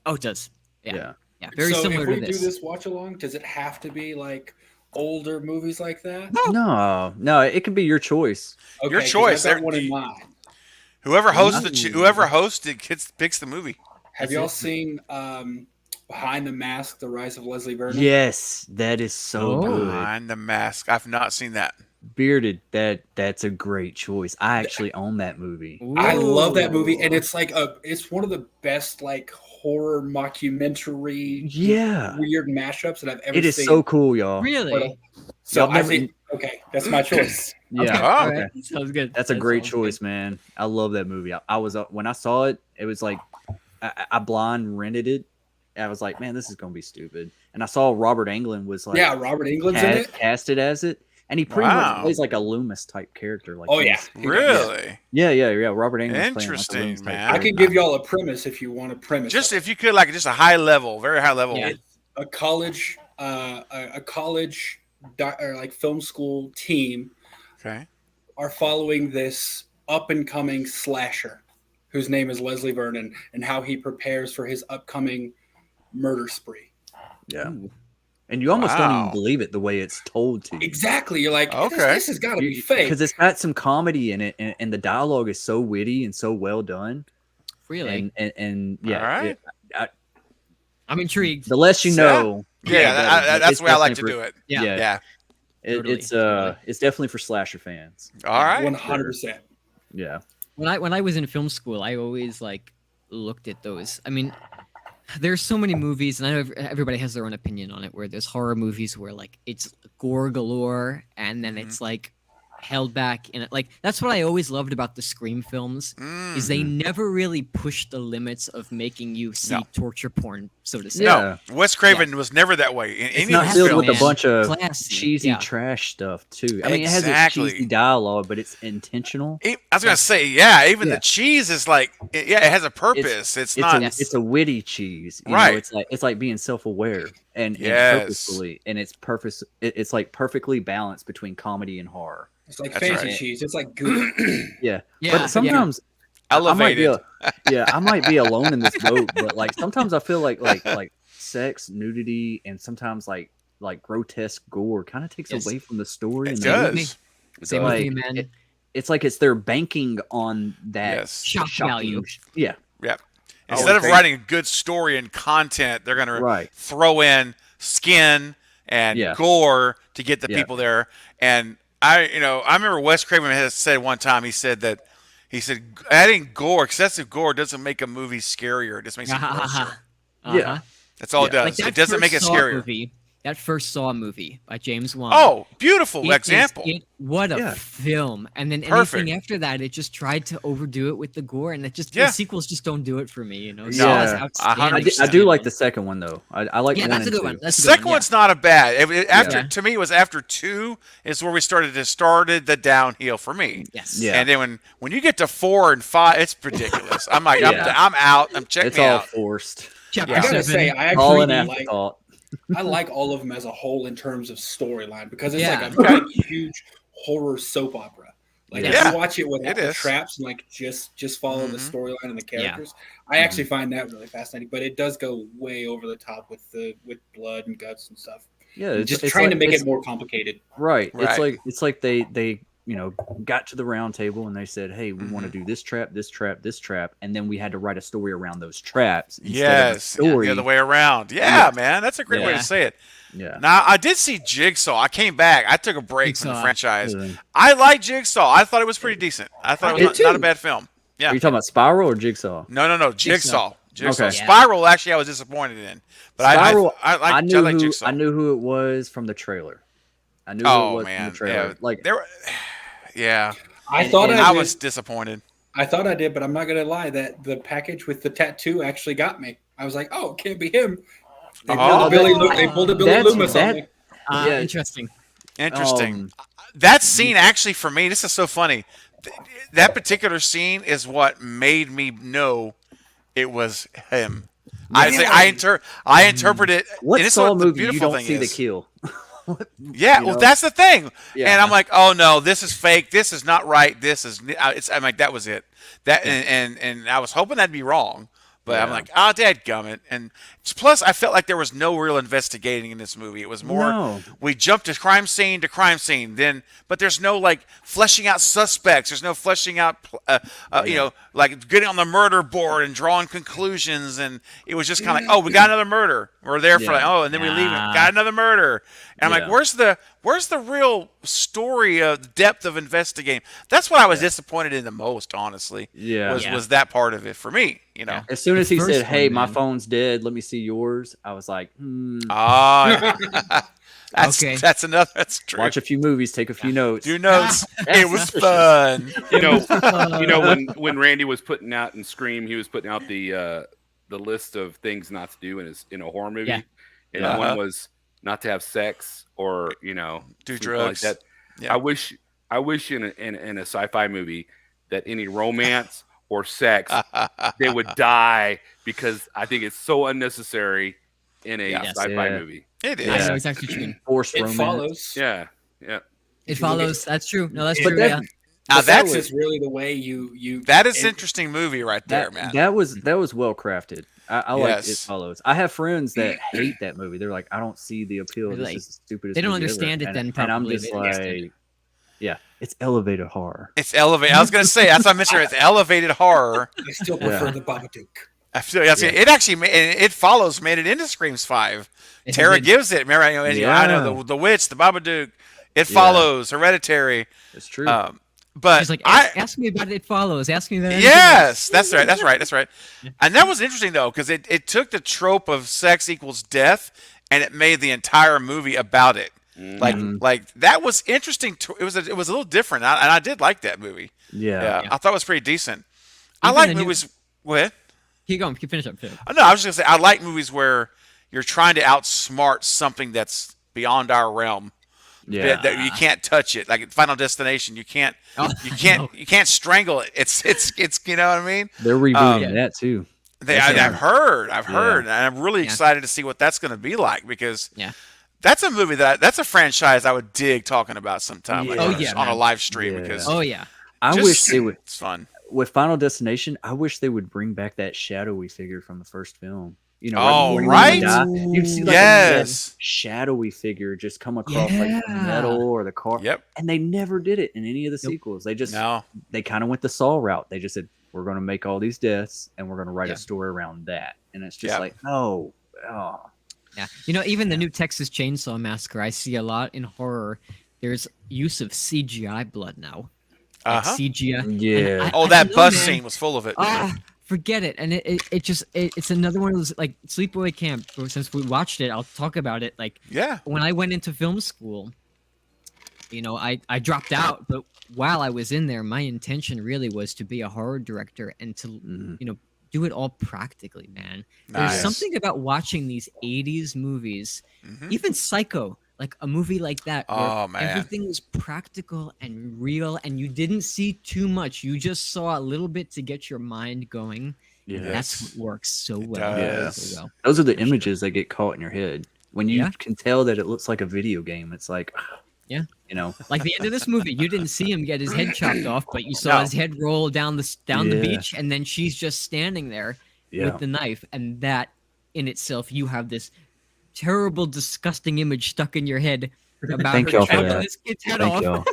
Oh, it does. Yeah. Yeah. Yeah. Very so similar if we to this. do this watch along, does it have to be like older movies like that? No, it can be your choice. Okay, Your 'cause choice. I've got There- one in mind. whoever hosted picks the movie. Have y'all seen Behind the Mask: The Rise of Leslie Vernon? Yes, that is so Oh. good. Behind the Mask. I've not seen that. Bearded, that's a great choice. I actually own that movie. I love that movie, Ooh. and it's like it's one of the best like horror mockumentary, Yeah. weird mashups that I've ever It is seen. so cool, y'all. Really? So Y'all I never- think that's my choice. Yeah. Okay. Oh, All okay. right. Sounds good. That's a That great sounds choice, man. I love that movie. I was when I saw it, it was like I blind rented it. I was like, man, this is gonna be stupid. And I saw Robert Englund was like, Yeah, Robert Englund's in it. casted as it. and he pretty much Wow. plays like a Loomis type character. Like Oh, he's- yeah. Really? yeah. Robert Englund's playing like a Interesting, Loomis type man. I character. can give y'all a premise if you want a premise. Just of it. if you could, like, just a high level, very high level. Yeah. It's a college, or like film school team Okay. are following this up and coming slasher, whose name is Leslie Vernon, and how he prepares for his upcoming murder spree. Yeah. And you almost don't Wow. even believe it the way it's told to you. Exactly. You're like, Okay. this has got to be fake. Because it's got some comedy in it, and the dialogue is so witty and so well done. Really, And yeah, All right. I'm intrigued. the less you So- know, Yeah, better. that's It's the way I like to definitely do it. Yeah. Yeah, Yeah. Totally, it's definitely for slasher fans. All right. 100%. Yeah, When I was in film school, I always like looked at those. I mean, there's so many movies, and I know everybody has their own opinion on it. Where there's horror movies where like it's gore galore, and then it's like held back, and like that's what I always loved about the Scream films is they never really pushed the limits of making you see No. torture porn, so to say. Yeah. No, Wes Craven was never that way in it's any not of his filled films. with a man. bunch of Classy, cheesy yeah. trash stuff too. I mean, it has Exactly. its cheesy dialogue, but it's intentional. I was gonna say, yeah, even Yeah. the cheese is like, it has a purpose. It's not. It's a witty cheese, you Right. know, it's like being self-aware and Yes. purposefully, and it's purpose. It's like perfectly balanced between comedy and horror. It's like That's fancy right. cheese. It's like good. Yeah, Yeah, but sometimes I might be Elevated. I might be alone in this boat, but like sometimes I feel like sex, nudity, and sometimes like grotesque gore kind of takes Yes. away from the story. It and does. Same like, with you, man. It's like they're banking on that Yes. Shock value. Yeah, Yeah. Oh, Instead of okay. writing a good story and content, they're gonna right. throw in skin and Yeah. gore to get the Yeah. people there. And I remember Wes Craven has said one time, he said adding gore, excessive gore doesn't make a movie scarier. It just makes it grosser. Yeah. That's all it Yeah. does. Like It doesn't make it first Saw scarier. movie, that first Saw movie by James Wan. Oh, beautiful It is- example. what a Yeah. film! And then Perfect. anything after that, it just tried to overdo it with the gore, and it just Yeah. the sequels just don't do it for me. You know, No, Saw is 100%. outstanding. I do like the second one though. I like Yeah, one that's a and good two. one. That's a good Second one, one's not a bad. After Yeah. to me, it was after 2 is where we started the downhill for me. Yes. Yeah. And then when you get to 4 and 5, it's ridiculous. I'm like, Yeah. I'm out. I'm checking It's me all out. forced. Chapter I gotta 7. say, I All actually an like. afterthought. I like all of them as a whole in terms of storyline because it's Yeah. like a big, huge horror soap opera. Like if Yeah, you watch it without it the is. traps and like just follow the Mhm. storyline and the characters, I actually find that really fascinating. But it does go way over the top with blood and guts and stuff. Yeah, And just trying to make it more complicated. right. Right. It's like they got to the round table and they said, "Hey, we want to do this trap, this trap, this trap," and then we had to write a story around those traps. Instead of a Yes, story. the other way around. Yeah, Yeah. man, that's a great way Yeah. to say it. Yeah. Now, I did see Jigsaw. I came back. I took a break from the Jigsaw. franchise. Yeah. I like Jigsaw. I thought it was pretty decent. I thought I it was did not too. a bad film. Yeah. Are you talking about Spiral or Jigsaw? No. Jigsaw. Jigsaw. Okay. Yeah. Spiral, actually, I was disappointed in. But Spiral, I like I Jigsaw. knew who it was from the trailer. I knew who it Oh, was man. from the trailer. Yeah. Like, There were, yeah. I thought and I I did. was disappointed. I thought I did, but I'm not gonna lie. That the package with the tattoo actually got me. I was like, "Oh, it can't be him." They Oh, pulled a Billy that's- Loomis on that- me. Yeah. Interesting. Interesting. That scene, actually, for me, this is so funny. That particular scene is what made me know it was him. I interpret it. what and this is Saw what the movie you beautiful don't thing see the is. kill? Yeah, you well, know? that's the thing. Yeah. And I'm like, oh no, this is fake. This is not right. This is. I'm like, that was it. And I was hoping that'd be wrong, but I'm Yeah. like, oh, dadgummit. And plus, I felt like there was no real investigating in this movie. It was more No. we jumped to crime scene, then, but there's no like fleshing out suspects. There's no fleshing out, like getting on the murder board and drawing conclusions. And it was just kind of like, oh, we got another murder. We're there for Yeah. like, oh, and then we leave. Nah. Got another murder. And I'm Yeah. like, where's the real story of depth of investigating? That's what I was disappointed in the most, honestly. Yeah. Was that part of it for me? As soon as The he first said, "Hey, one, my man. phone's dead. Let me see yours," I was like, Ah, that's Okay. that's another. That's true. "Watch a few movies, take a few notes." Do notes. It was fun. You know, when Randy was putting out in Scream, he was putting out the list of things not to do in a horror movie, Yeah. and Uh-huh. one was not to have sex or Do something drugs. Like that. Yeah. I wish in a sci-fi movie that any romance or sex they would die, because I think it's so unnecessary in a Yeah. sci-fi Yeah. movie. It is. I Yeah. know exactly what you mean. Forced It romance. follows. Yeah. It If you look follows. That's true. No, that's But true. that- Yeah. Now But sex that's is really the way you. that is it- interesting movie right there, man. That was well crafted. I like Yes. It Follows. I have friends that hate that movie. They're like, I don't see the appeal. They're This like, is the stupidest. they don't movie ever." understand it And- then, and I'm probably. just They don't understand like, yeah, it's elevated horror. It's elevated. I was gonna say that's what I mentioned. It's elevated horror. I still prefer the Babadook. I feel it actually It Follows made it into Screams 5. It Tara did. gives it. Remember, I know the Witch, the Babadook. It Follows, Hereditary. It's true. But She's like, I ask me about It Follows. Ask me about yes, that's right. That's right. And that was interesting though, because it took the trope of sex equals death, and it made the entire movie about it. Like that was interesting. It was a little different, and I did like that movie. yeah. I thought it was pretty decent. I Even like the new- movies. What? Keep going. Keep finish up too. No, I was just gonna say I like movies where you're trying to outsmart something that's beyond our realm. Yeah. That you can't touch it. Like Final Destination, you can't Oh, you can't strangle it. It's you know what I mean? They're rebooting that too. I've heard, Yeah. and I'm really Yeah. excited to see what that's going to be like, because Yeah. that's a movie that's a franchise I would dig talking about sometime like Oh, on, yeah, on a man. live stream Yeah. because Oh yeah. I just- wish they would, It's fun. with Final Destination, I wish they would bring back that shadowy figure from the first film. You know, Oh, before he right? died, you'd see like a Yes. shadowy figure just come across like the Yeah. metal or the car. Yep. And they never did it in any of the Nope. sequels. They just No. they kind of went the Saw route. They just said, we're going to make all these deaths and we're going to write Yeah. a story around that. And it's just Yeah. like, oh. Yeah. Even the new Texas Chainsaw Massacre, I see a lot in horror. There's use of CGI blood now. Like Uh-huh. CGI. And Yeah. Oh, I that don't know, bus man. scene was full of it. Forget it. And it's another one of those, like, Sleepaway Camp. Since we watched it, I'll talk about it. Like, Yeah. when I went into film school, I dropped out, but while I was in there, my intention really was to be a horror director and to Mhm. do it all practically, man. Nice. There's something about watching these 80s movies, Mhm. even Psycho, like a movie like that, where Oh, man. everything was practical and real, and you didn't see too much. You just saw a little bit to get your mind going. Yeah. That's what works so It well. does. So well. Those are the images that get caught in your head. When you Yeah. can tell that it looks like a video game, it's like, Yeah. you know, Like the end of this movie, you didn't see him get his head chopped off, but you saw No. his head roll down the Yeah. beach, and then she's just standing there yeah. with the knife, and that in itself, you have this terrible, disgusting image stuck in your head about Thank her y'all for chopping that. this kid's head Thank off.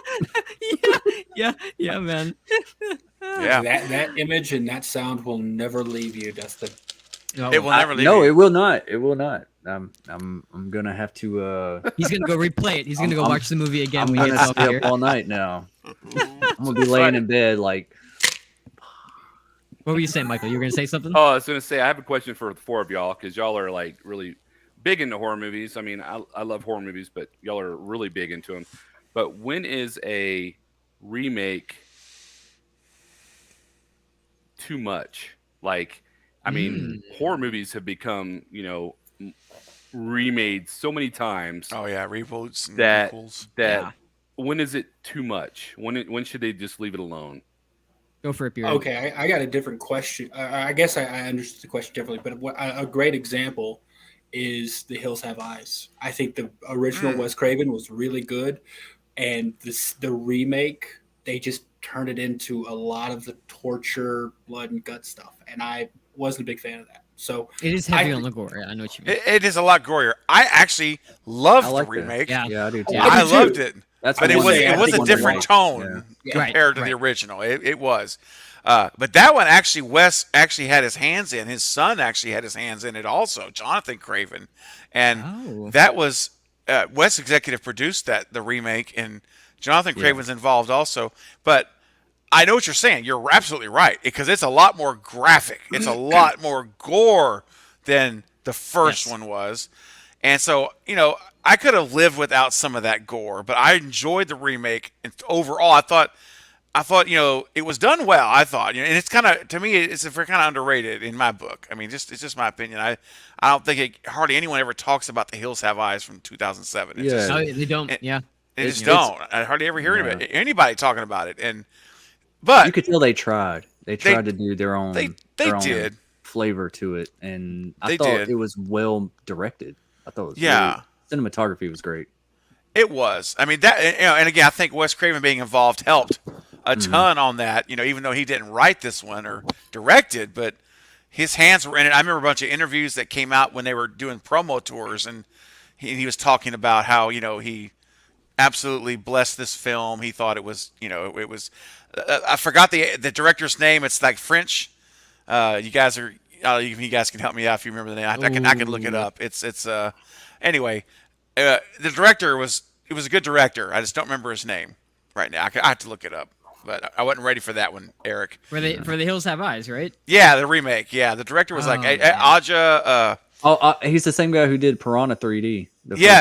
y'all. yeah, man. Yeah. That image and that sound will never leave you, Dustin. No, It will never leave No, you. it will not. It will not. I'm gonna have to. he's gonna go replay it. He's gonna go I'm- watch the movie again I'm when he gonna gets off stay here. up all night now. I'm gonna be laying in bed like. What were you saying, Michael? You were gonna say something? Oh, I was going to say, I have a question for the four of y'all, because y'all are like really big into horror movies. I mean, I love horror movies, but y'all are really big into them. But when is a remake too much? Like, I mean, horror movies have become, remade so many times Oh yeah, reboots and that prequels. Yeah. when is it too much? When should they just leave it alone? Go for it, Beard. Okay, I got a different question. I guess I understood the question differently, but a great example is The Hills Have Eyes. I think the original Wes Craven was really good, and the remake, they just turned it into a lot of the torture, blood, and gut stuff, and I wasn't a big fan of that. So It is heavy on the gore. I know what you mean. It is a lot gorier. I actually loved I like the that. remake. Yeah. Yeah, I do too. Yeah. I I do too. loved it. That's But the it one was thing I it was think a one different like. tone Yeah. compared to Right. the original. It was. But that one actually, Wes actually had his hands in. His son actually had his hands in it also, Jonathan Craven. And Oh. that was Wes executive produced the remake, and Jonathan Craven's involved also. But I know what you're saying. You're absolutely right, because it's a lot more graphic. It's a lot more gore than the first Yes. one was. And so, I could have lived without some of that gore, but I enjoyed the remake. And overall, I thought, it was done well. I thought, and it's kind of, to me, it's kind of underrated in my book. I mean, it's just my opinion. I don't think hardly anyone ever talks about The Hills Have Eyes from 2007. It's Yeah. just- No, they don't. And- Yeah. They just It's- don't. I hardly ever hear Yeah. anybody talking about it. But you could tell they tried. They tried to do their own. they their own did. flavor to it, and I They thought did. it was well directed. I thought it was Yeah. cinematography was great. It was. I mean, that, and again, I think Wes Craven being involved helped a ton on that. Even though he didn't write this one or direct it, but his hands were in it. I remember a bunch of interviews that came out when they were doing promo tours, and he was talking about how he absolutely blessed this film. He thought it was, it was. I forgot the director's name. It's like French. You guys are. You guys can help me out if you remember the name. I can look it up. It's anyway. The director was a good director. I just don't remember his name right now. I have to look it up, but I wasn't ready for that one, Eric. For the Hills Have Eyes, right? Yeah, the remake. Yeah, the director was Aja. He's the same guy who did Piranha 3D.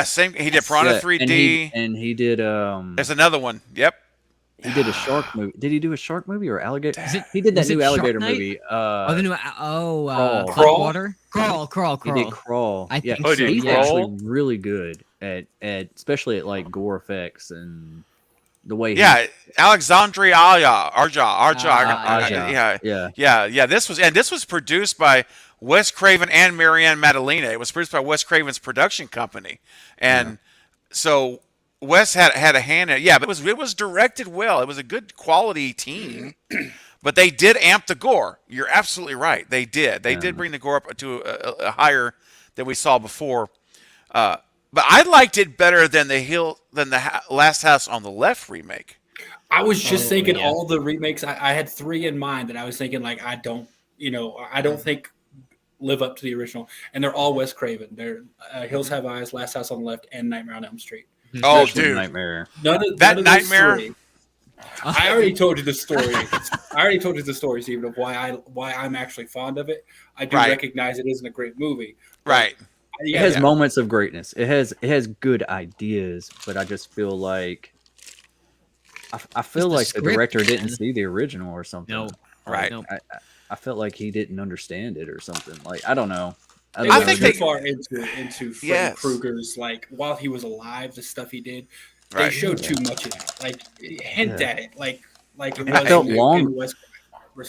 Same. He did Piranha 3D, and he did. There's another one. Yep. He did a shark movie. Did he do a shark movie or alligator? Is it- He did that was it new alligator Shark Night? movie. The new Crawl. Crawl. Crawl. He did Crawl. I think so, He's yeah. actually really good at especially at like gore effects and the way. Yeah, Alexandria Arja. Yeah. This was produced by Wes Craven and Marianne Madalena. It was produced by Wes Craven's production company, and so Wes had a hand in it. Yeah, but it was directed well. It was a good quality team, but they did amp the gore. You're absolutely right. They did. They did bring the gore up to a higher than we saw before. But I liked it better than the Last House on the Left remake. I was just thinking all the remakes. I had 3 in mind that I was thinking like I don't think live up to the original, and they're all Wes Craven. They're Hills Have Eyes, Last House on the Left, and Nightmare on Elm Street. Oh, Especially dude, Nightmare. None of those Nightmare. 3. I already told you the story. Stephen, of why I'm actually fond of it. I do recognize it isn't a great movie. Right. It has moments of greatness. It has good ideas, but I just feel like I feel like the script, director man. didn't see the original or something. No. Right. No. I felt like he didn't understand it or something. Like I don't know. They I went think too they- far into Freddy Krueger's, like, while he was alive, the stuff he did. They Right. showed too much of that. Like, hint at it. Like it It was felt in long. Wes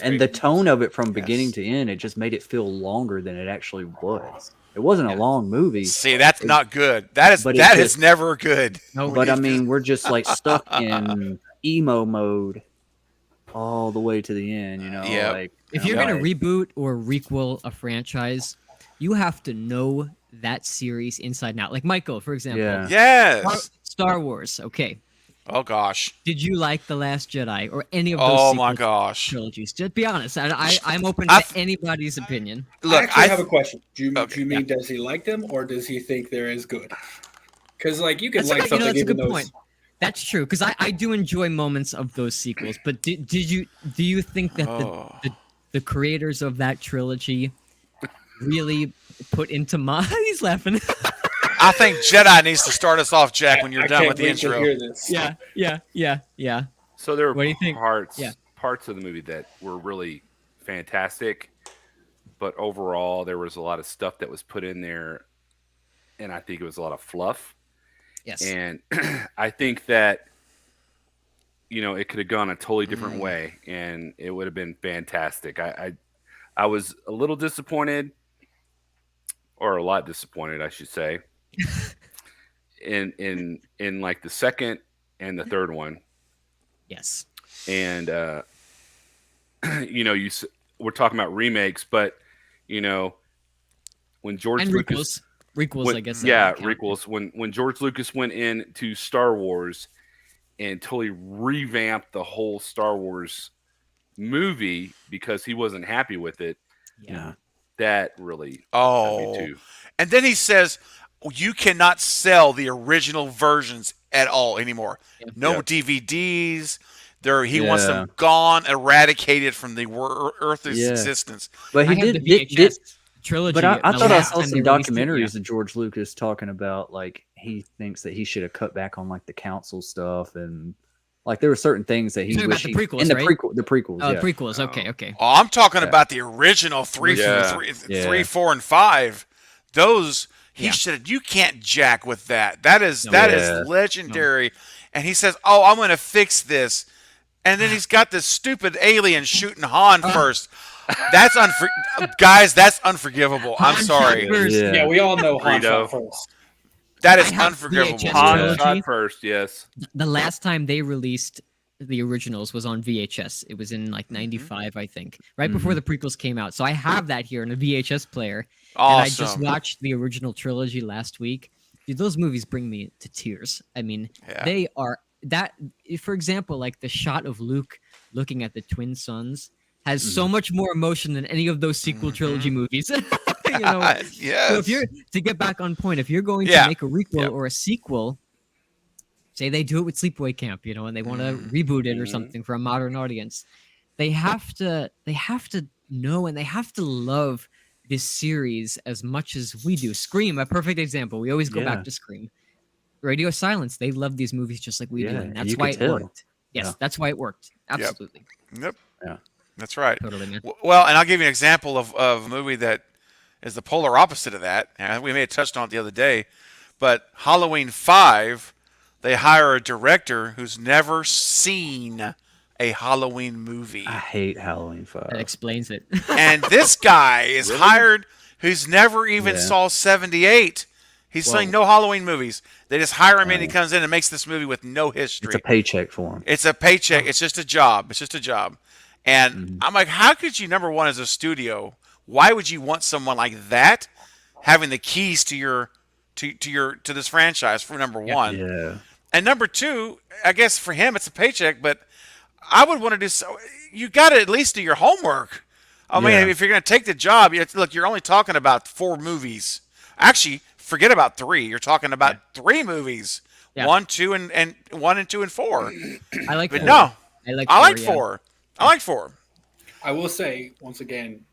And the Craven. tone of it from beginning to end, it just made it feel longer than it actually was. It wasn't a long movie, See, that's not good. That is But it that is just- never good. No, but I mean, we're just like stuck in emo mode all the way to the end. Yeah. Like if you're gonna reboot or requel a franchise, you have to know that series inside and out. Like Michael, for example. Yeah. Yes. Star Wars. Okay. Oh gosh. Did you like The Last Jedi or any of those Oh my sequel gosh. trilogies? Just be honest. I'm open I to anybody's opinion. I Look, actually have a question. Do Okay, you mean does he like them or does he think they're as good? Because like you can That's, like you know, something that's a even good though point. That's true because I do enjoy moments of those sequels. But do you think that the creators of that trilogy really put into mind? He's laughing. I think Jedi needs to start us off, Jack, when you're I done can't with the wait to intro. hear this. Yeah. So there were What do you think? Yeah. parts of the movie that were really fantastic, but overall there was a lot of stuff that was put in there, and I think it was a lot of fluff. Yes. And I think that it could have gone a totally different way, and it would have been fantastic. I was a little disappointed, or a lot disappointed, I should say, in like the second and the third one. Yes. And we're talking about remakes, but when George And Lucas, requels, I guess. requels. When George Lucas went into Star Wars and totally revamped the whole Star Wars movie because he wasn't happy with it, Yeah. that really got me Oh. too. And then he says, you cannot sell the original versions at all anymore. No Yep. DVDs. He wants them gone, eradicated from the Earth's existence. But I he have the did VHS trilogy. But I the thought I last saw time some they released it, documentaries of George Lucas talking about like he thinks that he should have cut back on like the council stuff and like there were certain things that he You're talking wished about the prequels, in the right? prequels. Oh, Yeah. prequels. Okay. Oh, I'm talking about the original three, Yeah. three, 4, and 5. Those he should. You can't jack with that. That is Yeah. legendary. and he says, "Oh, I'm going to fix this," and then he's got this stupid alien shooting Han first. That's guys. That's unforgivable. I'm Han sorry. shot first. Yeah, we all know Han Greedo. shot first. That is I have unforgivable. VHS Han trilogy. shot first, yes. The last time they released the originals was on VHS. It was in like '95, I think, right before the prequels came out. So I have that here in a VHS player, and I just Awesome. watched the original trilogy last week. Dude, those movies bring me to tears. I mean, Yeah. they are that. For example, like the shot of Luke looking at the twin suns has so much more emotion than any of those sequel trilogy movies. You know, Yes. so if you're to get back on point, if you're going Yeah. to make a requel Yeah. or a sequel, say they do it with Sleepaway Camp, you know, and they want to reboot it or something for a modern audience, they have to know and they have to love this series as much as we do. Scream, a perfect example. We always go Yeah. back to Scream. Radio Silence, they love these movies just like we do, Yeah, and and that's you why could it tell. worked. Yes, Yeah. that's why it worked. Absolutely, Yep. Yeah. That's right. totally, man. Well, and I'll give you an example of a movie that is the polar opposite of that. And we may have touched on it the other day, but Halloween 5, they hire a director who's never seen a Halloween movie. I hate Halloween 5. That explains it. And this guy is hired who's never even Yeah. saw 78. He's Well- saying no Halloween movies. They just hire him in. He comes in and makes this movie with no history. It's a paycheck for him. It's a paycheck. It's just a job. It's just a job. And I'm like, how could you, number one, as a studio, why would you want someone like that having the keys to your to this franchise, for number one? Yeah. And number two, I guess for him it's a paycheck, but I would want to do so. You got to at least do your homework. I mean, Yeah. if you're going to take the job, look, you're only talking about 4 movies. Actually, forget about 3. You're talking about 3 movies. Yeah. 1, 2, and 1 and 2 and 4. I like But 4. no, I like I like yeah. 4. I like 4. I will say once again,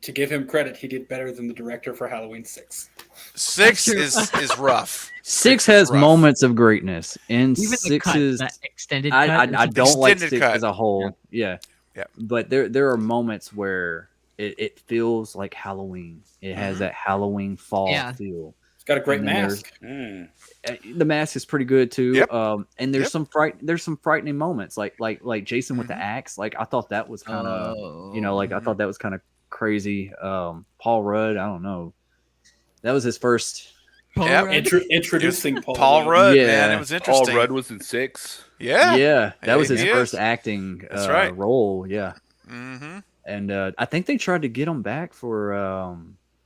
to give him credit, he did better than the director for Halloween 6. 6 true. is rough. 6 is has rough. moments of greatness, and Even the 6 cut, is. that extended cut. I don't like Extended 6 cut. as a whole. Yeah. Yeah. But there are moments where it feels like Halloween. It has that Halloween fall Yeah. feel. It's got a great And then there's- mask. The mask is pretty good too. Yep. And there's Yep. there's some frightening moments, like Jason with the axe. Like I thought that was kind of I thought that was kind of crazy. Paul Rudd, I don't know. That was his first. Paul Yep. Rudd? Introducing Paul Rudd, Yeah. man, it was Paul interesting. Rudd was in 6. Yeah. Yeah, that was his He first is. acting That's right. role. Yeah. Mm-hmm. And I think they tried to get him back for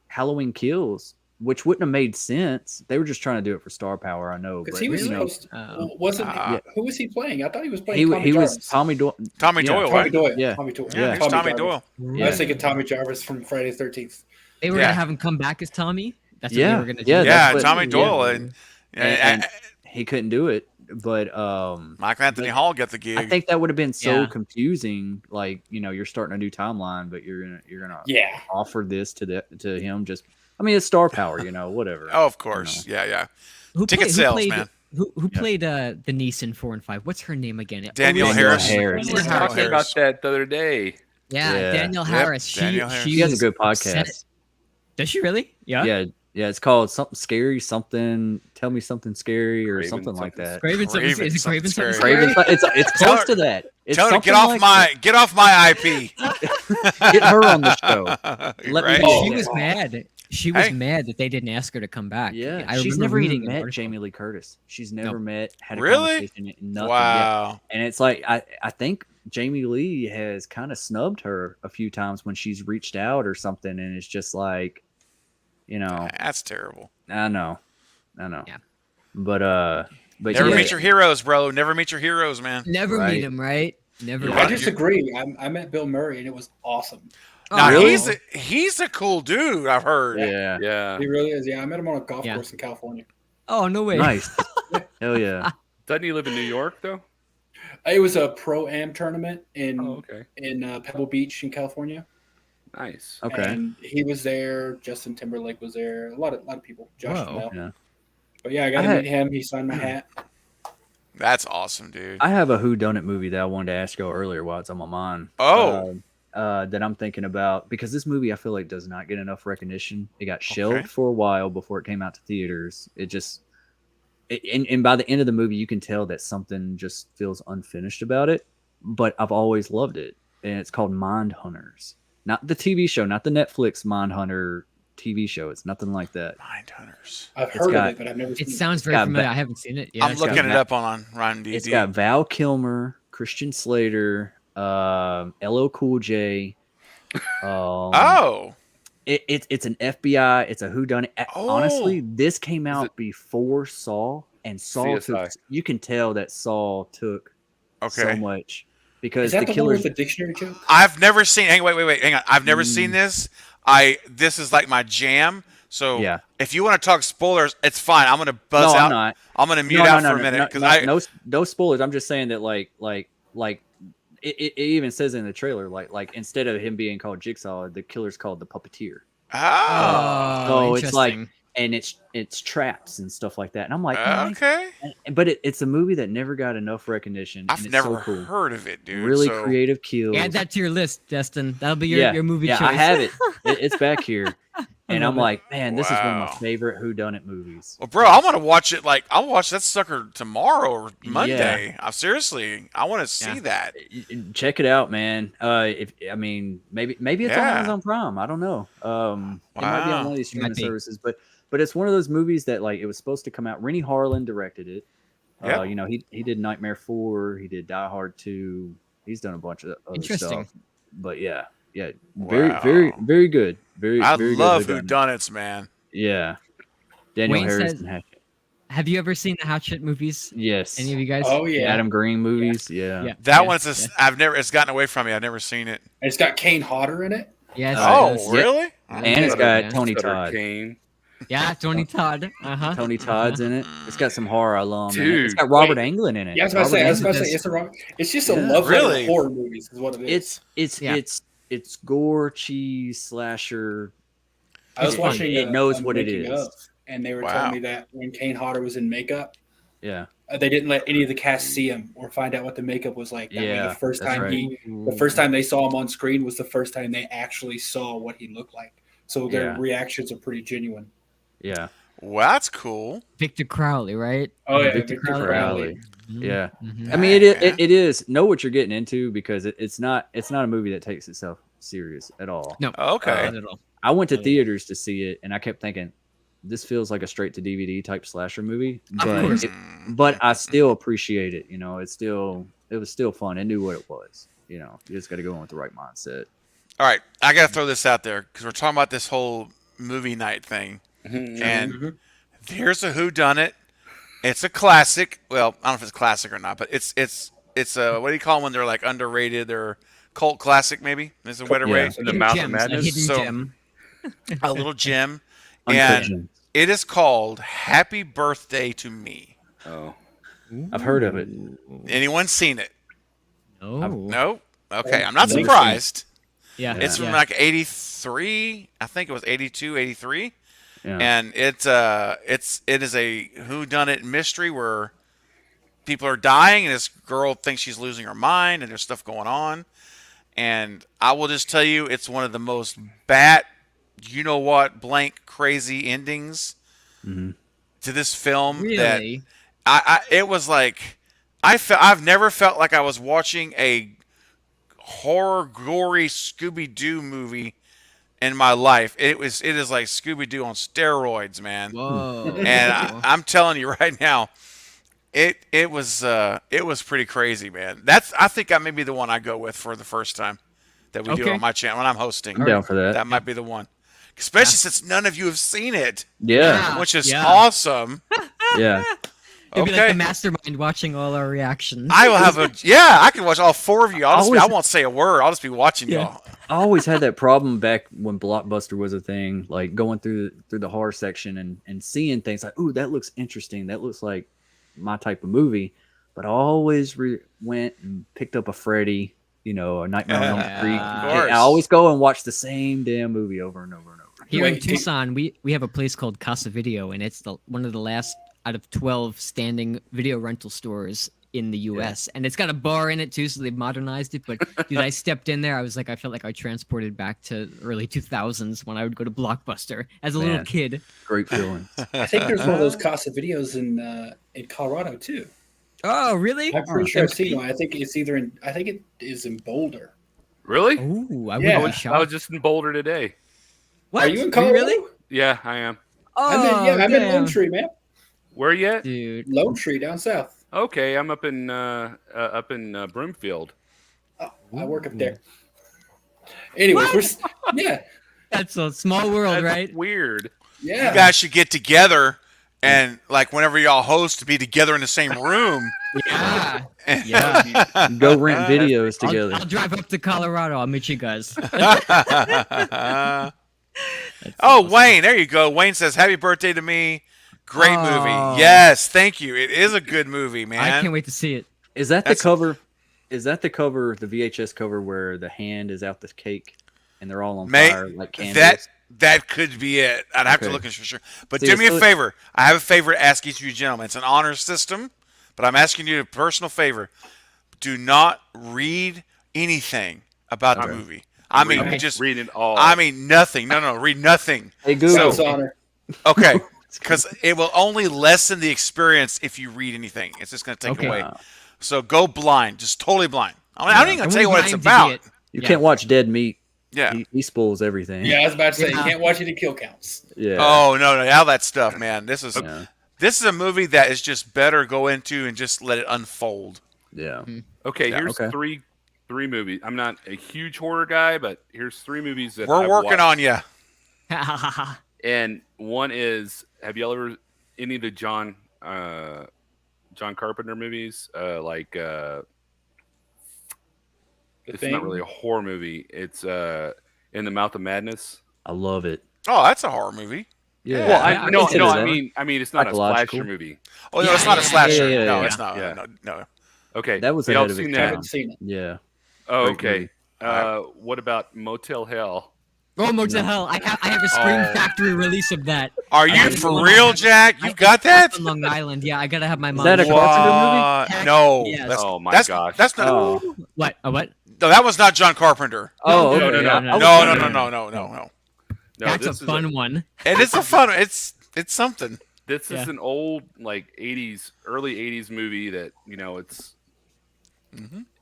Halloween Kills, which wouldn't have made sense. They were just trying to do it for star power, I know. Because But he was you know, supposed Oh. wasn't Yeah. who was he playing? I thought he was playing Tommy he was Jarvis. Tommy Doyle. Tommy Yeah. Doyle, Tommy right? Doyle. Yeah. Tommy Doyle. Yeah, he's Tommy Jarvis. Doyle. I was thinking Tommy Jarvis from Friday the 13th. They were Yeah. gonna have him come back as Tommy. That's what Yeah. they were gonna do. Yeah, Yeah, that's what- Tommy yeah. Doyle, and And he couldn't do it. But Michael Anthony Hall got the gig. I think that would have been so Yeah. confusing. Like, you know, you're starting a new timeline, but you're gonna Yeah. offer this to him. Just, I mean, it's star power, you know, whatever. Oh, of course. Yeah. Who Ticket played, sales, who played, man. Who played the niece in 4 and 5? What's her name again? Danielle Danielle Harris. Harris. We were Danielle talking about Harris. that the other day. Yeah, Yeah. Danielle Yep, Harris. She, Danielle Harris. she She has a was good upset- podcast. Does she really? Yeah. Yeah, it's called something scary, something. Tell me something scary, or Craven something like something that. Craven something. Craven Is it Craven something something scary. scary? It's Tell close her- to that. It's Tell her something like get off my IP. that. Get her on the show. Let me Right? know. She was mad. She was Hey. mad that they didn't ask her to come back. Yeah, I she's remember never reading even an met article. Jamie Lee Curtis. She's never had a Really? conversation. Nothing. Yeah. Wow. And it's like I think Jamie Lee has kind of snubbed her a few times when she's reached out or something, and it's just like, you know, That's terrible. I know. Yeah. But Never yeah. meet your heroes, bro. Never meet your heroes, man. Never Right. meet him, right? Never. Yeah. meet I him. disagree. I met Bill Murray and it was awesome. Now Oh, he's a cool dude. I've heard. Yeah. Yeah. He really is. Yeah, I met him on a golf Yeah. course in California. Oh no way. Nice. Hell yeah. Doesn't he live in New York though? It was a pro-am tournament in Oh, okay. Pebble Beach in California. Nice. Okay. And he was there. Justin Timberlake was there. A lot of people. Josh Whoa. Bell. Yeah. But yeah, I got to meet him. He signed my hat. That's awesome, dude. I have a Whodunit movie that I wanted to ask you earlier while it's on my mind. Oh. That I'm thinking about because this movie I feel like does not get enough recognition. It got shelved Okay. for a while before it came out to theaters. It just and by the end of the movie, you can tell that something just feels unfinished about it. But I've always loved it, and it's called Mind Hunters, not the TV show, not the Netflix Mind Hunter TV show. It's nothing like that. Mind Hunters. I've heard of it, but I've never seen It sounds very got familiar. ba- I haven't seen it. Yeah, I'm it's looking got- it up on IMDb. It's got Val Kilmer, Christian Slater, LL Cool J. Oh. It's an FBI. It's a whodunit. Oh. Honestly, this came out before Saw, and Saw CSI. took. You can tell that Saw took so Okay. much Is because that the the one with killers. the dictionary joke? I've never seen. Wait. Hang on. I've never seen this. This is like my jam. So Yeah. if you want to talk spoilers, it's fine. I'm gonna buzz No, out. I'm not. I'm gonna mute out for a minute because no spoilers. I'm just saying that it even says in the trailer like instead of him being called Jigsaw, the killer's called the puppeteer. Oh. So it's like interesting. and it's traps and stuff like that. And I'm like, man, Okay. but it's a movie that never got enough recognition. and I've it's never so cool. heard of it, dude. Really so- creative kills. Add that to your list, Destin. That'll be your movie choice. I have it. It's back here, and I'm love it. like, man, this is one of my Wow. favorite whodunit movies. Well, bro, I'm gonna watch it. Like, I'll watch that sucker tomorrow or Monday. Seriously, I want to see Yeah. that. Check it out, man. Maybe it's on Yeah. Amazon Prime. I don't know. It might be on Wow. one of these streaming Might be. services, but it's one of those movies that like it was supposed to come out. Rennie Harlan directed it. Yep. He did Nightmare 4. He did Die Hard 2. He's done a bunch of other Interesting. stuff. But yeah, very, Wow. very, very good. Very, I very love good whodunits, man. Yeah. Daniel Wayne Harris says- and Hatchet. Have you ever seen the Hatchet movies? Yes. Any of you guys? Oh The yeah, Adam Green movies. Yeah. Yeah. That Yeah, one's yeah. it's gotten away from me. I've never seen it. and it's got Kane Hodder in it. Yes. Oh, it does. really? And it's Yeah. got Tony Sutter Todd. Kane. Yeah, Tony Todd. Tony Todd's in it. It's got some horror alum. In it. It's Dude, got Robert wait. Englund in it. Yeah, I was about to say. Robert Englund. It's a wrong. It's just a Yeah. love letter Really? to horror movies, is what it is. Yeah. It's gore, cheese, slasher. I was it's watching. fun. It knows a what it making is. of, and they were Wow. telling me that when Kane Hodder was in makeup, Yeah. they didn't let any of the cast see him or find out what the makeup was like. That way Yeah, the first that's time right. the first time they saw him on screen was the first time they actually saw what he looked like. So their Yeah. reactions are pretty genuine. Yeah. Well, that's cool. Victor Crowley, right? Oh yeah, Victor Victor Crowley. Crowley. Yeah. Mhm. I mean, it man. is know what you're getting into because it's not a movie that takes itself serious at all. No. Okay. Not at all. I went to theaters to see it, and I kept thinking, this feels like a straight to DVD type slasher movie, course. but I still appreciate it. It was still fun. It knew what it was. You just got to go in with the right mindset. All right, I gotta throw this out there because we're talking about this whole movie night thing, Mhm. and here's a whodunit. It's a classic. Well, I don't know if it's classic or not, but it's a what do you call them when they're like underrated? They're cult classic, maybe. Is a better Yeah. way. The Hidden Mouth of gems, a Madness. hidden So- gem. A little gem, Uncut and Gems. it is called "Happy Birthday to Me." Oh. I've heard of it. Anyone seen it? Oh. No. Okay, I'm not Never seen it. surprised. Yeah. It's from yeah. like 83. I think it was 82, 83. Yeah. And it is a whodunit mystery where people are dying and this girl thinks she's losing her mind and there's stuff going on. And I will just tell you, it's one of the most blank crazy endings Mhm. to this film that Really? it was like I've never felt like I was watching a horror gory Scooby-Doo movie in my life. It is like Scooby-Doo on steroids, man. Whoa. And I'm telling you right now, it was pretty crazy, man. I think that may be the one I go with for the first time that we do Okay. on my channel when I'm hosting. I'm down for that. That might be the one, especially since none of you have seen it, Yeah. which is Yeah. awesome. Yeah. It'd be like Okay. the mastermind watching all our reactions. I will have I can watch all four of you. I Always- won't say a word. I'll just be watching Yeah. y'all. I always had that problem back when Blockbuster was a thing, like going through the horror section and seeing things like, ooh, that looks interesting. That looks like my type of movie. But I always went and picked up a Freddy, a Nightmare on Elm Yeah, Street. of course. I always go and watch the same damn movie over and over and over. Here in Wait, Tucson, we have a place called Casa Video, and it's one of the last out of 12 standing video rental stores in the US. And it's got a bar in it too, so they've modernized it. But dude, I stepped in there. I felt like I transported back to early 2000s when I would go to Blockbuster as a little Man. kid. Great feeling. I think there's one of those Casa videos in Colorado too. Oh, really? I'm pretty sure I've seen one. I think it is in Boulder. Really? Ooh, I Yeah. would be I shocked. was just in Boulder today. What? Are you in Colorado? Really? Yeah, I am. Oh, I'm in damn. Lone Tree, man. Where you at? Dude. Lone Tree down south. Okay, I'm up in Broomfield. Oh, I work up there. Anyways, yeah. That's a small world, That's right? weird. Yeah. You guys should get together and like whenever y'all host to be together in the same room. Yeah. And- Yeah. Go rent videos together. I'll drive up to Colorado. I'll meet you guys. Oh, awesome. Wayne, there you go. Wayne says, "Happy birthday to me." Great Oh. movie. Yes, thank you. It is a good movie, man. I can't wait to see it. Is that the That's- cover? Is that the cover, the VHS cover where the hand is out the cake and they're all on Mate, fire like candles? That could be it. I'd have to Okay. look for sure. But See, do me it's a still- favor. I have a favor to ask each of you gentlemen. It's an honor system, but I'm asking you a personal favor. Do not read anything about the Okay. movie. I mean, Okay. just read it all. I mean nothing. No, read nothing. Hey Google. Sounds honor. Okay, because it will only lessen the experience if you read anything. It's just going to take Okay. away. So go blind, just totally blind. I don't even I gonna tell you what wouldn't it's mind about. to see You Yeah. can't watch dead meat. Yeah. He spoils everything. Yeah, I was about to say Yeah. you can't watch any kill counts. Yeah. Oh no, all that stuff, man. This is Yeah. a movie that is just better go into and just let it unfold. Yeah. Okay, Yeah, here's okay. three movies. I'm not a huge horror guy, but here's three movies that We're I've working watched. on you. And one is, have y'all ever any of the John Carpenter movies? It's Thing? not really a horror movie. It's In the Mouth of Madness. I love it. Oh, that's a horror movie. Yeah. Well, I no, consider no. that. I mean, it's not a Psychological. slasher movie. Oh no, Yeah, it's not a yeah, slasher. yeah, No, yeah. it's not. Yeah. No. Okay, That was y'all ahead of its seen I that? haven't seen it. Yeah. Oh, Great okay. movie. What about Motel Hell? Oh, Motel Hell. I have a Scream Oh. Factory release of that. Are I you have for one. real, Jack? You've got that? On Long Island. Yeah, I gotta have my mom. that a show- Carpenter movie? No. Yes. That's, Oh, my that's, gosh. That's not. Oh. What? What? No, that was not John Carpenter. Oh, No, okay. no, I no. was No. wondering. No. No, That's a this is fun one. And it's a fun. It's something. This Yeah. is an old early '80s movie that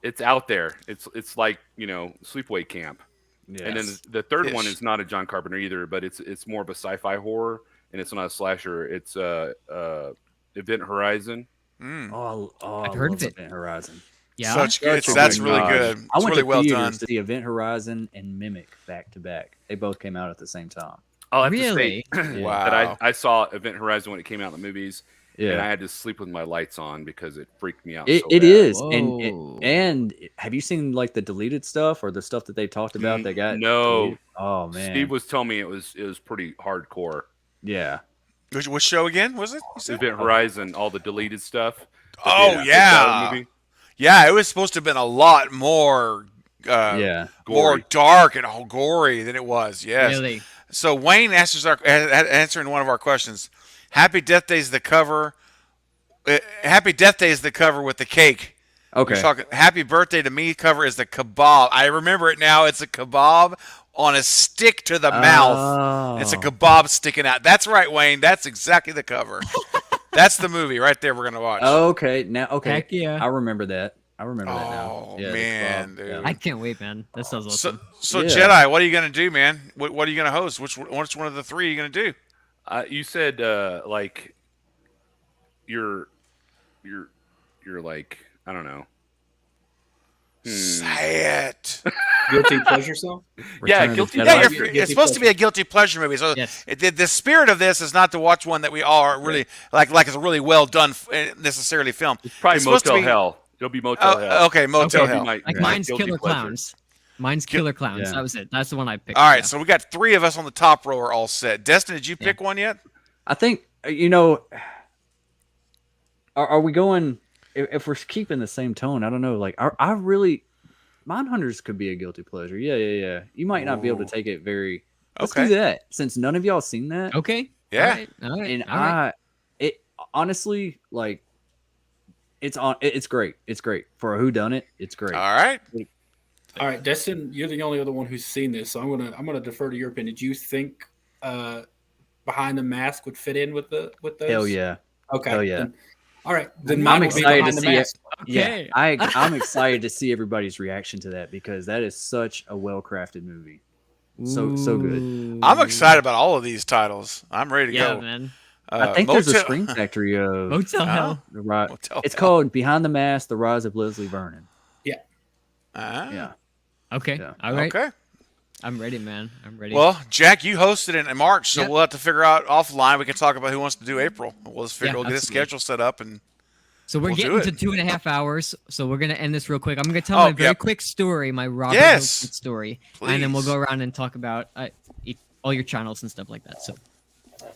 it's out there. It's like Sleepaway Camp. Yes. And then the third one Ish. is not a John Carpenter either, but it's more of a sci-fi horror, and it's not a slasher. It's Event Horizon. Mm. Oh, I've I heard love of it. Event Horizon. Yeah. Such good. Such a That's good really movie. good. I It's went really to well theaters done. to see Event Horizon and Mimic back to back. They both came out at the same time. I'll have Really? to say Wow. that I saw Event Horizon when it came out in the movies, and I Yeah. had to sleep with my lights on because it freaked me out. It so it bad. is. Whoa. And have you seen like the deleted stuff or the stuff that they talked about that got No. deleted? Oh man. Steve was telling me it was pretty hardcore. Yeah. Which show again was it? You said? Event Horizon, all the deleted stuff. that they Oh had to yeah. put out in the movie. Yeah, it was supposed to have been a lot more. Yeah. More Gory. dark and gory than it was. Yes. Really? So Wayne answering one of our questions. Happy Death Day is the cover. Happy Death Day is the cover with the cake. Okay. We're talking Happy Birthday to Me cover is the kebab. I remember it now. It's a kebab on a stick to the mouth. It's a Oh. kebab sticking out. That's right, Wayne. That's exactly the cover. That's the movie right there we're going to watch. Okay. Now okay. Heck yeah. I remember that. I remember that now. Oh, Yeah, the man, kebab. dude. Yeah. I can't wait, man. That sounds awesome. So Yeah. Jedi, what are you going to do, man? What are you going to host? Which one of the three are you going to do? You said like you're like I don't know. Say it. Guilty pleasure song. Yeah, Return of the guilty- Jedi. Yeah, Guilty it's supposed to be pleasure. a guilty pleasure movie. So Yes. the spirit of this is not to watch one that we all are really like it's a really well done necessarily film. It's probably It's supposed to Motel be- Hell. It'll be Motel Hell. Okay, Motel Okay. Hell. My- Like my mine's guilty Killer pleasure. Clowns. Mine's Killer Clowns. Yeah. That was it. That's the one I picked. All right, Yeah. so we got three of us on the top row are all set. Destin, did you pick one yet? I think are we going if we're keeping the same tone? I don't know. Like I really Mindhunters could be a guilty pleasure. Yeah. You might not be able to Ooh. take it very. Let's Okay. do that since none of y'all seen that. Okay. Yeah. All right. And All right. it honestly like It's great. It's great for a whodunit. It's great. All right. All right, Destin, you're the only other one who's seen this, so I'm gonna defer to your opinion. Do you think Behind the Mask would fit in with those? Hell yeah. Okay. Hell yeah. All right. Then I'm mine will be excited to Behind the see it. Mask. Okay. Yeah, I'm excited to see everybody's reaction to that because that is such a well crafted movie. So good. I'm excited about all of these titles. I'm ready to Yeah, go. man. I think there's a Motel- Screen Factory of Motel Hell. the right. Motel It's Hell. called Behind the Mask: The Rise of Leslie Vernon. Ah, Yeah. Okay. Yeah. All right. Okay. I'm ready, man. I'm ready. Well, Jack, you hosted it in March, so Yep. we'll have to figure out offline. We can talk about who wants to do April. We'll just figure. Yeah, we'll get a absolutely. schedule set up and. So we're We'll getting do to 2.5 hours. So we're gonna end this real quick. I'm gonna tell Oh, my very yep. quick story, my Robert Yes. Hilton story, and then we'll Please. go around and talk about all your channels and stuff like that. So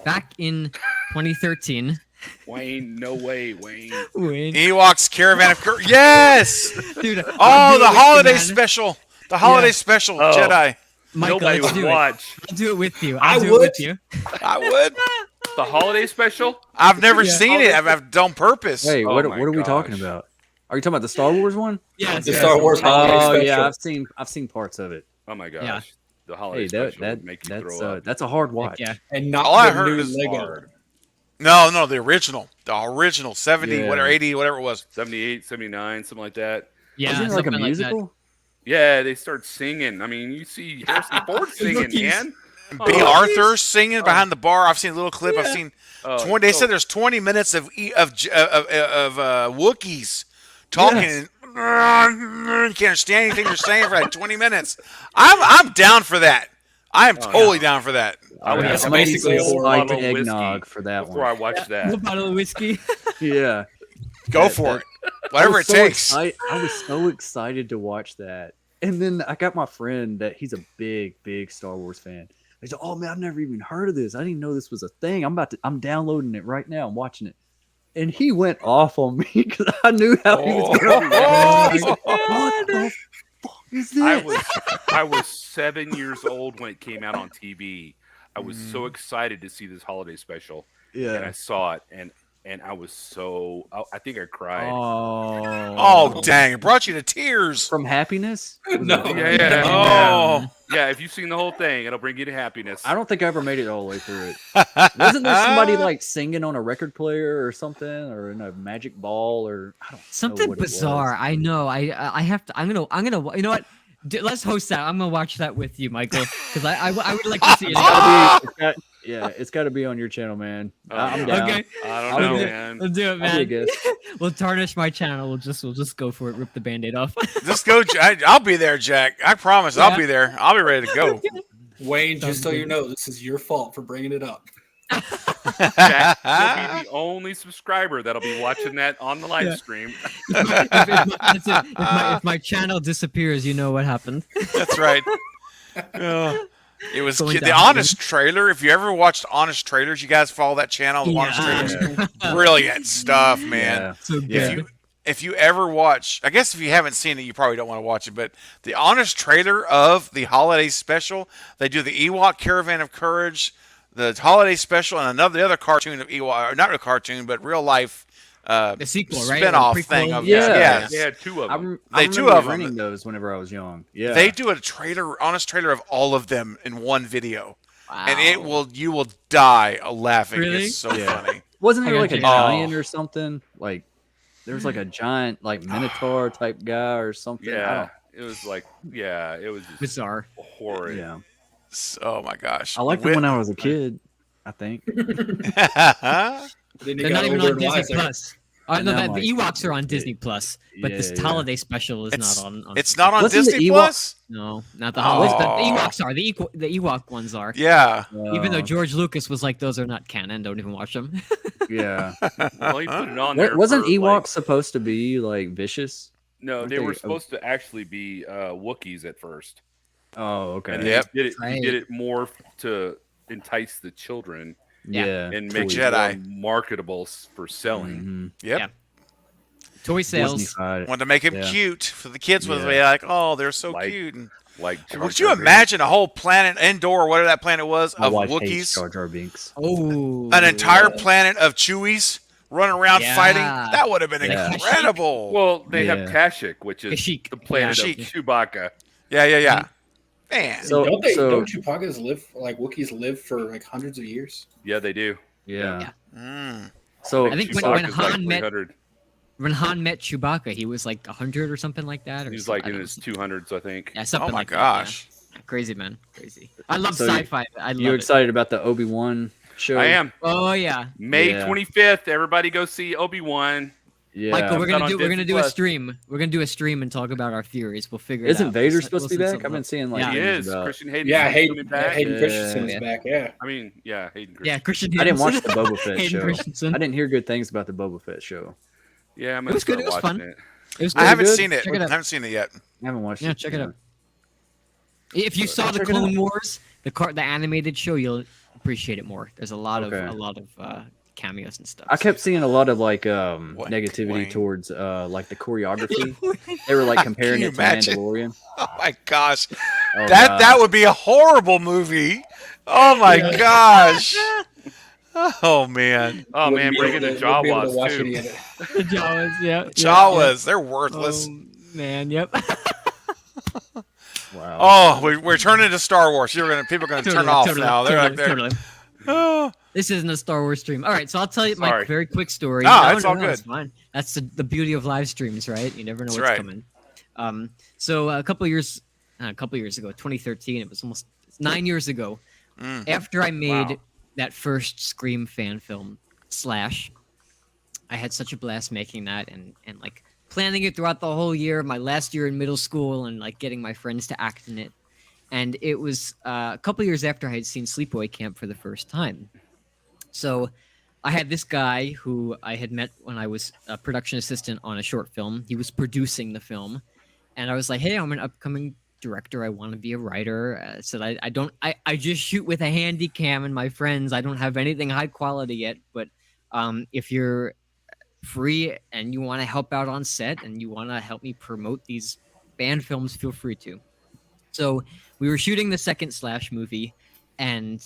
back in 2013, Wayne, no way, Wayne. when Ewoks Caravan of Courage. Yes. dude, Oh, I'll do the it with you, holiday man. special. The holiday special Oh. Jedi. Michael, Nobody let's would do it. watch I'll do it with you. I I'll do would. it with you. I would. the holiday special. I've never Yeah. seen it. I've done purpose. Hey, Oh what my are we talking gosh. about? Are you talking about the Star Wars one? Yeah, The Star Wars so- holiday Oh special. yeah, I've seen parts of it. Oh my gosh, Yeah. the holiday Hey, special would make you throw up. that's a hard watch. Yeah. And not All I the heard new is Lego. hard. No, the original. The original 70, Yeah. whatever, 80, whatever it was. 78, 79, something like that. Yeah, Isn't it like a something that. musical? Yeah, they start singing. I mean, you see Harrison Ford singing, Rookies. man. B. Oh, Arthur singing behind the bar. I've seen a little clip. I've seen Oh, 20. They so- said there's 20 minutes of Wookiees talking. And, you can't understand anything they're saying for like 20 minutes. I'm down for that. I am totally down for that. I would Yeah, have somebody to needs basically to a whole spiked bottle of eggnog whiskey for that before I one. watch A that. bottle of whiskey. Yeah. Go for it. Whatever it takes. I was so excited to watch that. And then I got my friend that he's a big Star Wars fan. He said, "Oh man, I've never even heard of this. I didn't know this was a thing. I'm downloading it right now. I'm watching it." And he went off on me because I knew how he was going. He's like, "What the fuck is this?" I was 7 years old when it came out on TV. I was so excited to see this holiday special, and I Yeah. saw it, and I was so I think I cried. Oh, dang. It brought you to tears. From happiness? Was No. it- Yeah. Oh. Yeah, if you've seen the whole thing, it'll bring you to happiness. I don't think I ever made it all the way through it. Wasn't there somebody like singing on a record player or something, or in a magic ball, or I don't know Something what it was. bizarre. I know. I have to. I'm gonna. You know what? Let's host that. I'm gonna watch that with you, Michael, because I would like to see it. It's got to be on your channel, man. Oh, I'm yeah. down. Okay. I I'll don't know, do it. man. Let's do it, I'll be a man. guest. We'll tarnish my channel. We'll just go for it. Rip the band-aid off. Just go. I'll be there, Jack. I promise. Yeah. I'll be there. I'll be ready to go. Wayne, just Sounds so you good. know, this is your fault for bringing it up. Jack, you'll be the only subscriber that'll be watching that on the live Yeah. stream. That's it. If my channel disappears, you know what happened. That's right. It was Going the down Honest Trailer. If you ever watched Honest Trailers, you guys follow that channel. The Honest Trailers, brilliant stuff, man. Yeah. So Yeah. good. If you ever watch, I guess if you haven't seen it, you probably don't want to watch it. But the Honest Trailer of the holiday special, they do the Ewok Caravan of Courage, the holiday special, and the other cartoon of Ewok, or not a cartoon, but real life The sequel, right? spinoff Or prequel? thing of Yeah. yes. They had two of them. They I two remember of 'em. renting those whenever I was young. Yeah. They do a honest trailer of all of them in one video, and you will die laughing. Really? It's so Yeah. funny. Wasn't I there gotta like a check it out. giant or something? Like there was like a giant like minotaur type guy or something. Yeah, it was like, it was just Bizarre. horrid. Yeah. Oh my gosh! I liked them when I was a kid, I think. Then you They're got not even older on and Disney wiser. Plus. No, The Mike, Ewoks are on it- Disney Plus, but this yeah. holiday special is It's- not on. It's not on Wasn't the Disney Ewok- Plus. No, not the holidays. The Oh. Ewoks are. The Ewok ones are. Yeah. Even though Uh, George Lucas was like, those are not canon. Don't even watch them. yeah. Well, he put it on there. Wasn't for, Ewok like- supposed to be like vicious? no, weren't they they- were supposed to actually be Wookiees at first. Oh, okay. And Yep. he did Right. it more to entice the children Yeah. and make it Jedi. more marketable for selling. Mhm. Yep. Yeah. Toy sales. Disney-fied. Wanted to make him Yeah. cute for the kids. Was Yeah. be like, oh, they're so Like- cute. And Like, Jar would you Jar Binks. imagine a whole planet, Endor, or whatever that planet was, My of wife hates Wookiees? Jar Jar Binks. Oh. An entire planet of Chewies running around Yeah. fighting. That would have been Yeah. incredible. Well, they have Yeah. Kashyyyk, which is Kashyyyk. the planet Yeah. of Chewbacca. Yeah. Man. So- don't Chewbacca's live like Wookiees live for like hundreds of years? Yeah, they do. Yeah. Mm. So I think when Chewbacca's like Han met 300. when Han met Chewbacca, he was like 100 or something like that. Or He was something. like I in don't his know. 200s, I think. Yeah, something Oh my like gosh. that. Yeah. Crazy, man. Crazy. I love So sci-fi. I love you it. excited about the Obi-Wan show? I am. Oh yeah. May Yeah. 25th. Everybody go see Obi-Wan. Yeah. Michael, we're It's not gonna on do Disney a Plus. stream. We're gonna do a stream and talk about our theories. We'll figure it out. Isn't Vader We'll supposed to be set back? something I've been up. seeing like Yeah. He things is. about. Christian Hayden. Yeah, is Hayden coming back. Hayden Yeah. Christensen's Yeah. back. Yeah. I mean, yeah, Hayden Yeah, Christensen. Christian. I didn't watch the Hayden Boba Fett Hayden show. Christensen. I didn't hear good things about the Boba Fett show. Yeah, I'm It was gonna good. start It was watching fun. it. It was I haven't good. seen it. Check it I out. haven't seen it yet. I haven't watched Yeah, it. check it out. If you saw the Check it Clone out. Wars, the animated show, you'll appreciate it more. There's a lot Okay. of cameos and stuff. I kept seeing a lot of like What? negativity Wayne. towards like the choreography. They were like comparing Can you it to imagine? Mandalorian. Oh my gosh. Oh, That God. that would be a horrible movie. Oh my gosh. Oh man. Oh man, Wouldn't be bringing able the to- wouldn't be able to Jawas watch too. any of it. The Jawas, yeah. Jawas, they're worthless. Oh, man, yep. Wow. Oh, we're turning to Star Wars. People are gonna turn off now. They're like, totally. oh. This isn't a Star Wars stream. All right, so I'll tell you my Sorry. very quick story. No, it's all good. It's fine. That's the beauty of live streams, right? You never know That's what's right. coming. So a couple years ago, 2013, it was almost 9 years ago. Mm. After I made Wow. that first Scream fan film, Slash, I had such a blast making that and like planning it throughout the whole year, my last year in middle school, and like getting my friends to act in it. And it was a couple years after I had seen Sleepaway Camp for the first time. So I had this guy who I had met when I was a production assistant on a short film. He was producing the film. And I was like, hey, I'm an upcoming director. I want to be a writer. I said, I just shoot with a handy cam and my friends. I don't have anything high quality yet. But if you're free and you want to help out on set and you want to help me promote these band films, feel free to. So we were shooting the second Slash movie, and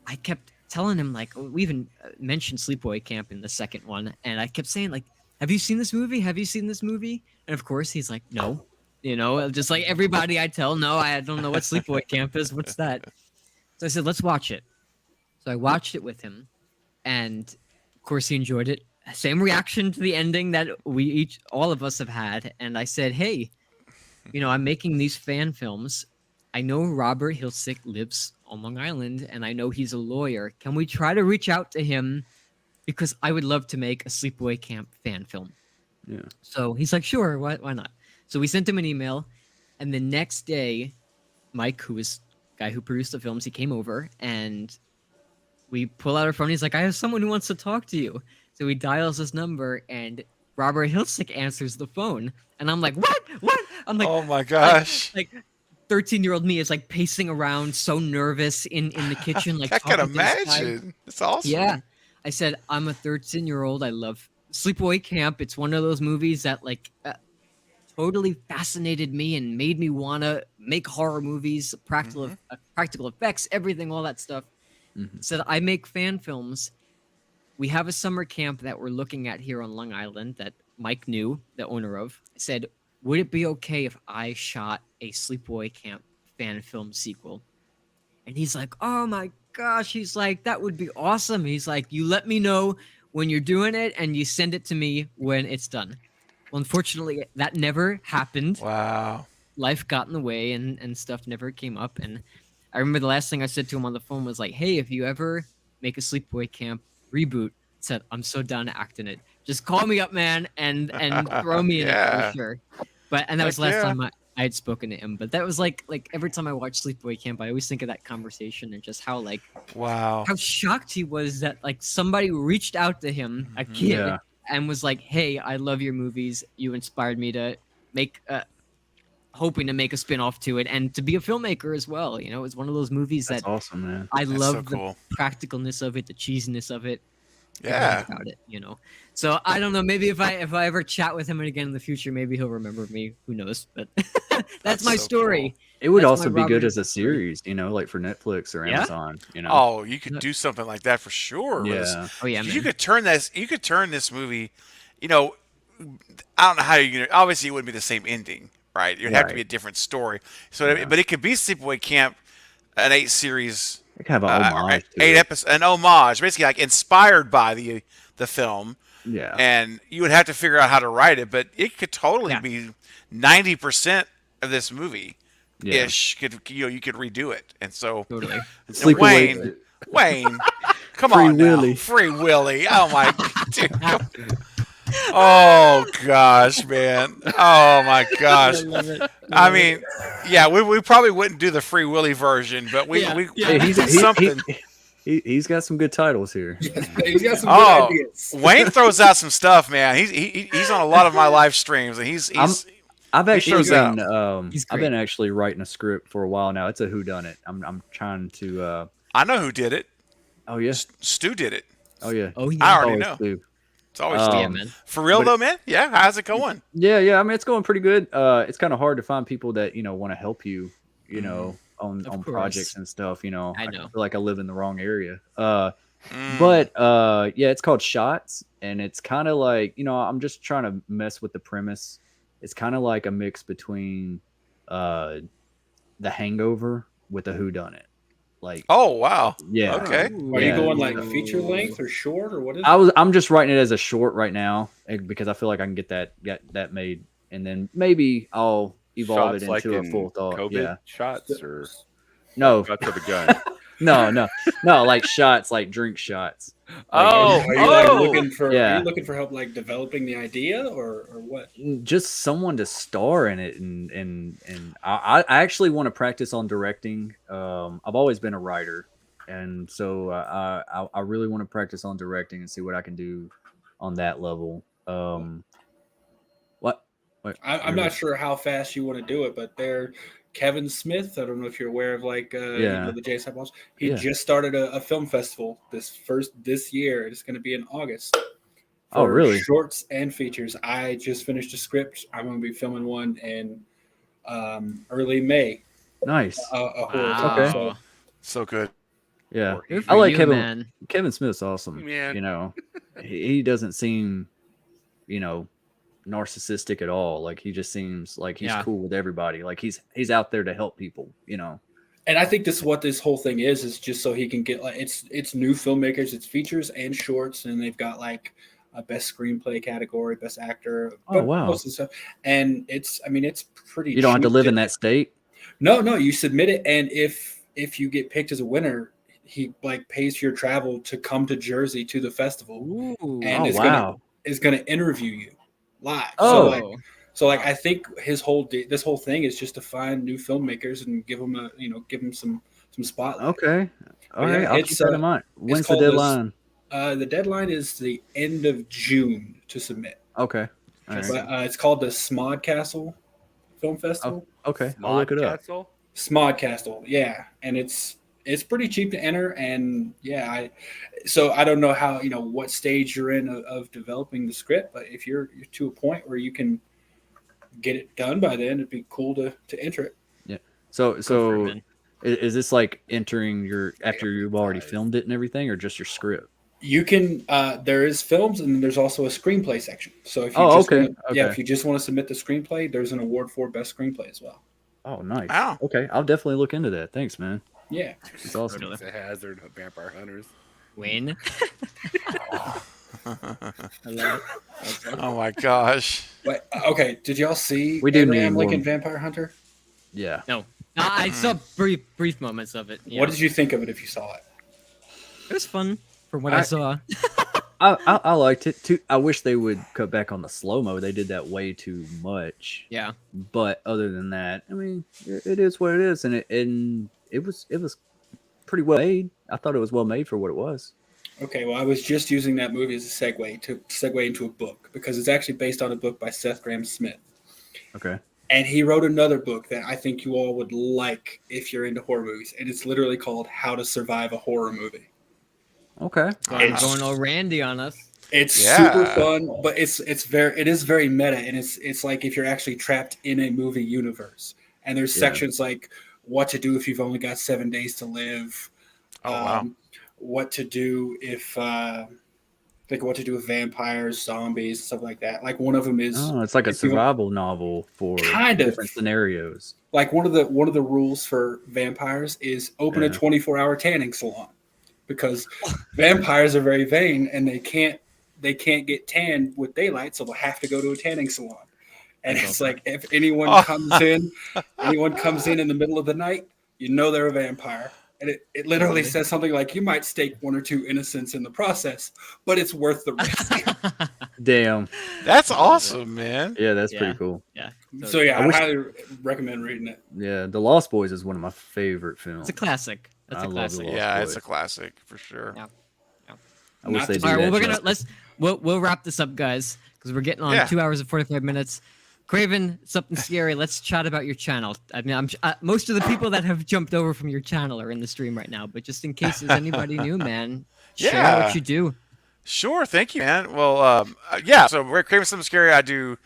I kept telling him, like, we even mentioned Sleepaway Camp in the second one, and I kept saying, like, have you seen this movie? Have you seen this movie? And of course he's like, no. You know, just like everybody I tell, no, I don't know what Sleepaway Camp is. What's that? So I said, let's watch it. So I watched it with him, and of course he enjoyed it. Same reaction to the ending that all of us have had. And I said, hey, you know, I'm making these fan films. I know Robert Hiltzik lives on Long Island, and I know he's a lawyer. Can we try to reach out to him? Because I would love to make a Sleepaway Camp fan film. Yeah. So he's like, sure, why not? So we sent him an email, and the next day, Mike, who was the guy who produced the films, he came over, and we pull out our phone. He's like, I have someone who wants to talk to you. So he dials his number, and Robert Hiltzik answers the phone. And I'm like, what? I'm like, Oh my gosh. like 13-year-old me is like pacing around, so nervous in the kitchen. Like I can talking to this guy. imagine. It's awesome. Yeah. I said, I'm a 13-year-old. I love Sleepaway Camp. It's one of those movies that like totally fascinated me and made me want to make horror movies, practical effects, everything, all that stuff. Mm-hmm. Said, I make fan films. We have a summer camp that we're looking at here on Long Island that Mike knew, the owner of. Said, would it be okay if I shot a Sleepaway Camp fan film sequel? And he's like, oh my gosh. He's like, that would be awesome. He's like, you let me know when you're doing it and you send it to me when it's done. Well, unfortunately, that never happened. Wow. Life got in the way and stuff never came up. And I remember the last thing I said to him on the phone was like, hey, if you ever make a Sleepaway Camp reboot, said, I'm so down to act in it. Just call me up, man, and throw me in it Yeah. for sure. But that was the Heck last yeah. time I had spoken to him. But that was like every time I watch Sleepaway Camp, I always think of that conversation and just how Wow. how shocked he was that like somebody reached out to him, a kid, Yeah. and was like, hey, I love your movies. You inspired me to make hoping to make a spin-off to it and to be a filmmaker as well. You know, it was one of those movies That's that awesome, man. I That's love so the cool. practicalness of it, the cheesiness of it. Yeah. about it, So I don't know. Maybe if I ever chat with him again in the future, maybe he'll remember me. Who knows? But that's my so story. It would That's also my be good Robert as a story. series, like for Netflix or Yeah? Amazon. Oh, you could do something like that for sure. Yeah. Oh yeah, man. You could turn this. You could turn this movie. You know, I don't know how you're gonna. Obviously, it wouldn't be the same ending, right? It'd have to be a Right. different story. So, Yeah. but it could be Sleepaway Camp, an 8 series, It could have an homage to 8 it. episode, an homage, basically like inspired by the film. Yeah. And you would have to figure out how to write it, but it could totally Yeah. be 90% of this movie. Yeah. Ish you could redo it, and so Totally. and Sleepaway- Wayne, come Free on now, Willy. Free Willy. Oh my, dude. Oh gosh, man. Oh my gosh. love it. I mean, yeah, we probably wouldn't do the Free Willy version, but we Yeah, we yeah. Hey, do something. he's got some good titles here. He's got some Oh, good ideas. Wayne throws out some stuff, man. He's on a lot of my live streams, and he's I've actually shows out. been He's I've great. been actually writing a script for a while now. It's a whodunit. I'm trying to I know who did it. oh yeah. Stu did it. Oh yeah. Oh yeah. I already Always know. do. It's always Um, Stu. yeah, man. For real but- though, man. Yeah, how's it going? Yeah. I mean, it's going pretty good. It's kind of hard to find people that want to help you, on Of course. projects and stuff. I know. feel like I live in the wrong area. Mm. But yeah, it's called Shots, and it's kind of like I'm just trying to mess with the premise. It's kind of like a mix between The Hangover with a whodunit. Like, Oh wow. yeah, Okay. Are Yeah. you going like feature length or short or what is it? I'm just writing it as a short right now because I feel like I can get that made, and then maybe I'll evolve Shots it like into a in full thought. COVID Yeah, shots or no, shots of a gun. no, like shots, like drink shots. Oh, Are you like oh. looking for? Yeah. Are you looking for help like developing the idea or what? Just someone to star in it, and I actually want to practice on directing. I've always been a writer, and so I really want to practice on directing and see what I can do on that level. What? I'm not sure how fast you want to do it, but they're Kevin Smith. I don't know if you're aware of like the JSI boss. He Yeah. just started a film festival this year. It's going to be in August. Oh, for really? Shorts and features. I just finished a script. I'm going to be filming one in early May. Nice. A horror Wow. film. Okay. So So good. Yeah, Good I for like you, Kevin. man. Kevin Smith's awesome. Man. He doesn't seem, narcissistic at all. Like he just seems like he's Yeah. cool with everybody. Like he's out there to help people. and I think this is what this whole thing is just so he can get like it's new filmmakers, it's features and shorts, and they've got like a best screenplay category, best actor. Oh, wow. most of the stuff. And it's pretty. You don't have to cheap live in that state. No, you submit it, and if you get picked as a winner, he like pays for your travel to come to Jersey to the festival, Ooh. and Oh, is wow. gonna interview you live. Oh. So I think this whole thing is just to find new filmmakers and give them some spotlight. Okay. All Yeah, right. I'll keep it's, that in mind. When's the called this- deadline? The deadline is the end of June to submit. Okay. All right. But it's called the Smodcastle Film Festival. Okay. I'll look it up. Castle? Smodcastle, yeah, and it's pretty cheap to enter, and yeah, I don't know how what stage you're in of developing the script, but if you're to a point where you can get it done by then, it'd be cool to enter it. So for it, man. is this like entering after you've already filmed it and everything, or just your script? You can there is films, and there's also a screenplay section. So if you if you just want to submit the screenplay, there's an award for best screenplay as well. Oh, nice. Wow. Okay. I'll definitely look into that. Thanks, man. Yeah. It's awesome. Totally. It's a hazard of vampire hunters. Wayne. I love it. Oh my gosh. But okay, did y'all see We do Abraham need Lincoln one. Vampire Hunter? Yeah. No, I saw brief moments of it. Yeah. What did you think of it if you saw it? It was fun from what I saw. I liked it too. I wish they would cut back on the slow mo. They did that way too much. Yeah. But other than that, I mean, it is what it is, and it was pretty well made. I thought it was well made for what it was. Okay, well, I was just using that movie as a segue to segue into a book because it's actually based on a book by Seth Grahame-Smith. Okay. And he wrote another book that I think you all would like if you're into horror movies. And it's literally called How to Survive a Horror Movie. Okay. Going all Randy on us. It's Yeah. super fun, but it is very meta, and it's like if you're actually trapped in a movie universe. And there's sections like what to do if you've only got 7 days to live. Oh wow. What to do if what to do with vampires, zombies, stuff like that. Like one of them is it's like a survival novel for kind of different scenarios. Like one of the rules for vampires is open a 24-hour tanning salon, because vampires are very vain and they can't get tanned with daylight, so they'll have to go to a tanning salon. And it's like if anyone comes in the middle of the night, you know they're a vampire. And it literally says something like, you might stake 1 or 2 innocents in the process, but it's worth the risk. Damn. That's awesome, man. Yeah, that's pretty cool. Yeah. So yeah, I highly recommend reading it. Yeah, The Lost Boys is one of my favorite films. It's a classic. That's a classic. Yeah, it's a classic for sure. Yeah. I wish they did All right, well, that. we'll wrap this up, guys, because we're getting on 2 hours and 45 minutes. Craven, something scary. Let's chat about your channel. I mean, most of the people that have jumped over from your channel are in the stream right now, but just in case there's anybody new, man, share what you do. Sure, thank you, man. Well, so we're Craven Something Scary. I do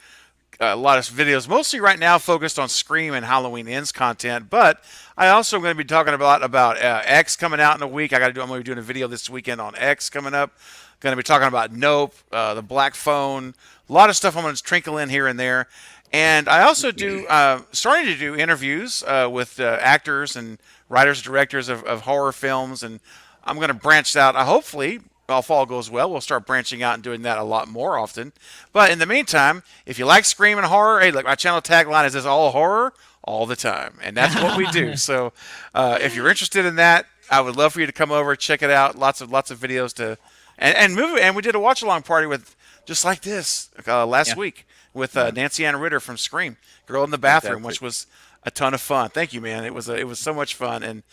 a lot of videos, mostly right now focused on Scream and Halloween Ends content, but I also am going to be talking about X coming out in a week. I'm going to be doing a video this weekend on X coming up. Going to be talking about Nope, the Black Phone, a lot of stuff I'm going to trinkle in here and there. And I also do starting to do interviews with actors and writers, directors of horror films, and I'm going to branch out. Hopefully, if all goes well, we'll start branching out and doing that a lot more often. But in the meantime, if you like Scream and horror, hey, look, my channel tagline is all horror all the time, and that's what we do. So if you're interested in that, I would love for you to come over, check it out. Lots of videos to and we did a watch along party with just like this last week with Nancy Ann Ritter from Scream, Girl in the Bathroom, which was a ton of fun. Thank you, man. It was so much fun, and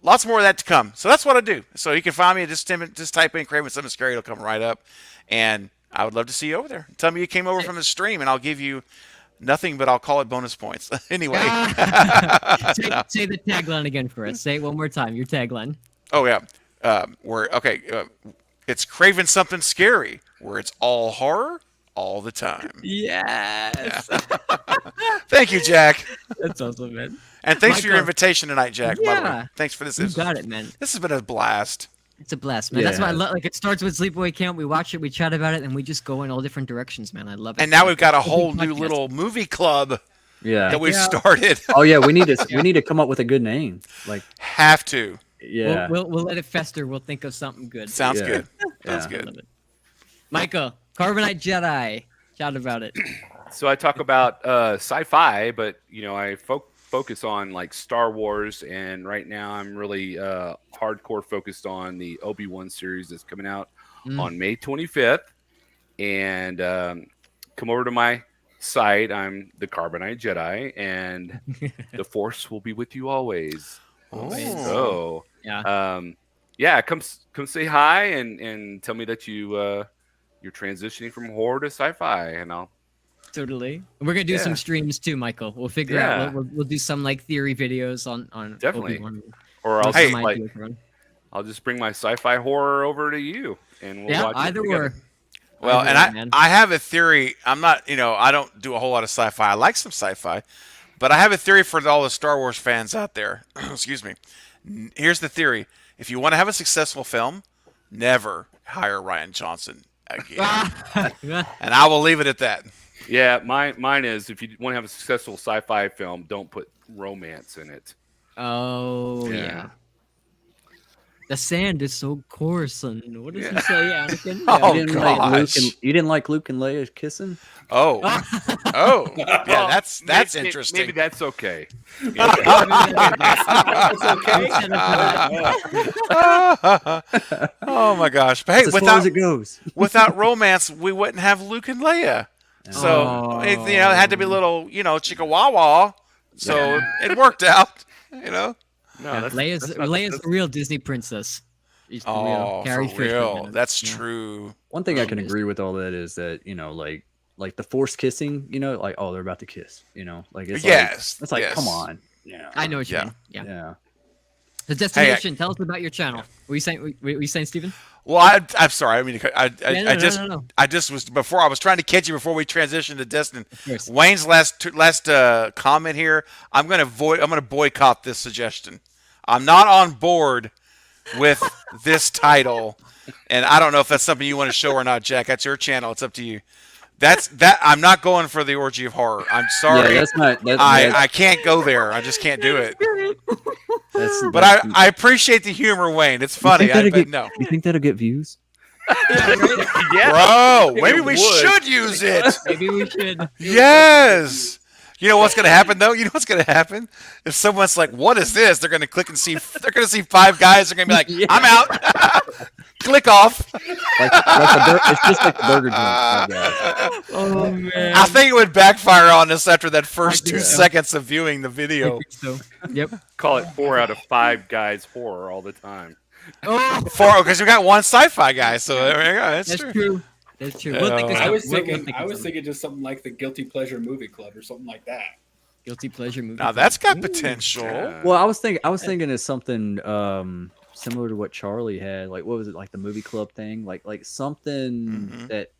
lots more of that to come. So that's what I do. So you can find me, just type in Craven Something Scary, it'll come right up, and I would love to see you over there. Tell me you came over from the stream, and I'll give you nothing, but I'll call it bonus points. Anyway. Say the tagline again for us. Say it one more time, your tagline. Oh, yeah. It's Craven Something Scary, where it's all horror all the time. Yes. Thank you, Jack. That's awesome, man. And thanks for your invitation tonight, Jack. By the way. Yeah. Thanks for this. You got it, man. This has been a blast. It's a blast, man. That's why I love. Like, it starts with Sleepaway Camp. We watch it, we chat about it, and we just go in all different directions, man. I love it. And now we've got a whole new little movie club that we've started. Oh yeah, we need to come up with a good name. Like, have to. Yeah. We'll let it fester. We'll think of something good. Sounds good. Sounds good. I love it. Michael, Carbonite Jedi. Chat about it. So I talk about sci-fi, but I focus on like Star Wars, and right now I'm really hardcore focused on the Obi-Wan series that's coming out on May 25th. And come over to my site. I'm the Carbonite Jedi, and the Force will be with you always. So come say hi and tell me that you're transitioning from horror to sci-fi, and I'll totally. We're gonna do some streams too, Michael. We'll figure out. We'll do some like theory videos on definitely. Obi-Wan. Or I'll just bring my sci-fi horror over to you, and we'll watch either it together. or. Well, and I have a theory. I'm not, I don't do a whole lot of sci-fi. I like some sci-fi, but I have a theory for all the Star Wars fans out there. Excuse me. Here's the theory: if you want to have a successful film, never hire Rian Johnson again. And I will leave it at that. Yeah, mine is, if you want to have a successful sci-fi film, don't put romance in it. Oh yeah. The sand is so coarse, and what does he say, Anakin? Oh, you didn't like Luke and Leia kissing? Oh, yeah, that's interesting. Maybe that's okay. Oh my gosh! But hey, as far as it goes. Without romance, we wouldn't have Luke and Leia. So it had to be a little, chickawawa. So it worked out. No, Leia's the real Disney princess. She's the real Carrie for Fisher, real. man. That's true. One thing I can agree with all that is that like the forced kissing, like they're about to kiss, like it's yes, it's like come on, I know what you mean. Yeah. The destination. Tell us about your channel. Were you saying, Steven? Well, I'm sorry. I mean, No. I just was before. I was trying to catch you before we transitioned to Destin. course. Wayne's last comment here. I'm gonna boycott this suggestion. I'm not on board with this title, and I don't know if that's something you want to show or not, Jack. That's your channel. It's up to you. I'm not going for the orgy of horror. I'm sorry. Yeah, that's not. I can't go there. I just can't do it. But that's, I appreciate the humor, Wayne. It's funny. But no. You think that'll get views? Yeah. Bro, maybe It we would. should use it. Maybe we should. Yes. You know what's going to happen, though? You know what's going to happen? If someone's like, what is this? They're going to click and see. They're going to see 5 guys. They're going to be like, I'm out. Click off. It's just like the burger joint. Oh, God. Oh man. I think it would backfire on us after that first I 2 think so. seconds of viewing the I video. think so. Yep. Call it 4 out of 5 guys horror all the time. Oh, Because we got one sci-fi guy, so there we go. That's that's true. true. That's true. Yeah. We'll think of I was something. We'll thinking, think I of was something. thinking just something like the Guilty Pleasure Movie Club or something like that. Guilty pleasure movie. Now that's got potential. Yeah. Well, I was thinking of something similar to what Charlie had. Like, what was it? Like the movie club thing. Like something Mhm. that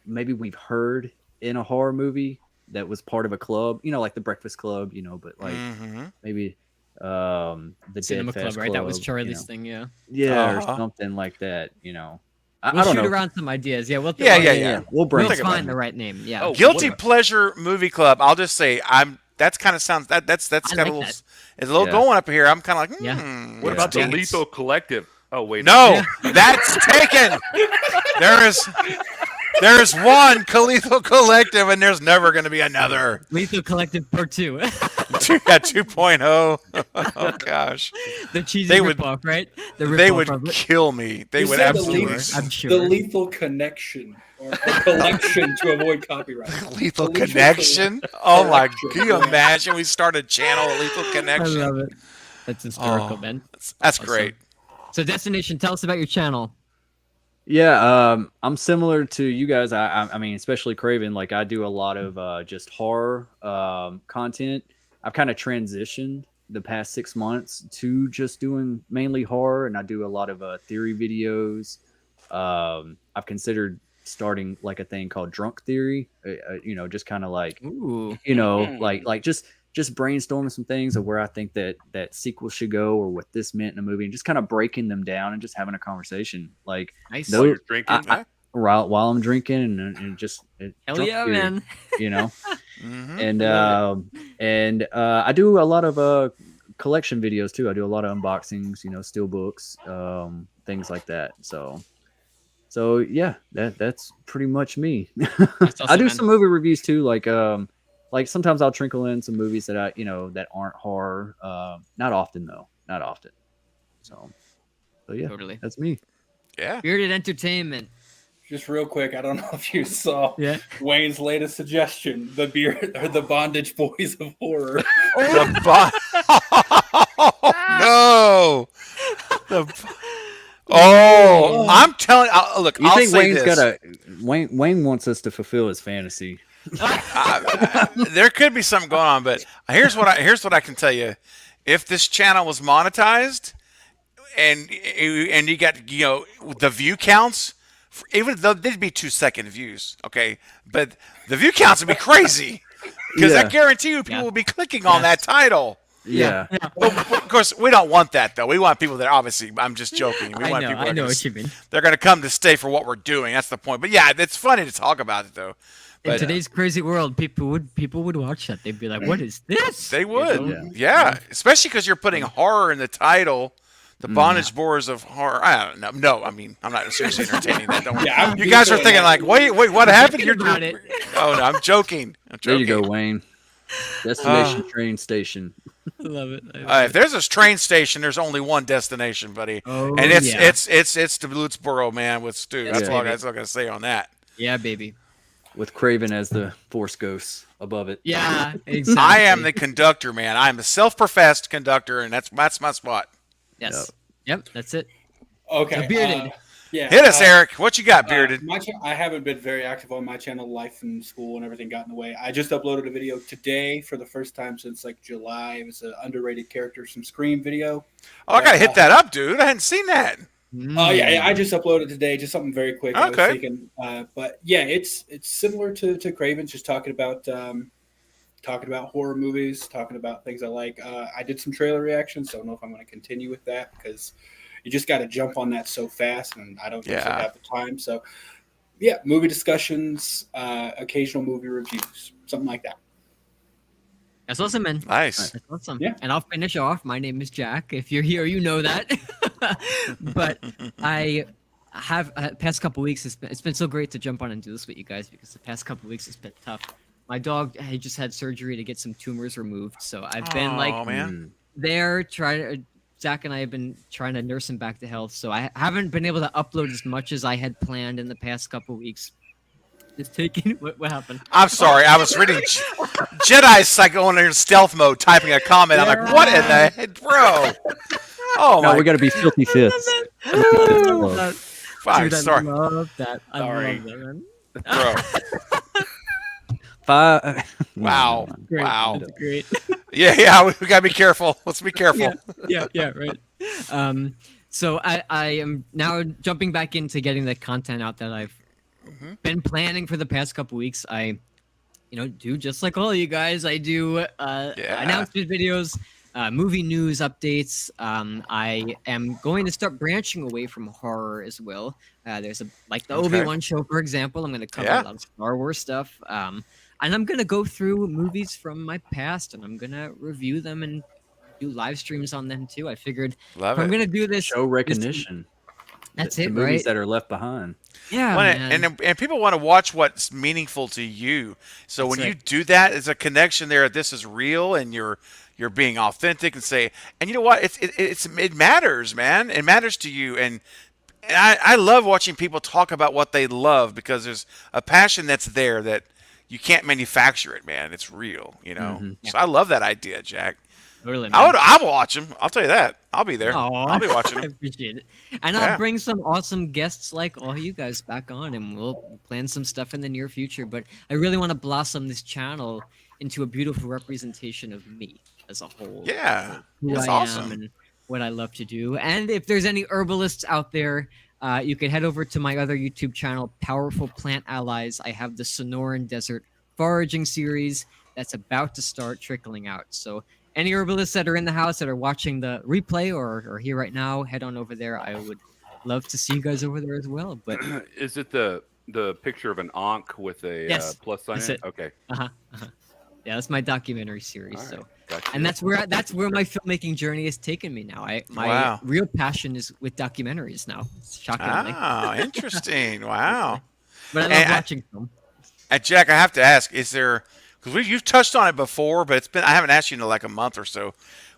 maybe we've heard in a horror movie that was part of a club. You know, like the Breakfast Club. You know, but like Mhm. maybe the Cinema Dead Club, Fest right? That was Club, Charlie's you know. thing. Yeah. Yeah, Uh-huh. or something like that. You know, We'll I don't shoot know. around some ideas. Yeah. We'll Yeah. We'll bring. We'll think about find it. the right name. Yeah. Oh, Guilty what- Pleasure Movie Club. I'll just say that's kind of sounds that's I got like a little that. it's a little Yeah. going up here. I'm kind of like, Yeah. What Yeah. about the dang it. Lethal Collective? Oh wait. No, that's taken. There is one Lethal Collective, and there's never going to be another. Lethal Collective Part 2. Yeah, 2.0. Oh gosh, The cheesy They would- ripoff, right? The they ripoff would of it. kill me. They You would said the absolutely. lethal- I'm sure. The Lethal Connection or a collection to avoid copyright. Lethal The Lethal Connection. Oh my! Collection. Can you imagine? We start a channel, Lethal I Connection. love it. That's historical, Oh. Ben. That's Awesome. great. So, Destination, tell us about your channel. Yeah, I'm similar to you guys. I mean, especially Craven. Like, I do a lot of just horror content. I've kind of transitioned the past 6 months to just doing mainly horror, and I do a lot of theory videos. I've considered starting like a thing called Drunk Theory. You know, just kind of like Ooh. like just brainstorming some things of where I think that sequel should go or what this meant in a movie, and just kind of breaking them down and just having a conversation. Like Nice. No, While you're drinking. while I'm drinking and just Hell drunk yeah, theory, man. you know. Mhm. And I do a lot of collection videos too. I do a lot of unboxings, you know, steel books, things like that. So yeah, that's pretty much me. That's I awesome, do man. some movie reviews too, like sometimes I'll trickle in some movies that that aren't horror. Not often though, not often. So yeah, Totally. that's me. Yeah. Bearded Entertainment. Just real quick, I don't know if you saw Yeah. Wayne's latest suggestion: the beard or the Bondage Boys of Horror. The no. I'm telling. Look, You I'll think say Wayne's this. Wayne wants us to fulfill his fantasy? There could be something going on, but here's what I can tell you: if this channel was monetized, and you got the view counts, even though they'd be 2-second views, okay, but the view counts would be crazy because I Yeah. guarantee you people will be clicking on that title. Yeah. But of course, we don't want that though. We want people that obviously. I'm just joking. We I want know. people. I that are know gonna what you mean. They're going to come to stay for what we're doing. That's the point. But yeah, it's funny to talk about it though. In But today's crazy world, people would watch that. They'd be like, "What is this?" they would, know? yeah. Especially because you're putting horror in the title. The bondage bores of horror. I don't know. No, I mean, I'm not seriously entertaining that. Don't. Yeah, I'm You guys are vetoing thinking that. like, wait, what happened? Thinking about it. Oh no, I'm joking. There you go, Wayne. Destination train station. I love it. I love If there's a train station, there's only one destination, buddy, Oh, and it's yeah. it's to Blutsboro, man, with Stu. That's Yeah. all. That's all I gotta say on that. Yeah, baby. With Craven as the Force Ghost above it. Yeah, exactly. I am the conductor, man. I'm a self-professed conductor, and that's my spot. Yes. Yep. That's it. Okay. So bearded. Yeah. Hit us, Eric. What you got, Bearded? I haven't been very active on my channel. Life and school and everything got in the way. I just uploaded a video today for the first time since like July. It was an underrated character, some Scream video. Oh, I gotta hit that up, dude. I hadn't seen that. Oh yeah, I just uploaded today, just something very quick. I was Okay. thinking, but yeah, it's similar to Craven's, just talking about horror movies, talking about things I like. I did some trailer reactions, so I don't know if I'm going to continue with that because you just got to jump on that so fast, and I don't usually have the time. So yeah, movie discussions, occasional movie reviews, something like that. That's awesome, man. Nice. That's awesome. Yeah. And I'll finish off. My name is Jack. If you're here, you know that. But I have past couple weeks. It's been so great to jump on and do this with you guys because the past couple weeks it's been tough. My dog he just had surgery to get some tumors removed, so I've been there trying. Zach and I have been trying to nurse him back to health, so I haven't been able to upload as much as I had planned in the past couple weeks. It's taking what happened? I'm sorry. I was reading Jedi's like going in stealth mode, typing a comment. I'm like, what in the heck, bro? Oh No, my! we got to be filthy fifths. I'm Dude, sorry, I love that. I Sorry. love that, man. bro. Wow. Great. Wow. That's great. Yeah. We gotta be careful. Let's be careful. Yeah, right. So I am now jumping back into getting the content out that I've been planning for the past couple weeks. I, do just like all you guys. I do announcement videos, movie news updates. I am going to start branching away from horror as well. There's the Obi-Wan show, for example. I'm going to cover a lot of Star Wars stuff. And I'm going to go through movies from my past, and I'm going to review them and do live streams on them too. I figured I'm going to do this show recognition. That's the it, movies right? that are left behind. Yeah, man. And people want to watch what's meaningful to you. So when you do that, there's a connection there. This is real, and you're being authentic, and say, and you know what? It matters, man. It matters to you, and I love watching people talk about what they love because there's a passion that's there that you can't manufacture it, man. It's real, So I love that idea, Jack. Totally, I'll watch them. I'll tell you that. I'll be there. Aw, I'll be watching I them. appreciate it. And I'll bring some awesome guests like all you guys back on, and we'll plan some stuff in the near future. But I really want to blossom this channel into a beautiful representation of me as a whole. Yeah, who that's I awesome. am and what I love to do. And if there's any herbalists out there, you can head over to my other YouTube channel, Powerful Plant Allies. I have the Sonoran Desert Foraging series that's about to start trickling out. So any herbalists that are in the house that are watching the replay or here right now, head on over there. I would love to see you guys over there as well. But Is it the picture of an ankh with a plus sign in it? Okay. Yeah, that's my documentary series. All right. So, Gotcha. and that's where my filmmaking journey has taken me now. My real passion is with documentaries now. Shockingly. Ah, interesting. Wow. But I love watching film. And Jack, I have to ask: is there? Because you've touched on it before, but I haven't asked you in like a month or so.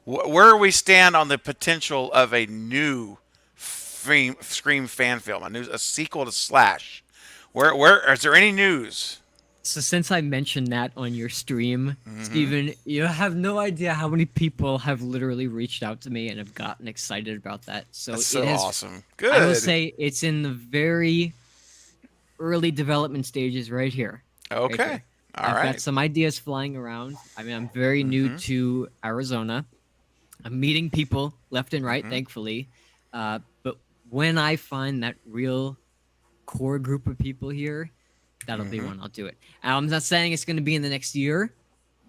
Where we stand on the potential of a new Scream fan film, a sequel to Slash? Where is there any news? So since I mentioned that on your stream, Steven, you have no idea how many people have literally reached out to me and have gotten excited about that. So That's so awesome. Good. I will say it's in the very early development stages right here. Okay. Right here. All I've got some ideas flying around. I mean, I'm very new to Arizona. I'm meeting people left and right, thankfully. But when I find that real core group of people here, that'll be when I'll do it. I'm not saying it's going to be in the next year,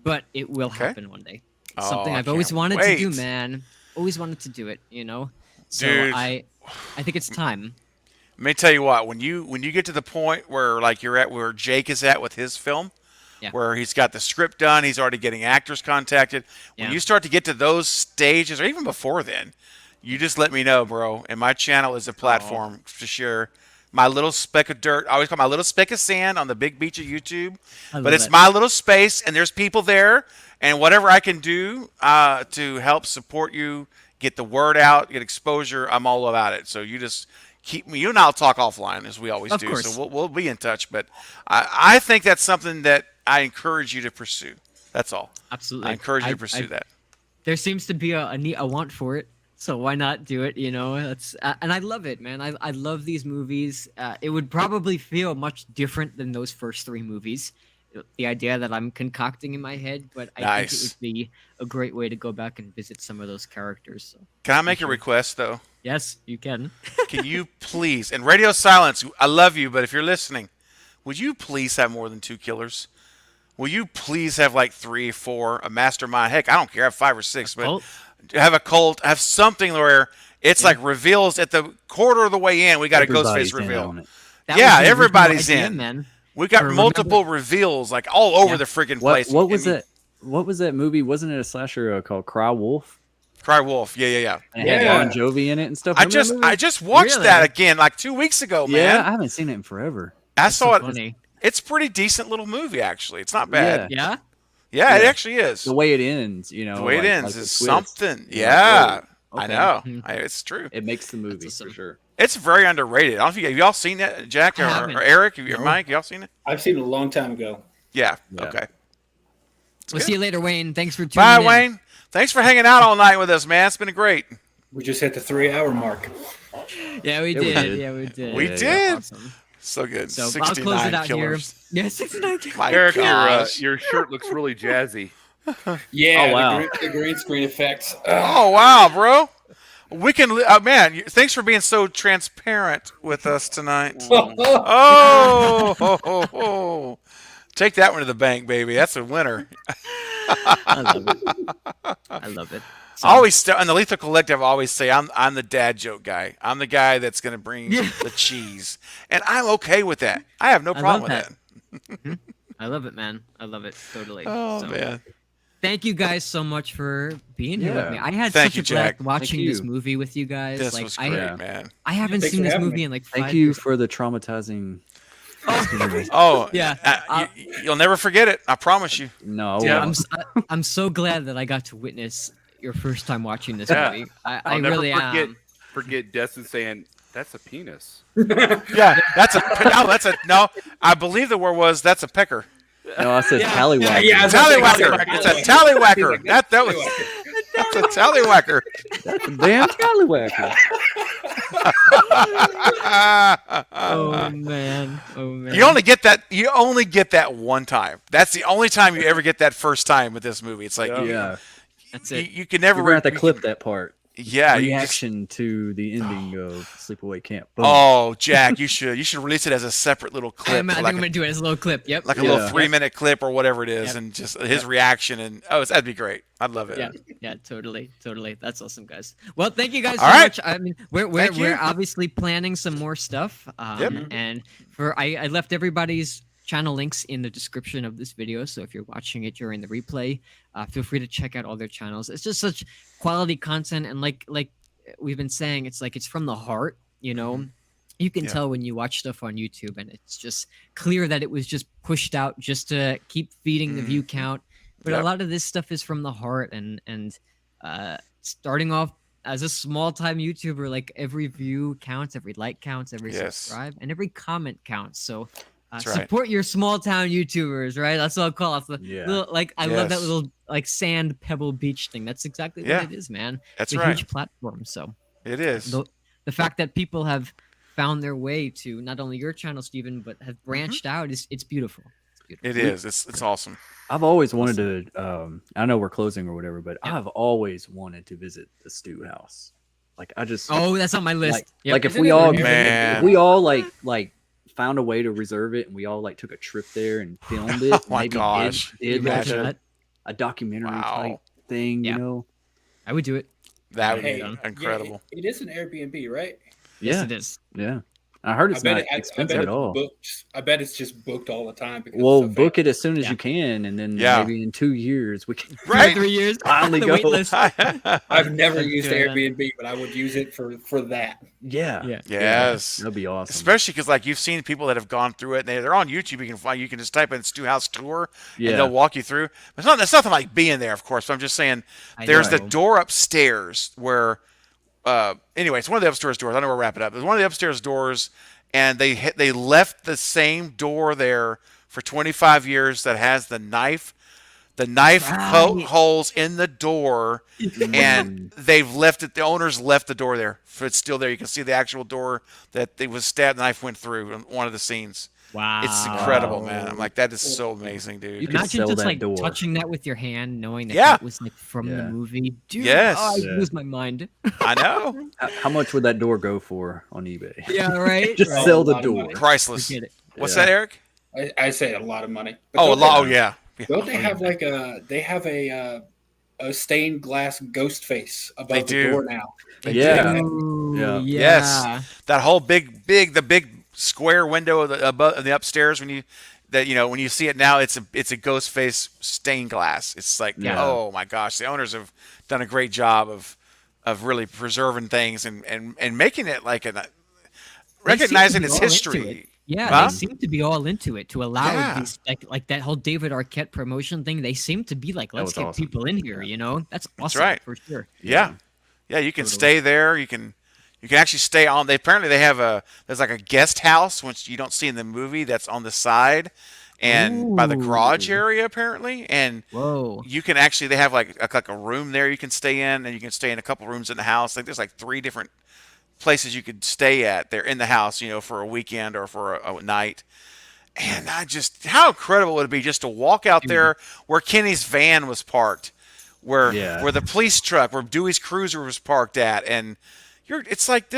but it will happen one day. It's something I've always wanted to do, man. Always wanted to do it, So Dude. I think it's time. Let me tell you what. When you get to the point where you're at where Jake is at with his film, where he's got the script done, he's already getting actors contacted. When you start to get to those stages, or even before then, you just let me know, bro. And my channel is a platform to share my little speck of dirt. I always call my little speck of sand on the big beach of YouTube. But it's my little space, and there's people there. And whatever I can do to help support you, get the word out, get exposure, I'm all about it. So you just keep me. You and I'll talk offline, as we always do. Course. So we'll be in touch. But I think that's something that I encourage you to pursue. That's all. Absolutely. I encourage you to pursue that. There seems to be a want for it. So why not do it? That's and I love it, man. I love these movies. It would probably feel much different than those first three movies. The idea that I'm concocting in my head, but I think it Nice. would be a great way to go back and visit some of those characters. So Can I make a request though? yes, you can. Can you please, and Radio Silence, I love you, but if you're listening, would you please have more than 2 killers? Will you please have like 3, 4, a mastermind? Heck, I don't care. Have 5 or 6, but Cult? have a cult. Have something where it's like reveals at the quarter of the way in. We got a ghost face Everybody's in reveal. on it. That Yeah, was the original everybody's idea, in. man. We got Or multiple reveals like all over the freaking place. What was I mean, it? What was that movie? Wasn't it a slasher called Cry Wolf? Cry Wolf. Yeah. And it had Yeah. Bon Jovi in it and stuff. I Remember that movie? just watched Really? that again like 2 weeks ago, Yeah, man. I haven't seen it in forever. I That's saw so it. funny. It's a pretty decent little movie, actually. It's not bad. Yeah. Yeah, it Yeah. actually is. The way it ends, The way it ends the is twist. something. You're Yeah, like, whoa, I okay. know. Mhm. It's true. It makes the movie awesome. for sure. It's very underrated. I don't know if have y'all seen that, Jack I or haven't. Eric, or No. Mike? Y'all seen it? I've seen it a long time ago. Yeah. Yeah. Okay. We'll good. see you later, Wayne. Thanks for tuning Bye, in. Wayne. Thanks for hanging out all night with us, man. It's been great. We just hit the 3-hour mark. Yeah, we Yeah, we did. did. Yeah, we did. We Yeah, did. Awesome. So good. So I'll 69 close it out killers. here. Yeah, 69 killers. My Eric, gosh. your shirt looks really jazzy. Yeah, Oh, wow. the green screen effects. Oh wow, bro. We can, man. Thanks for being so transparent with us tonight. Oh, ho, ho, ho. Take that one to the bank, baby. That's a winner. I love it. I love it. So, I always in the Lethal Collective, I always say I'm the dad joke guy. I'm the guy that's gonna bring the cheese, and I'm okay with that. I have no I problem love with that. I love it, man. I love it totally. Oh So, man, thank you guys so much for being here with Yeah. me. I had Thank such you, a blast Jack. watching Thank this you. movie with you guys. this like was great, Yeah. man. I haven't Thanks seen for this having movie me. in like 5 Thank you years. for the traumatizing. Oh Yeah. you'll never forget it. I promise you. No, I Yeah, won't. I'm so glad that I got to witness your first time watching this Yeah. movie. I I'll never really am. forget Destin saying, "That's a penis." Yeah, no. I believe the word was that's a pecker. No, I said Yeah. tallywhacker. Yeah, Tallywhacker. It's a tallywhacker. That's a tallywhacker. That's a damn tallywhacker. Oh man. Oh man. You only get that. You only get that one time. That's the only time you ever get that first time with this movie. It's like Yeah, That's you, it. you can never. we're gonna have to you clip can- that part. Yeah. You just, Reaction to the ending of Sleepaway Camp. Boom. oh, Jack, you should release it as a separate little clip, I think I'm gonna do it as a little clip. Yep. like a Yeah. little 3-minute clip or whatever it is, Yep. and just his reaction and that'd be great. I'd love it. Yeah, yeah, totally. That's awesome, guys. Well, thank you guys so All right. much. I mean, we're Thank you. obviously planning some more stuff. And I left everybody's channel links in the description of this video. So if you're watching it during the replay, feel free to check out all their channels. It's just such quality content, and like we've been saying, it's from the heart. You know, you can Yeah. tell when you watch stuff on YouTube, and it's just clear that it was just pushed out just to keep feeding the view count. But Yep. a lot of this stuff is from the heart, and starting off as a small time YouTuber, like every view counts, every like counts, every Yes. subscribe, and every comment counts. So That's right. support your small town YouTubers, right? That's what I'll call it. The Yeah. little, I love that Yes. little like sand pebble beach thing. That's exactly Yeah. what it is, man. That's It's a right. huge platform. So It is. the fact that people have found their way to not only your channel, Steven, but have branched out is it's beautiful. It's beautiful. It is. It's awesome. I've always wanted to. I know we're closing or whatever, but I've always wanted to visit the stew house. Like I just. Oh, that's on my list. Like, Yep. like if Isn't we it all, weird? Man. if we all like found a way to reserve it, and we all like took a trip there and filmed it. Oh my maybe gosh. Can you did like imagine a, that? a documentary Wow. type thing, Yeah. you know? I would do it. That would Hey, be yeah, incredible. it is an Airbnb, right? Yes, Yeah, it is. yeah. I heard it's not I expensive bet at it's all. booked. I bet it's just booked all the time. Because Well, it's so book it as soon as Yeah. you can, and then Yeah. maybe in 2 years we can. Right? 3 years. Finally the go. wait list. I've never Let's used do it, man. Airbnb, but I would use it for that. Yeah, Yeah. Yes. that'd be awesome. Especially because like you've seen people that have gone through it. And they're on YouTube. You can just type in Stew House Tour and Yeah. they'll walk you through. But it's nothing like being there, of course. But I'm just saying I there's the know. door upstairs where. Anyway, it's one of the upstairs doors. I know we'll wrap it up. It's one of the upstairs doors, and they left the same door there for 25 years that has the knife the knife Right. holes in the door, and they've left it. The owners left the door there. It's still there. You can see the actual door that it was stabbed. The knife went through in one of the scenes. Wow. It's incredible, man. I'm like, that is so amazing, dude. You could Imagine sell just that like door. touching that with your hand, knowing that Yeah. that was like from the Yeah. movie. Dude, Yes. oh, I Yeah. lose my mind. I know. How much would that door go for on eBay? Yeah, right. Just right. sell the A lot of money. door. Priceless. Forget it. What's Yeah. that, Eric? I say a lot of money. But Oh, a don't lot. Oh, they- yeah. Don't they have like a stained glass ghost face above They the do. door now? Yeah. Ooh, Yeah. yeah. Yes. That whole big square window of the upstairs when you see it now, it's a ghost face stained glass. It's like, Yeah. oh my gosh, the owners have done a great job of really preserving things and making it like recognizing They its seem to be all into history. it. Yeah, Huh? they seem to be all into it to allow Yeah. these like that whole David Arquette promotion thing. They seem to be like, let's was get awesome. people in here. You know, that's awesome right. for sure. Yeah. Yeah, you can Totally. stay there. You can actually stay on. They have there's like a guest house, which you don't see in the movie, that's on the side and by the garage Ooh. area apparently. And Whoa. you can actually, they have like a room there you can stay in, and you can stay in a couple rooms in the house. Like there's like 3 different places you could stay at there in the house, for a weekend or for a night. And how incredible would it be just to walk out there where Kenny's van was parked, where the police truck, where Dewey's Cruiser was parked at, and it's like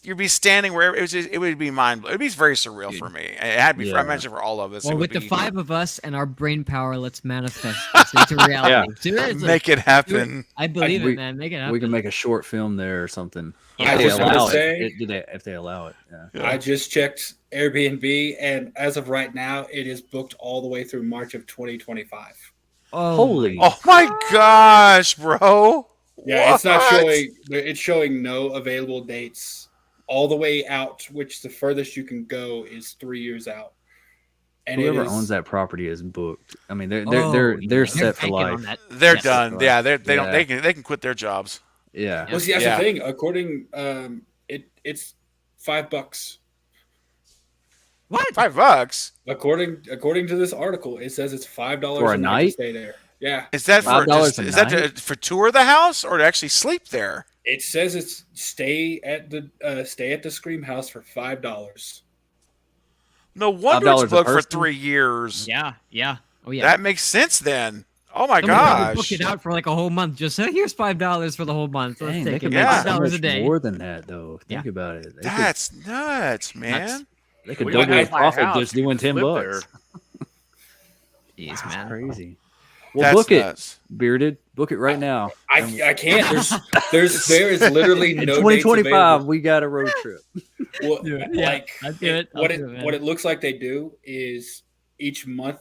you'd be standing where it would be mind-blowing. It'd be very surreal for me. It had to be. I imagine for all of us. Well, it would with the be, 5 of us and our brain power, let's manifest this into reality. Seriously. make it happen. I believe we- it, man. Make it happen. We can make a short film there or something. I If they just wanna allow say- it. If they allow it. Yeah. I just checked Airbnb, and as of right now, it is booked all the way through March of 2025. Oh, Holy. Oh my gosh, bro! Yeah, it's not What? showing. It's showing no available dates all the way out, which the furthest you can go is 3 years out. And Whoever it is, owns that property is booked. I mean, they're Oh, they're yeah, set for banking on life. that. They're Yes. done. Yeah, they don't. Yeah. They can quit their jobs. Yeah. Well, see, that's Yeah. the thing. According, it's $5. What? $5. According to this article, it says it's $5 For a a night night? to stay there. Yeah, Is that for $5 a is that night? for tour the house or to actually sleep there? it says it's stay at the Scream House for $5. No wonder $5 it's a booked for person? 3 years. Yeah, yeah. Oh, yeah. That makes sense then. Oh my Someone probably booked gosh. it out for like a whole month. Just here's $5 for the whole month. Let's Dang, they take could it. make Yeah. so $5 much a day. more than that, though. Think Yeah. about it. That's nuts, man. They could We double might their buy a profit house, just doing $10. live there. Jeez, That's man. crazy. Well, That's book nuts. it, Bearded. Book it right now. I can't. There is literally In no dates 2025, available. we got a road trip. Well, Yeah, like I'll do it. I'll what do it, man. what it looks like they do is each month,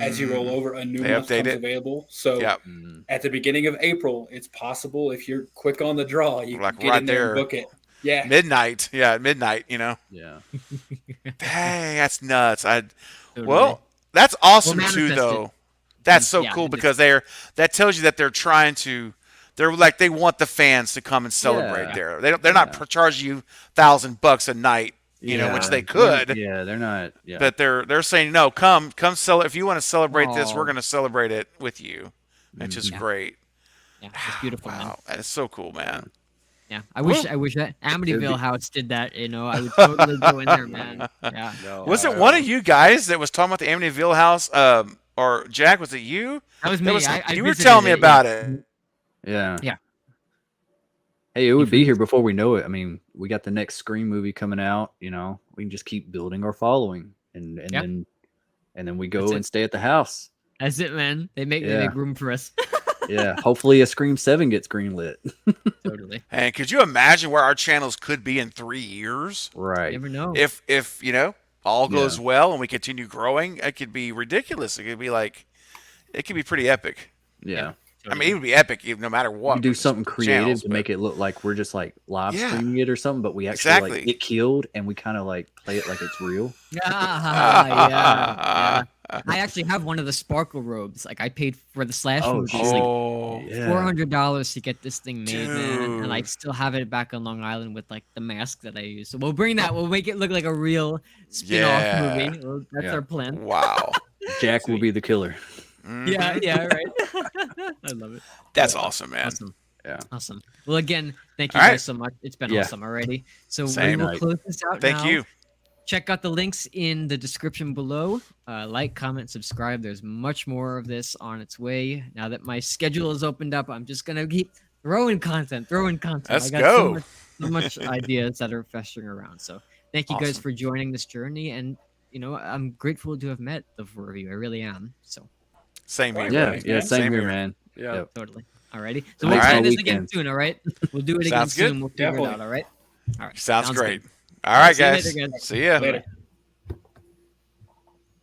as you roll over, a new They month update comes it. available. So Yep. at the beginning of April, it's possible if you're quick on the draw, you Like can get right in there and there. book it. Yeah, Midnight. Yeah, at midnight, Yeah. Dang, that's nuts. Totally. Well, that's awesome We'll too manifest though. That's so Yeah, cool it because that tells you that they're they want the fans to come and celebrate Yeah. there. They're not charging you $1,000 a night, which they could. Yeah, they're not. Yeah. But they're saying no, come sell. If you want to celebrate this, Aw. we're going to celebrate it with you. It's just Yeah. great. yeah, it's beautiful, man. Wow, that is so cool, man. Yeah, I wish that Amityville House did that. I would totally go in there, man. Yeah. No, Was it one of you guys that was talking about the Amityville house? Or Jack, was it you? That was That me. was- I you were visited telling me it, about it. Yeah. Yeah. Hey, it would be here before we know it. I mean, we got the next Scream movie coming out. We can just keep building our following, and Yep. then we go That's it. and stay at the house. That's it, man. They make room for us. Yeah. Hopefully, a Scream 7 gets greenlit. Totally. And could you imagine where our channels could be in 3 years? You Right. never know. If all goes well and we continue growing, it could be ridiculous. It could be pretty epic. Yeah. I mean, it would be epic no matter what. We do with the something creative channels, to but- make it look like we're just like live Yeah. streaming it or something, but we actually like Exactly. get killed and we kind of like play it like it's real. Yeah. I actually have one of the sparkle robes. Like I paid for the slash Oh, movies, shit. like Oh, Yeah. $400 to get this thing made, man, and I Dude. still have it back on Long Island with like the mask that I use. So we'll bring that. We'll make it look like a real spin-off Yeah. movie. That's Yeah. our plan. wow. Jack will be the killer. Yeah, right. I love it. That's awesome, man. Awesome. Yeah. Awesome. Well, again, thank you All guys right. so much. It's been Yeah. awesome already. So Same. we will close this out Thank now. you. Check out the links in the description below. Like, comment, subscribe. There's much more of this on its way. Now that my schedule is opened up, I'm just gonna keep throwing content. Let's I got go. so much ideas that are festering around. So thank you guys Awesome. for joining this journey. And I'm grateful to have met the four of you. I really am. So Same here. Yeah, buddy. yeah, same here, man. Yeah. Yep. totally. Alrighty. So All we'll right. try this again Weekend. soon. All right. We'll do it Sounds again good. soon. We'll figure Definitely. it out. All right. All right. Sounds great. good. All right, See you guys. later, guys. See ya. Later.